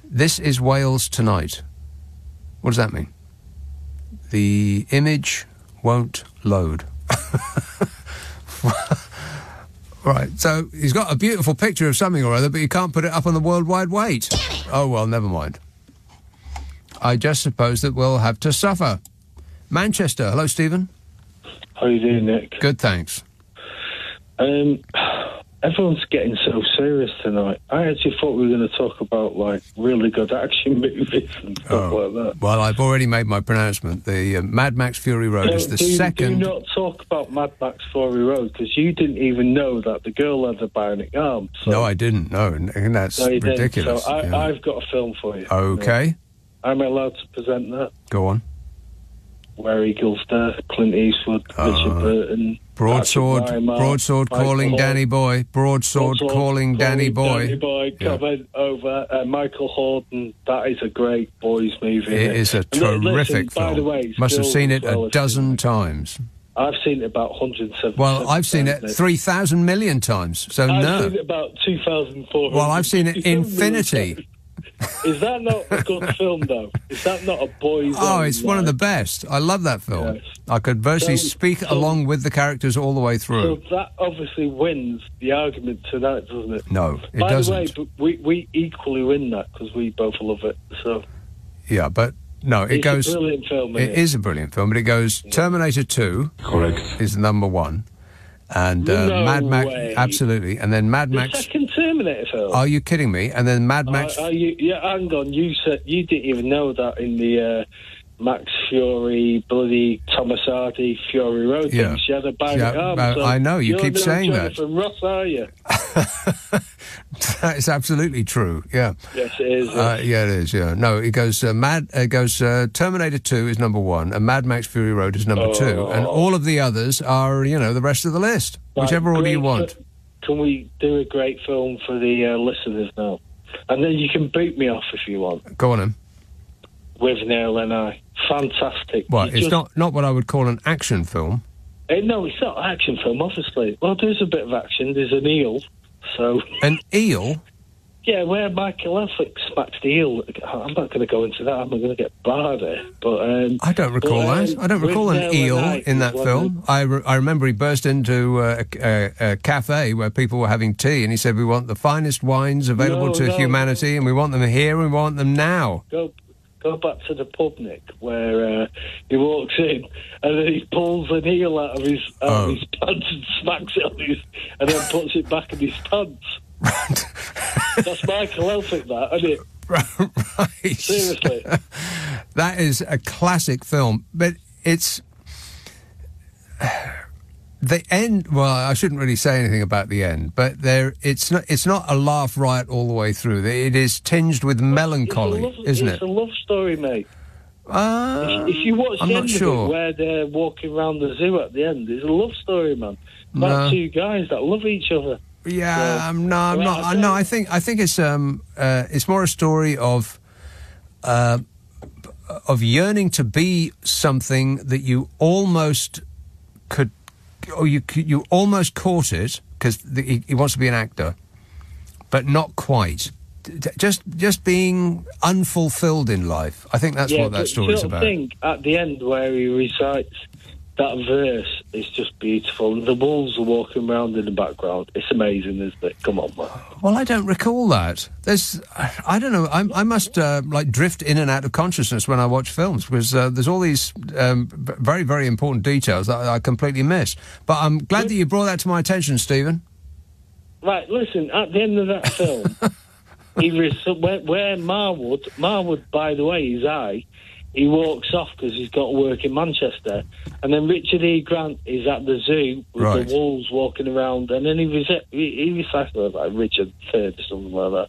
This is Wales tonight. What does that mean? The image won't load. Right, so he's got a beautiful picture of something or other, but you can't put it up on the World Wide Wait. Oh, well, never mind. I just suppose that we'll have to suffer. Manchester. Hello, Stephen. How are you doing, Nick? Good, thanks. Everyone's getting so serious tonight. I actually thought we were going to talk about, really good action movies and stuff like that. Well, I've already made my pronouncement. The Mad Max Fury Road is the second... Do not talk about Mad Max Fury Road, because you didn't even know that the girl had a bionic arm. So. No, I didn't. No, and that's ridiculous. So I've got a film for you. Okay. Am I allowed to present that? Go on. Where Eagles Dare, Clint Eastwood, Richard Burton... Broadsword calling Danny Boy. Broadsword calling Danny Boy. Danny Boy coming over. Michael Horden. That is a great boys movie. It is a terrific film. By the way, must have seen it a dozen times. I've seen it about 170. Well, I've seen it 3,000 million times. So I've seen it about 2,400. Well, I've seen it infinity. Is that not a good film, though? Is that not a boys' Oh, it's one of the best. I love that film. Yes. I could virtually speak along with the characters all the way through. So that obviously wins the argument tonight, doesn't it? No, it doesn't. By the way, we equally win that, because we both love it. So. Yeah, but No, it goes... It's a brilliant film, isn't It it? is a brilliant film, but it goes Terminator 2... Correct. ...is number 1. And No Mad Max... way. Absolutely. And then Mad The Max... second Terminator film? Are you kidding me? And then Mad Max... Yeah, hang on. You said you didn't even know that in the Max Fury, bloody Thomas Hardy Fury Road Yeah. thing. She had a bionic arm. So I know, you keep you're no saying that. Jonathan Ross, are you? That is absolutely true, yeah. Yes, it is. Yeah, it is, yeah. No, it goes Terminator 2 is number 1, and Mad Max Fury Road is number 2, and all of the others are, the rest of the list, whichever order you want. Can we do a great film for the listeners now? And then you can boot me off if you want. Go on, then. With Neil and I. Fantastic. Well, You it's not what I would call an action film. No, it's not an action film, obviously. Well, there's a bit of action. There's an eel, so... An eel? Yeah, where Michael Elphick smacks the eel. I'm not going to go into that. I'm going to get barred there. But I don't recall that. I don't recall an eel in that film. I remember he burst into a cafe where people were having tea, and he said, "We want the finest wines available to humanity, and we want them here, and we want them now." Go back to the pub, Nick, where he walks in and then he pulls an eel out of his pants and smacks it on his, and then puts it back in his pants. That's Michael Elphick, that, isn't it? Right. Seriously. That is a classic film, but it's... The end, well, I shouldn't really say anything about the end, but it's not a laugh riot all the way through. It is tinged with melancholy, isn't it? It's a love story, mate. If you watch the end of it, where they're walking around the zoo at the end, it's a love story, man. About two guys that love each other. Yeah, no, I'm not. No, I think it's more a story of yearning to be something that you almost could. Or you almost caught it because he wants to be an actor, but not quite. Just being unfulfilled in life. I think that's what that story's about. I think at the end where he recites that verse is just beautiful. And the wolves are walking around in the background. It's amazing, isn't it? Come on, man. Well, I don't recall that. I don't know. I must drift in and out of consciousness when I watch films because there's all these very, very important details that I completely miss. But I'm glad that you brought that to my attention, Stephen. Right, listen. At the end of that film, where Marwood, by the way, is he walks off because he's got to work in Manchester. And then Richard E. Grant is at the zoo with the wolves walking around. And then he recites like Richard III or something like that.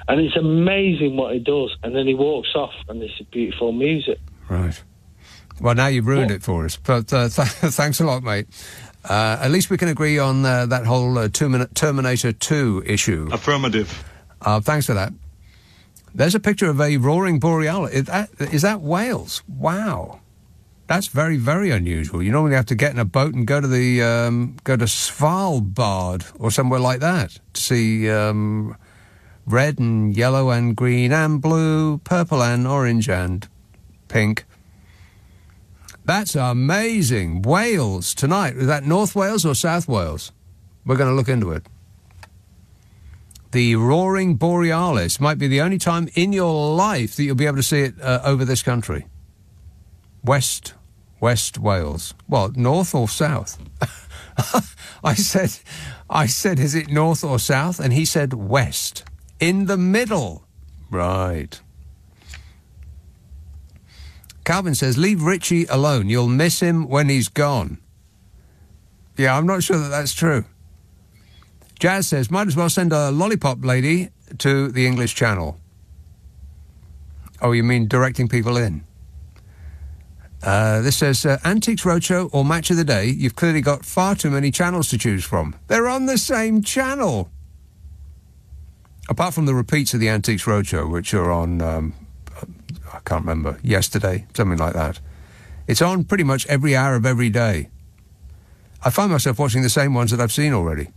And it's amazing what he does. And then he walks off and it's beautiful music. Right. Well, now you've ruined it for us. But thanks a lot, mate. At least we can agree on that whole Terminator 2 issue. Affirmative. Thanks for that. There's a picture of a roaring borealis. Is that Wales? Wow, that's very, very unusual. You normally have to get in a boat and go to Svalbard or somewhere like that to see red and yellow and green and blue, purple and orange and pink. That's amazing. Wales tonight. Is that North Wales or South Wales? We're going to look into it. The roaring borealis might be the only time in your life that you'll be able to see it over this country. West Wales. Well, north or south? I said, is it north or south? And he said west. In the middle. Right. Calvin says, leave Richie alone. You'll miss him when he's gone. Yeah, I'm not sure that that's true. Jazz says, might as well send a lollipop lady to the English Channel. Oh, you mean directing people in? This says, Antiques Roadshow or Match of the Day, you've clearly got far too many channels to choose from. They're on the same channel. Apart from the repeats of the Antiques Roadshow, which are on, I can't remember, yesterday, something like that. It's on pretty much every hour of every day. I find myself watching the same ones that I've seen already.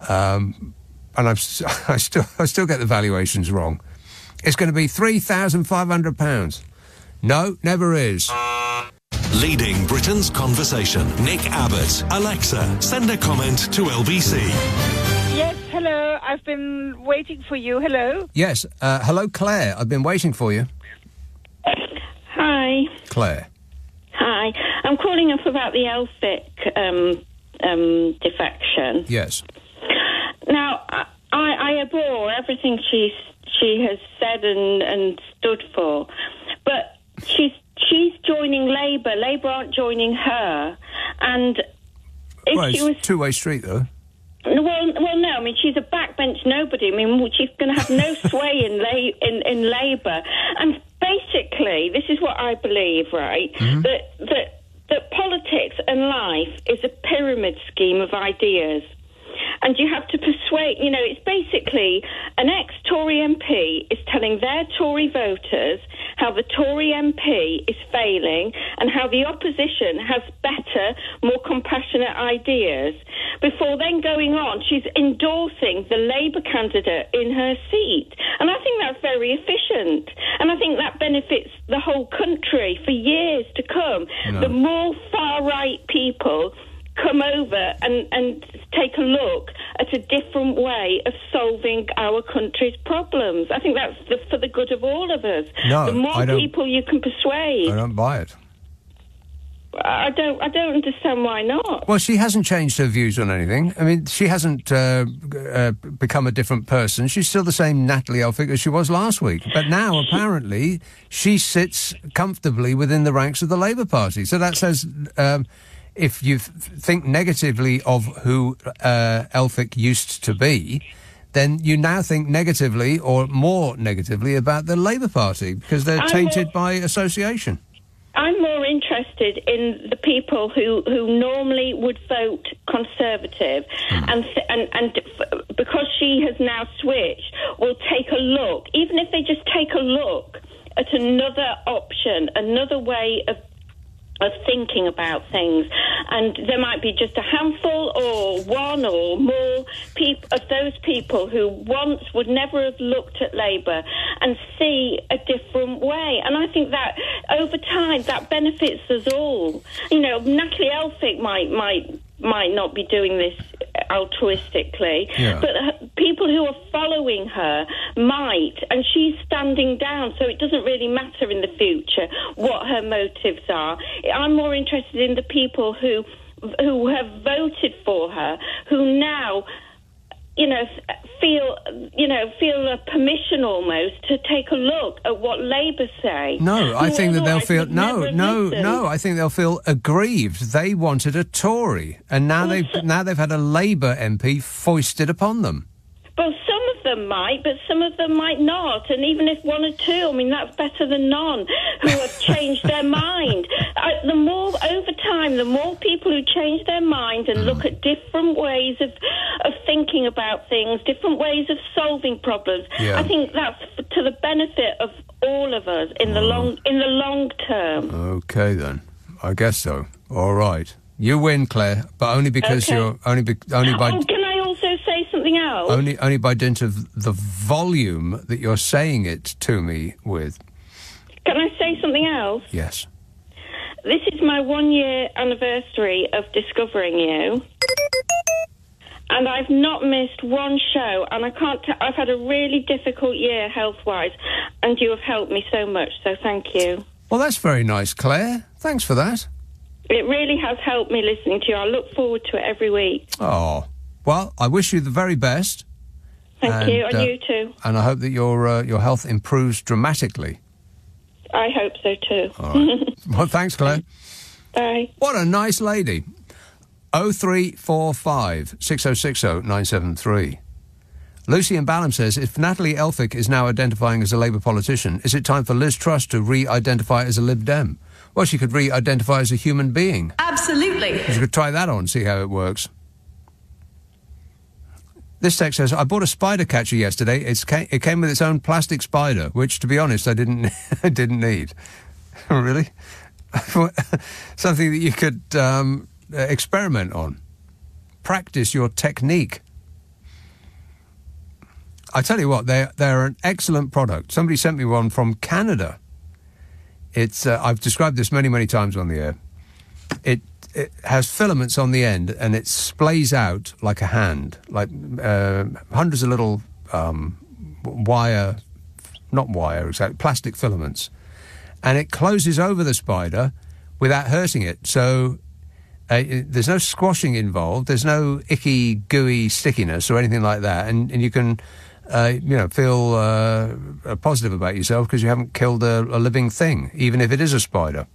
And I still get the valuations wrong. It's going to be £3,500. No, never is. Leading Britain's conversation. Nick Abbot. Alexa, send a comment to LBC. Yes, hello. I've been waiting for you. Hello. Yes. Hello, Claire. I've been waiting for you. Claire. Hi. I'm calling up about the Elphick defection. Yes. Now, I abhor everything she has said and stood for, but she's joining Labour. Labour aren't joining her, and if she was two-way street though. Well, no. I mean, she's a backbench nobody. I mean, she's going to have no sway in Labour. And basically, this is what I believe, right? Mm-hmm. That politics and life is a pyramid scheme of ideas. And you have to persuade, it's basically an ex-Tory MP is telling their Tory voters how the Tory MP is failing and how the opposition has better, more compassionate ideas. Before then going on, she's endorsing the Labour candidate in her seat. And I think that's very efficient. And I think that benefits the whole country for years to come. No. The more far-right people come over and take a look at a different way of solving our country's problems. I think that's for the good of all of us. No, the more people you can persuade. I don't buy it. I don't understand why not. Well, she hasn't changed her views on anything. I mean, she hasn't become a different person. She's still the same Natalie Elphick as she was last week. But now, apparently, she sits comfortably within the ranks of the Labour Party. So that says... if you think negatively of who Elphick used to be, then you now think negatively or more negatively about the Labour Party because they're tainted by association. I'm more interested in the people who normally would vote Conservative and because she has now switched, will take a look, even if they just take a look at another option, another way of thinking about things, and there might be just a handful or one or more of those people who once would never have looked at Labour and see a different way. And I think that over time that benefits us all. Natalie Elphick might not be doing this altruistically, but people who are following her might, and she's standing down, so it doesn't really matter in the future what her motives are. I'm more interested in the people who have voted for her, who now feel a permission almost to take a look at what Labour say. No, I think that they'll feel no. I think they'll feel aggrieved. They wanted a Tory, and now they've had a Labour MP foisted upon them. Well, some of them might, but some of them might not. And even if one or two, I mean, that's better than none who have changed their mind. The more people who change their mind and look at different ways of thinking about things, different ways of solving problems, I think that's to the benefit of all of us in the long term. Okay, then. I guess so. All right. You win, Claire, but only because you're only by. Oh, can I also say something else? Only by dint of the volume that you're saying it to me with. Can I say something else? Yes. This is my 1-year anniversary of discovering you, and I've not missed one show. And I've had a really difficult year health-wise, and you have helped me so much. So thank you. Well, that's very nice, Claire. Thanks for that. It really has helped me listening to you. I look forward to it every week. Oh, well, I wish you the very best. Thank you, and you too. And I hope that your health improves dramatically. I hope so too. All right. Well, thanks, Claire. Bye. What a nice lady. 0345 6060 973. Lucy in Balham says, if Natalie Elphick is now identifying as a Labour politician, is it time for Liz Truss to re-identify as a Lib Dem? Well, she could re-identify as a human being. Absolutely. She could try that on, see how it works. This text says, I bought a spider catcher yesterday. It came with its own plastic spider, which, to be honest, I didn't need. Really? Something that you could experiment on. Practice your technique. I tell you what, they're an excellent product. Somebody sent me one from Canada. It's I've described this many times on the air. It has filaments on the end, and it splays out like a hand, like hundreds of little plastic filaments. and it closes over the spider without hurting it. So there's no squashing involved. There's no icky, gooey stickiness or anything like that. And you can, feel positive about yourself because you haven't killed a living thing, even if it is a spider.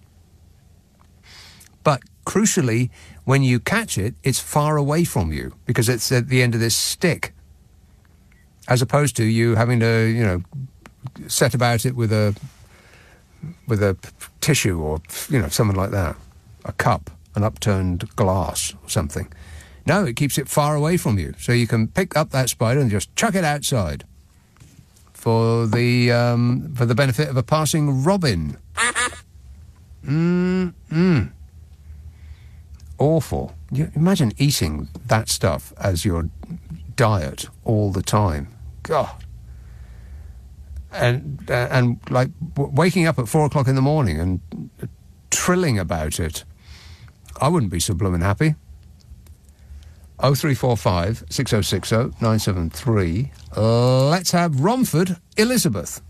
But crucially, when you catch it, it's far away from you because it's at the end of this stick, as opposed to you having to, set about it with a tissue or, something like that, a cup, an upturned glass or something. No, it keeps it far away from you, so you can pick up that spider and just chuck it outside for the benefit of a passing robin. Awful. You imagine eating that stuff as your diet all the time. God. And like waking up at 4 o'clock in the morning and trilling about it. I wouldn't be so bloomin' happy. 0345 6060 973. Let's have Romford Elizabeth.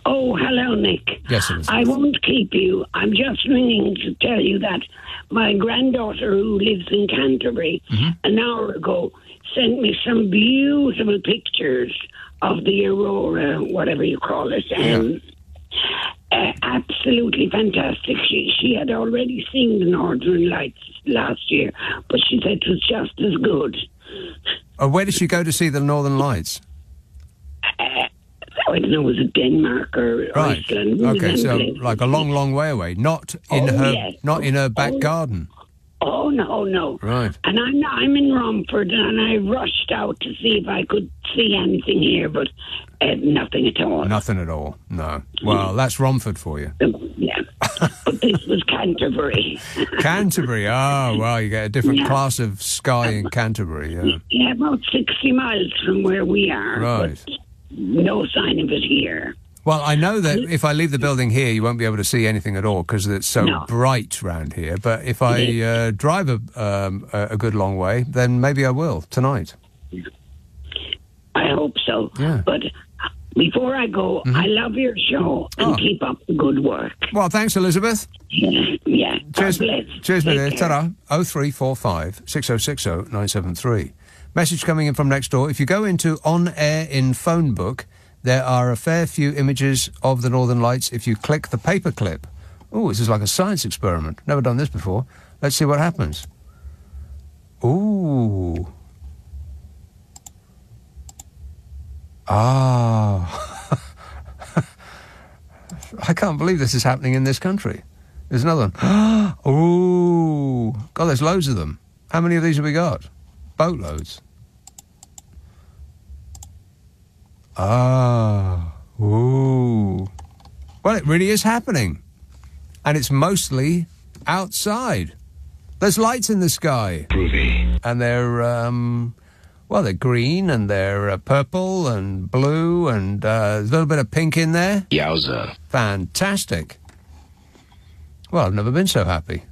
Oh, hello, Nick. Yes, Elizabeth. I won't keep you. I'm just ringing to tell you that my granddaughter, who lives in Canterbury, an hour ago sent me some beautiful pictures of the aurora, whatever you call it. Absolutely fantastic. She had already seen the Northern Lights last year, but she said it was just as good. Where did she go to see the Northern Lights? I don't know, was it Denmark or Iceland? Okay, so like a long, long way away, not in her back garden. Oh, no. Right. And I'm in Romford, and I rushed out to see if I could see anything here, but nothing at all. Nothing at all, no. Well, that's Romford for you. Yeah. But this was Canterbury. Canterbury, well, you get a different class of sky in Canterbury, yeah. Yeah, about 60 miles from where we are. Right. But no sign of it here. Well, I know that if I leave the building here, you won't be able to see anything at all because it's so bright round here. But if I drive a good long way, then maybe I will tonight. I hope so. Yeah. But before I go, I love your show and keep up the good work. Well, thanks, Elizabeth. Yeah. Cheers, God bless. cheers, my dear. Take care. Ta-ra. 0345 6060 973. Message coming in from next door. If you go into On Air in Phone Book, there are a fair few images of the Northern Lights if you click the paperclip. Oh, this is like a science experiment. Never done this before. Let's see what happens. Ooh. I can't believe this is happening in this country. There's another one. Ooh. God, there's loads of them. How many of these have we got? Boatloads. Ooh. Well, it really is happening. And it's mostly outside. There's lights in the sky. Groovy. And they're, they're green and they're purple and blue and there's a little bit of pink in there. Yowza. Fantastic. Well, I've never been so happy.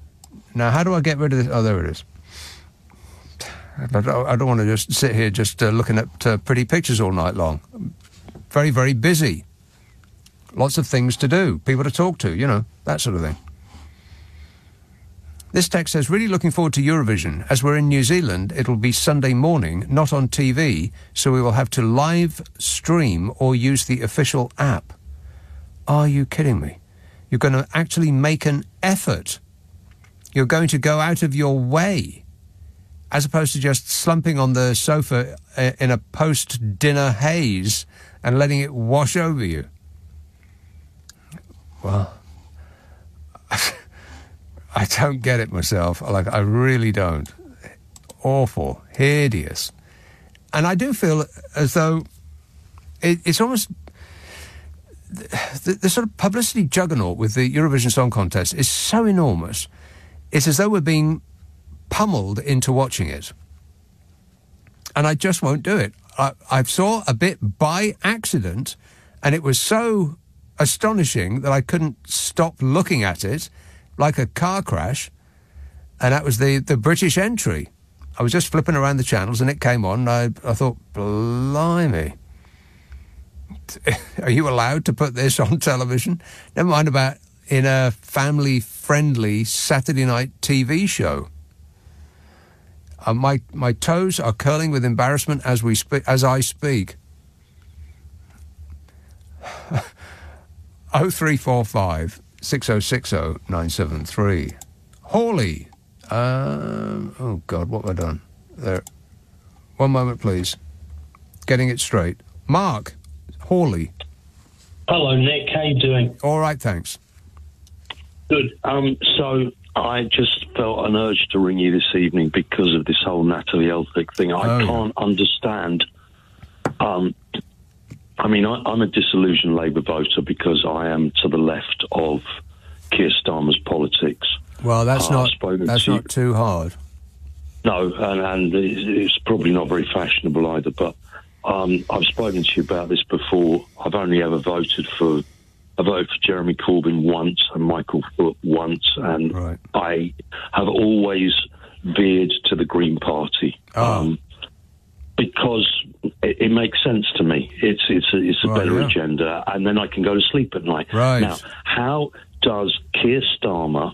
Now, how do I get rid of this? Oh, there it is. But I don't want to just sit here just looking at pretty pictures all night long. Very, very busy. Lots of things to do, people to talk to, that sort of thing. This text says, really looking forward to Eurovision. As we're in New Zealand, it'll be Sunday morning, not on TV, so we will have to live stream or use the official app. Are you kidding me? You're going to actually make an effort. You're going to go out of your way, as opposed to just slumping on the sofa in a post-dinner haze and letting it wash over you. Well, I don't get it myself. I really don't. Awful. Hideous. And I do feel as though it's almost... The sort of publicity juggernaut with the Eurovision Song Contest is so enormous. It's as though we're being pummeled into watching it. And I just won't do it. I saw a bit by accident, and it was so astonishing that I couldn't stop looking at it like a car crash. And that was the British entry. I was just flipping around the channels and it came on and I thought, blimey. Are you allowed to put this on television? Never mind about, in a family-friendly Saturday night TV show. My toes are curling with embarrassment as I speak. 0345 6060 973. Hawley. Oh, God, what have I done? There. One moment, please. Getting it straight. Mark. Hawley. Hello, Nick. How you doing? All right, thanks. Good. So I just felt an urge to ring you this evening because of this whole Natalie Elphicke thing. I can't understand. I mean, I'm a disillusioned Labour voter because I am to the left of Keir Starmer's politics. Well, that's not too hard. No, and it's probably not very fashionable either. But I've spoken to you about this before. I've only ever voted for Jeremy Corbyn once and Michael Foot once, and I have always veered to the Green Party. Because it makes sense to me. It's a better agenda, and then I can go to sleep at night. Right. Now, how does Keir Starmer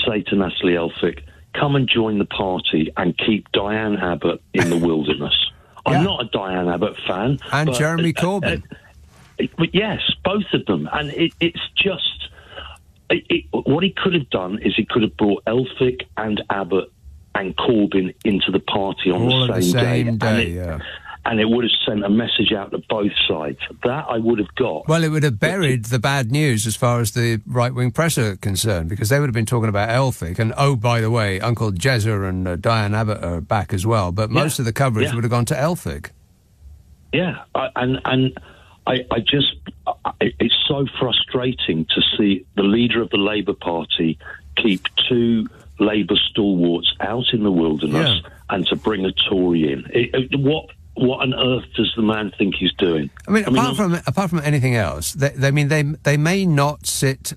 say to Natalie Elphicke, come and join the party and keep Diane Abbott in the wilderness? I'm not a Diane Abbott fan. And Jeremy Corbyn. Yes, both of them. And it's just... what he could have done is he could have brought Elphicke and Abbott and Corbyn into the party on the same day. And it would have sent a message out to both sides. That I would have got. Well, it would have buried the bad news as far as the right-wing press are concerned, because they would have been talking about Elphicke, and, oh, by the way, Uncle Jezza and Diane Abbott are back as well, but most of the coverage would have gone to Elphicke. Yeah, it's so frustrating to see the leader of the Labour Party keep two Labour stalwarts out in the wilderness and to bring a Tory in. What on earth does the man think he's doing? I mean, apart from anything else, they may not sit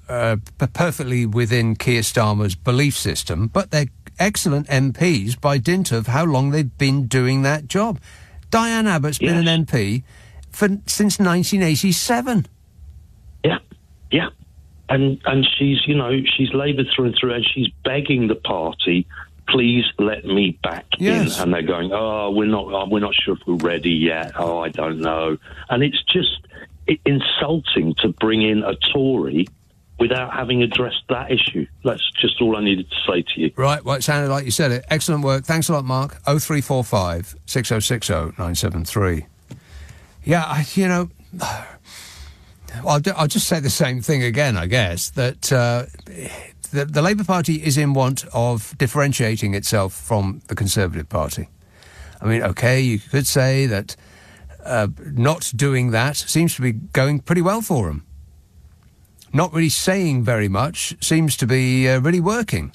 perfectly within Keir Starmer's belief system, but they're excellent MPs by dint of how long they've been doing that job. Diane Abbott's been an MP since 1987. Yeah. And she's Labour through and through, and she's begging the party, please let me back in. And they're going, we're not sure if we're ready yet. I don't know. And it's just insulting to bring in a Tory without having addressed that issue. That's just all I needed to say to you. Right, well, it sounded like you said it. Excellent work. Thanks a lot, Mark. 0345 6060 973. Yeah, I'll just say the same thing again, I guess, that the Labour Party is in want of differentiating itself from the Conservative Party. I mean, OK, you could say that not doing that seems to be going pretty well for them. Not really saying very much seems to be really working.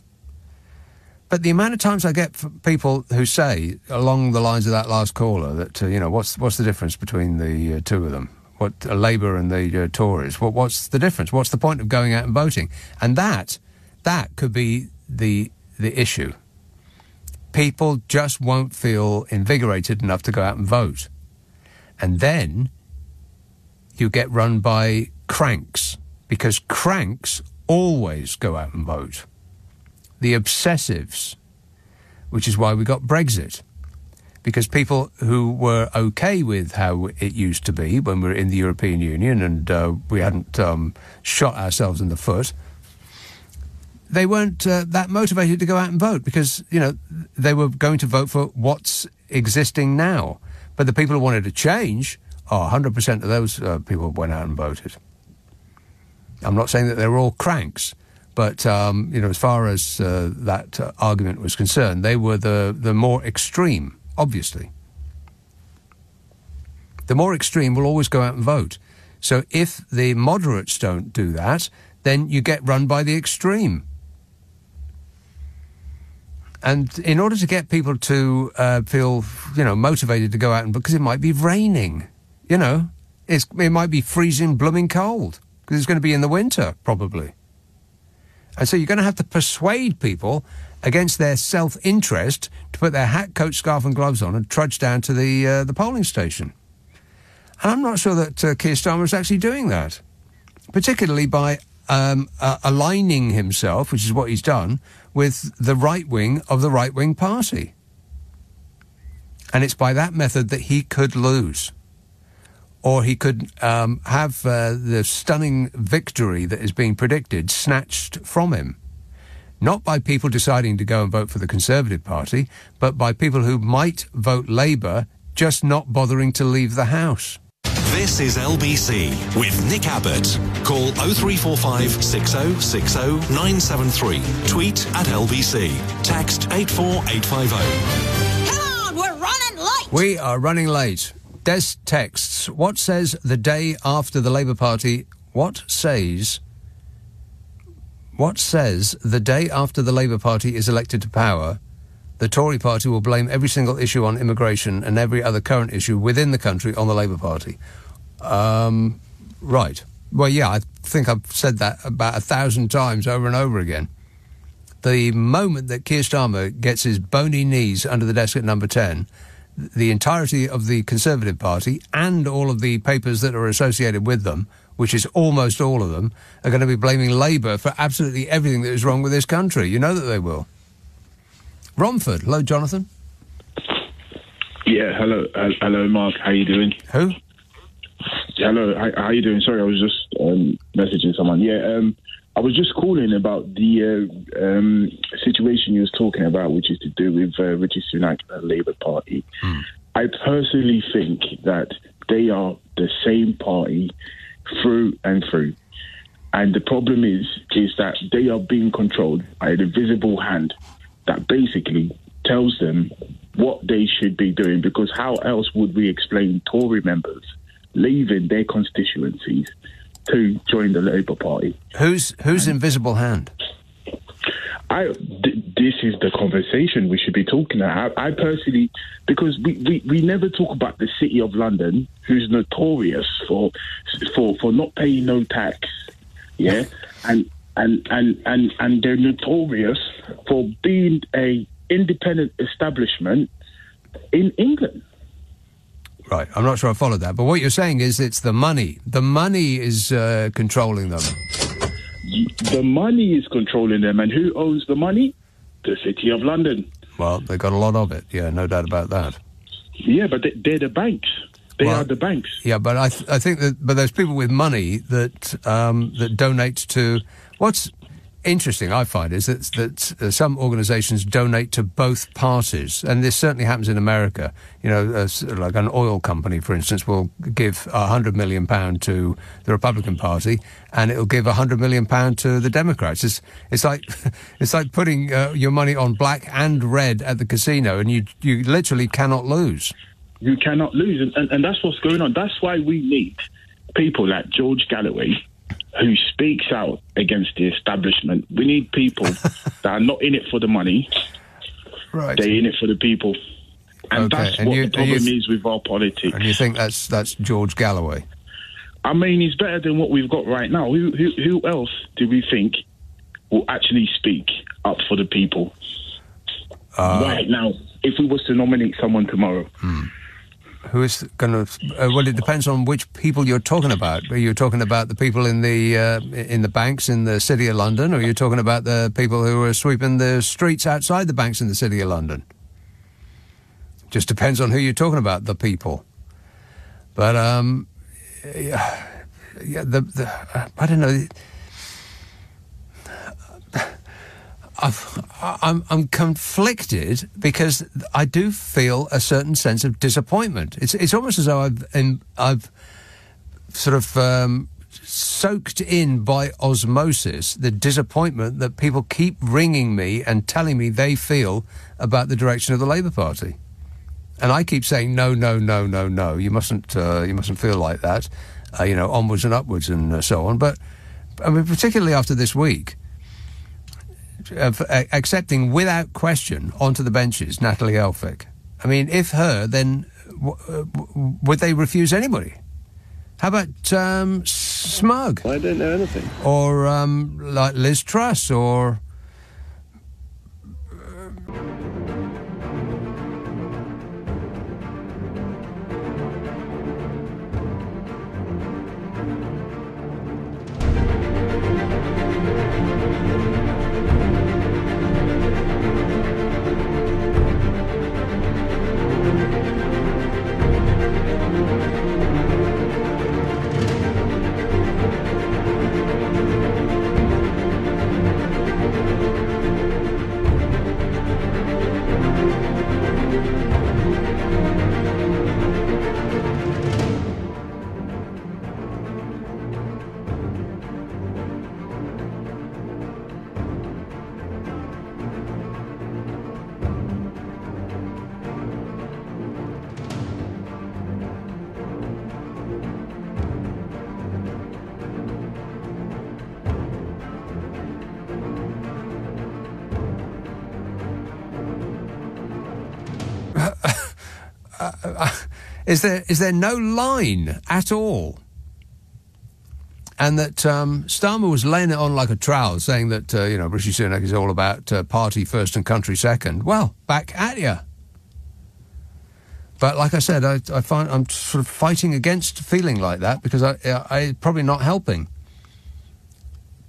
But the amount of times I get from people who say, along the lines of that last caller, that, what's the difference between the two of them? What Labour and the Tories? What's the difference? What's the point of going out and voting? And that could be the issue. People just won't feel invigorated enough to go out and vote. And then you get run by cranks, because cranks always go out and vote. The obsessives, which is why we got Brexit. Because people who were OK with how it used to be when we were in the European Union and we hadn't shot ourselves in the foot, they weren't that motivated to go out and vote because, they were going to vote for what's existing now. But the people who wanted to change, 100% of those people went out and voted. I'm not saying that they were all cranks, but, as far as that argument was concerned, they were the more extreme. Obviously. The more extreme will always go out and vote. So if the moderates don't do that, then you get run by the extreme. And in order to get people to feel, motivated to go out, and because it might be raining, it might be freezing blooming cold, because it's going to be in the winter, probably. And so you're going to have to persuade people against their self-interest to put their hat, coat, scarf and gloves on and trudge down to the polling station. And I'm not sure that Keir Starmer is actually doing that. particularly by aligning himself, which is what he's done, with the right wing of the right-wing party. And it's by that method that he could lose. Or he could have the stunning victory that is being predicted snatched from him. Not by people deciding to go and vote for the Conservative Party, but by people who might vote Labour, just not bothering to leave the house. This is LBC with Nick Abbott. Call 0345 6060 973. Tweet at LBC. Text 84850. Come on, we're running late. We are running late. Des texts, what says the day after the Labour Party... What says the day after the Labour Party is elected to power, the Tory party will blame every single issue on immigration and every other current issue within the country on the Labour Party? Right. Well, yeah, I think I've said that about 1,000 times over and over again. The moment that Keir Starmer gets his bony knees under the desk at number 10, the entirety of the Conservative Party and all of the papers that are associated with them, which is almost all of them, are going to be blaming Labour for absolutely everything that is wrong with this country. You know that they will. Romford. Hello, Jonathan. Yeah, hello, Mark. How you doing? Who? Hello, how you doing? Sorry, I was just messaging someone. Yeah, I was just calling about the situation you was talking about, which is to do with Rishi Sunak and the Labour Party. I personally think that they are the same party through and through. And the problem is that they are being controlled by an invisible hand that basically tells them what they should be doing, because how else would we explain Tory members leaving their constituencies to join the Labour Party? Whose invisible hand? This is the conversation we should be talking about. I personally, because we never talk about the City of London, who's notorious for not paying no tax, yeah, and they're notorious for being a independent establishment in England. Right, I'm not sure I followed that, but what you're saying is it's the money. The money is controlling them. The money is controlling them, and who owns the money? The City of London. Well, they got a lot of it, yeah, no doubt about that. Yeah, but they're the banks. They are the banks. Yeah, but I think that there's people with money that that donate to... What's interesting, I find, is that some organisations donate to both parties, and this certainly happens in America. You know, like an oil company, for instance, will give £100 million to the Republican Party, and it'll give £100 million to the Democrats. It's like putting your money on black and red at the casino, and you literally cannot lose. You cannot lose, and that's what's going on. That's why we need people like George Galloway, who speaks out against the establishment. We need people that are not in it for the money. Right. They're in it for the people. And that's what the problem is with our politics. And you think that's George Galloway? I mean, he's better than what we've got right now. Who else do we think will actually speak up for the people right now, if we was to nominate someone tomorrow? Who is going to... well, it depends on which people you're talking about. Are you talking about the people in the banks in the City of London, or are you talking about the people who are sweeping the streets outside the banks in the City of London? Just depends on who you're talking about, the people. But, I don't know... I'm conflicted because I do feel a certain sense of disappointment. It's almost as though I've sort of soaked in by osmosis the disappointment that people keep ringing me and telling me they feel about the direction of the Labour Party, and I keep saying no. You mustn't feel like that. Onwards and upwards and so on. But I mean, particularly after this week. Of accepting without question onto the benches Natalie Elphicke. I mean, if her, then would they refuse anybody? How about Smug? I don't know anything. Or like Liz Truss, or... Is there no line at all? And that Starmer was laying it on like a trowel, saying that, Rishi Sunak is all about party first and country second. Well, back at you. But like I said, I find I'm sort of fighting against feeling like that because I probably not helping.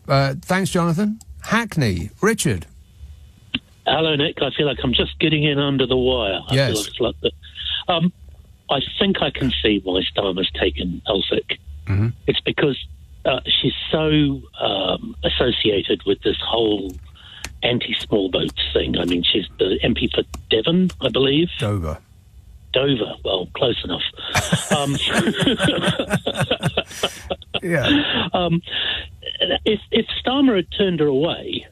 Thanks, Jonathan. Hackney, Richard. Hello, Nick. I feel like I'm just getting in under the wire. Yes. I feel like it's like that. I think I can see why Starmer's taken Elphick. Mm-hmm. It's because she's so associated with this whole anti-small boats thing. I mean, she's the MP for Devon, I believe. Dover. Well, close enough. Yeah. If Starmer had turned her away,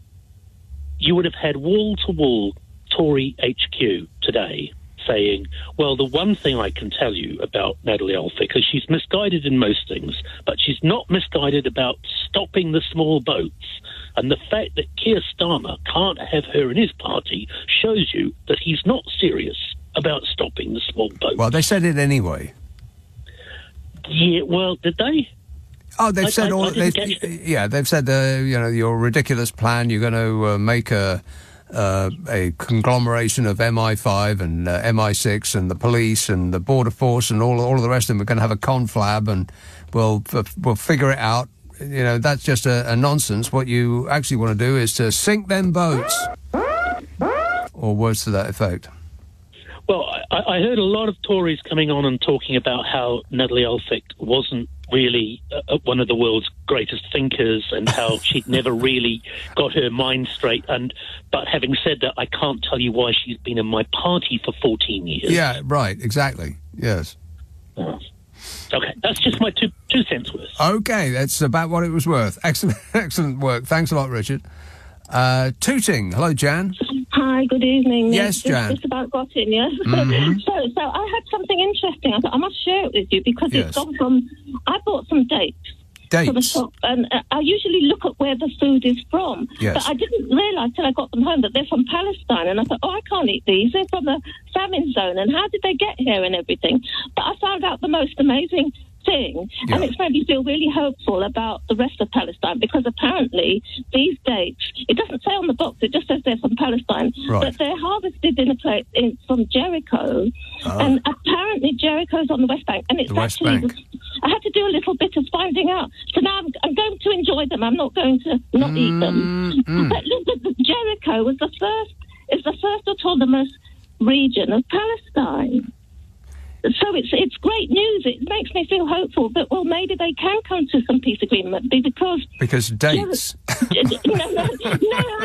you would have had wall-to-wall Tory HQ today saying, well, the one thing I can tell you about Natalie Elphick is she's misguided in most things, but she's not misguided about stopping the small boats. And the fact that Keir Starmer can't have her in his party shows you that he's not serious about stopping the small boats. Well, they said it anyway. Yeah, well, did they? Oh, they've said all. They've said your ridiculous plan. You're going to make a conglomeration of MI5 and MI6 and the police and the border force and all of the rest of them. We're going to have a conflab and we'll figure it out. That's just a nonsense. What you actually want to do is to sink them boats, or words to that effect. Well, I heard a lot of Tories coming on and talking about how Natalie Elphick wasn't really one of the world's greatest thinkers and how she'd never really got her mind straight. But having said that, I can't tell you why she's been in my party for 14 years. Yeah, right, exactly, yes. Okay, that's just my two cents worth. Okay, that's about what it was worth. Excellent work. Thanks a lot, Richard. Tooting. Hello, Jan. Hi, good evening. Yes, Jan. Just about got in, yes? Mm-hmm. So I had something interesting. I thought I must share it with you because Yes. it's gone from... I bought some dates. Dates? For the shop, and I usually look at where the food is from. Yes. But I didn't realise till I got them home that they're from Palestine. And I thought, I can't eat these. They're from the famine zone. And how did they get here and everything? But I found out the most amazing thing, and it's made me feel really hopeful about the rest of Palestine, because apparently these dates, it doesn't say on the box, it just says they're from Palestine, but they're harvested in a place from Jericho, and apparently Jericho's on the West Bank, and it's actually, I had to do a little bit of finding out, so now I'm going to enjoy them, I'm not going to not eat them. But look, Jericho was the first autonomous region of Palestine. So it's great news. It makes me feel hopeful that, well, maybe they can come to some peace agreement because dates. No, I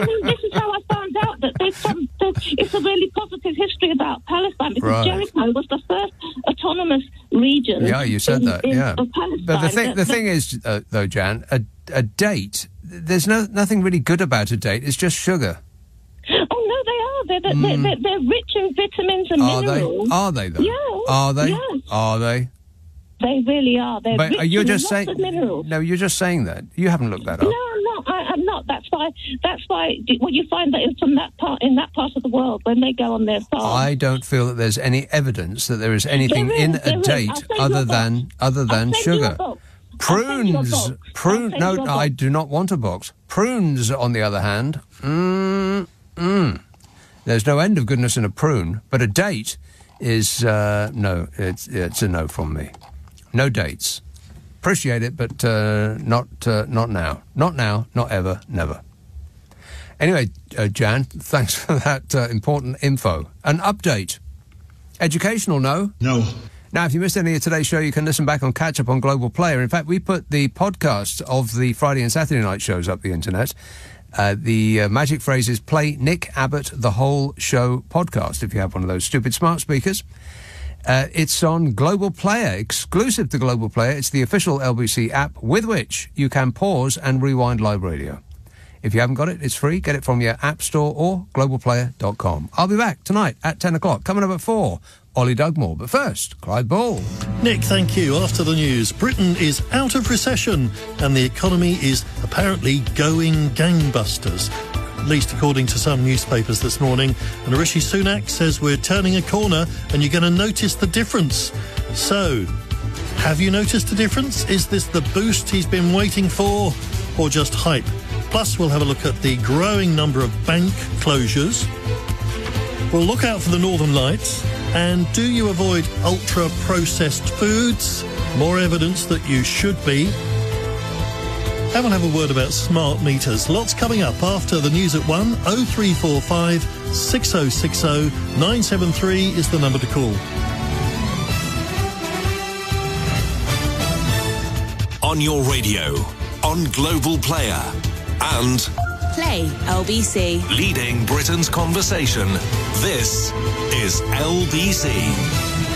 mean, this is how I found out that it's a really positive history about Palestine, because Jericho was the first autonomous region. Yeah, you said that. Yeah, of Palestine. But the thing is, though, Jan, a date. There's nothing really good about a date. It's just sugar. Oh no, they are. They're rich in vitamins and minerals. Are they though? Yeah. Are they? Yes. Are they? They really are. They're But rich you're in just lots saying. of minerals. No, you're just saying that. You haven't looked that up. No, I'm not. I'm not. That's why. Well, you find that it's from that part of the world when they go on their farm. I don't feel that there's any evidence that there is anything in a date other than sugar. Prunes. No, I do not want a box. Prunes, on the other hand, there's no end of goodness in a prune, but a date is no. It's a no from me. No dates. Appreciate it, but not now. Not now. Not ever. Never. Anyway, Jan, thanks for that important info. An update. Educational, no? No. Now, if you missed any of today's show, you can listen back on Catch Up on Global Player. In fact, we put the podcast of the Friday and Saturday night shows up the internet. The magic phrase is play Nick Abbot the whole show podcast if you have one of those stupid smart speakers. It's on Global Player, exclusive to Global Player. It's the official LBC app with which you can pause and rewind live radio. If you haven't got it, it's free. Get it from your app store or globalplayer.com. I'll be back tonight at 10 o'clock. Coming up at 4, Ollie Dugmore. But first, Clyde Ball. Nick, thank you. After the news, Britain is out of recession and the economy is apparently going gangbusters, at least according to some newspapers this morning. And Rishi Sunak says we're turning a corner and you're going to notice the difference. So, have you noticed a difference? Is this the boost he's been waiting for or just hype? Plus, we'll have a look at the growing number of bank closures. We'll look out for the Northern Lights. And do you avoid ultra-processed foods? More evidence that you should be. And we'll have a word about smart meters. Lots coming up after the news at 1. 0345 6060 973 is the number to call. On your radio, on Global Player, and Play LBC. leading Britain's conversation. This is LBC.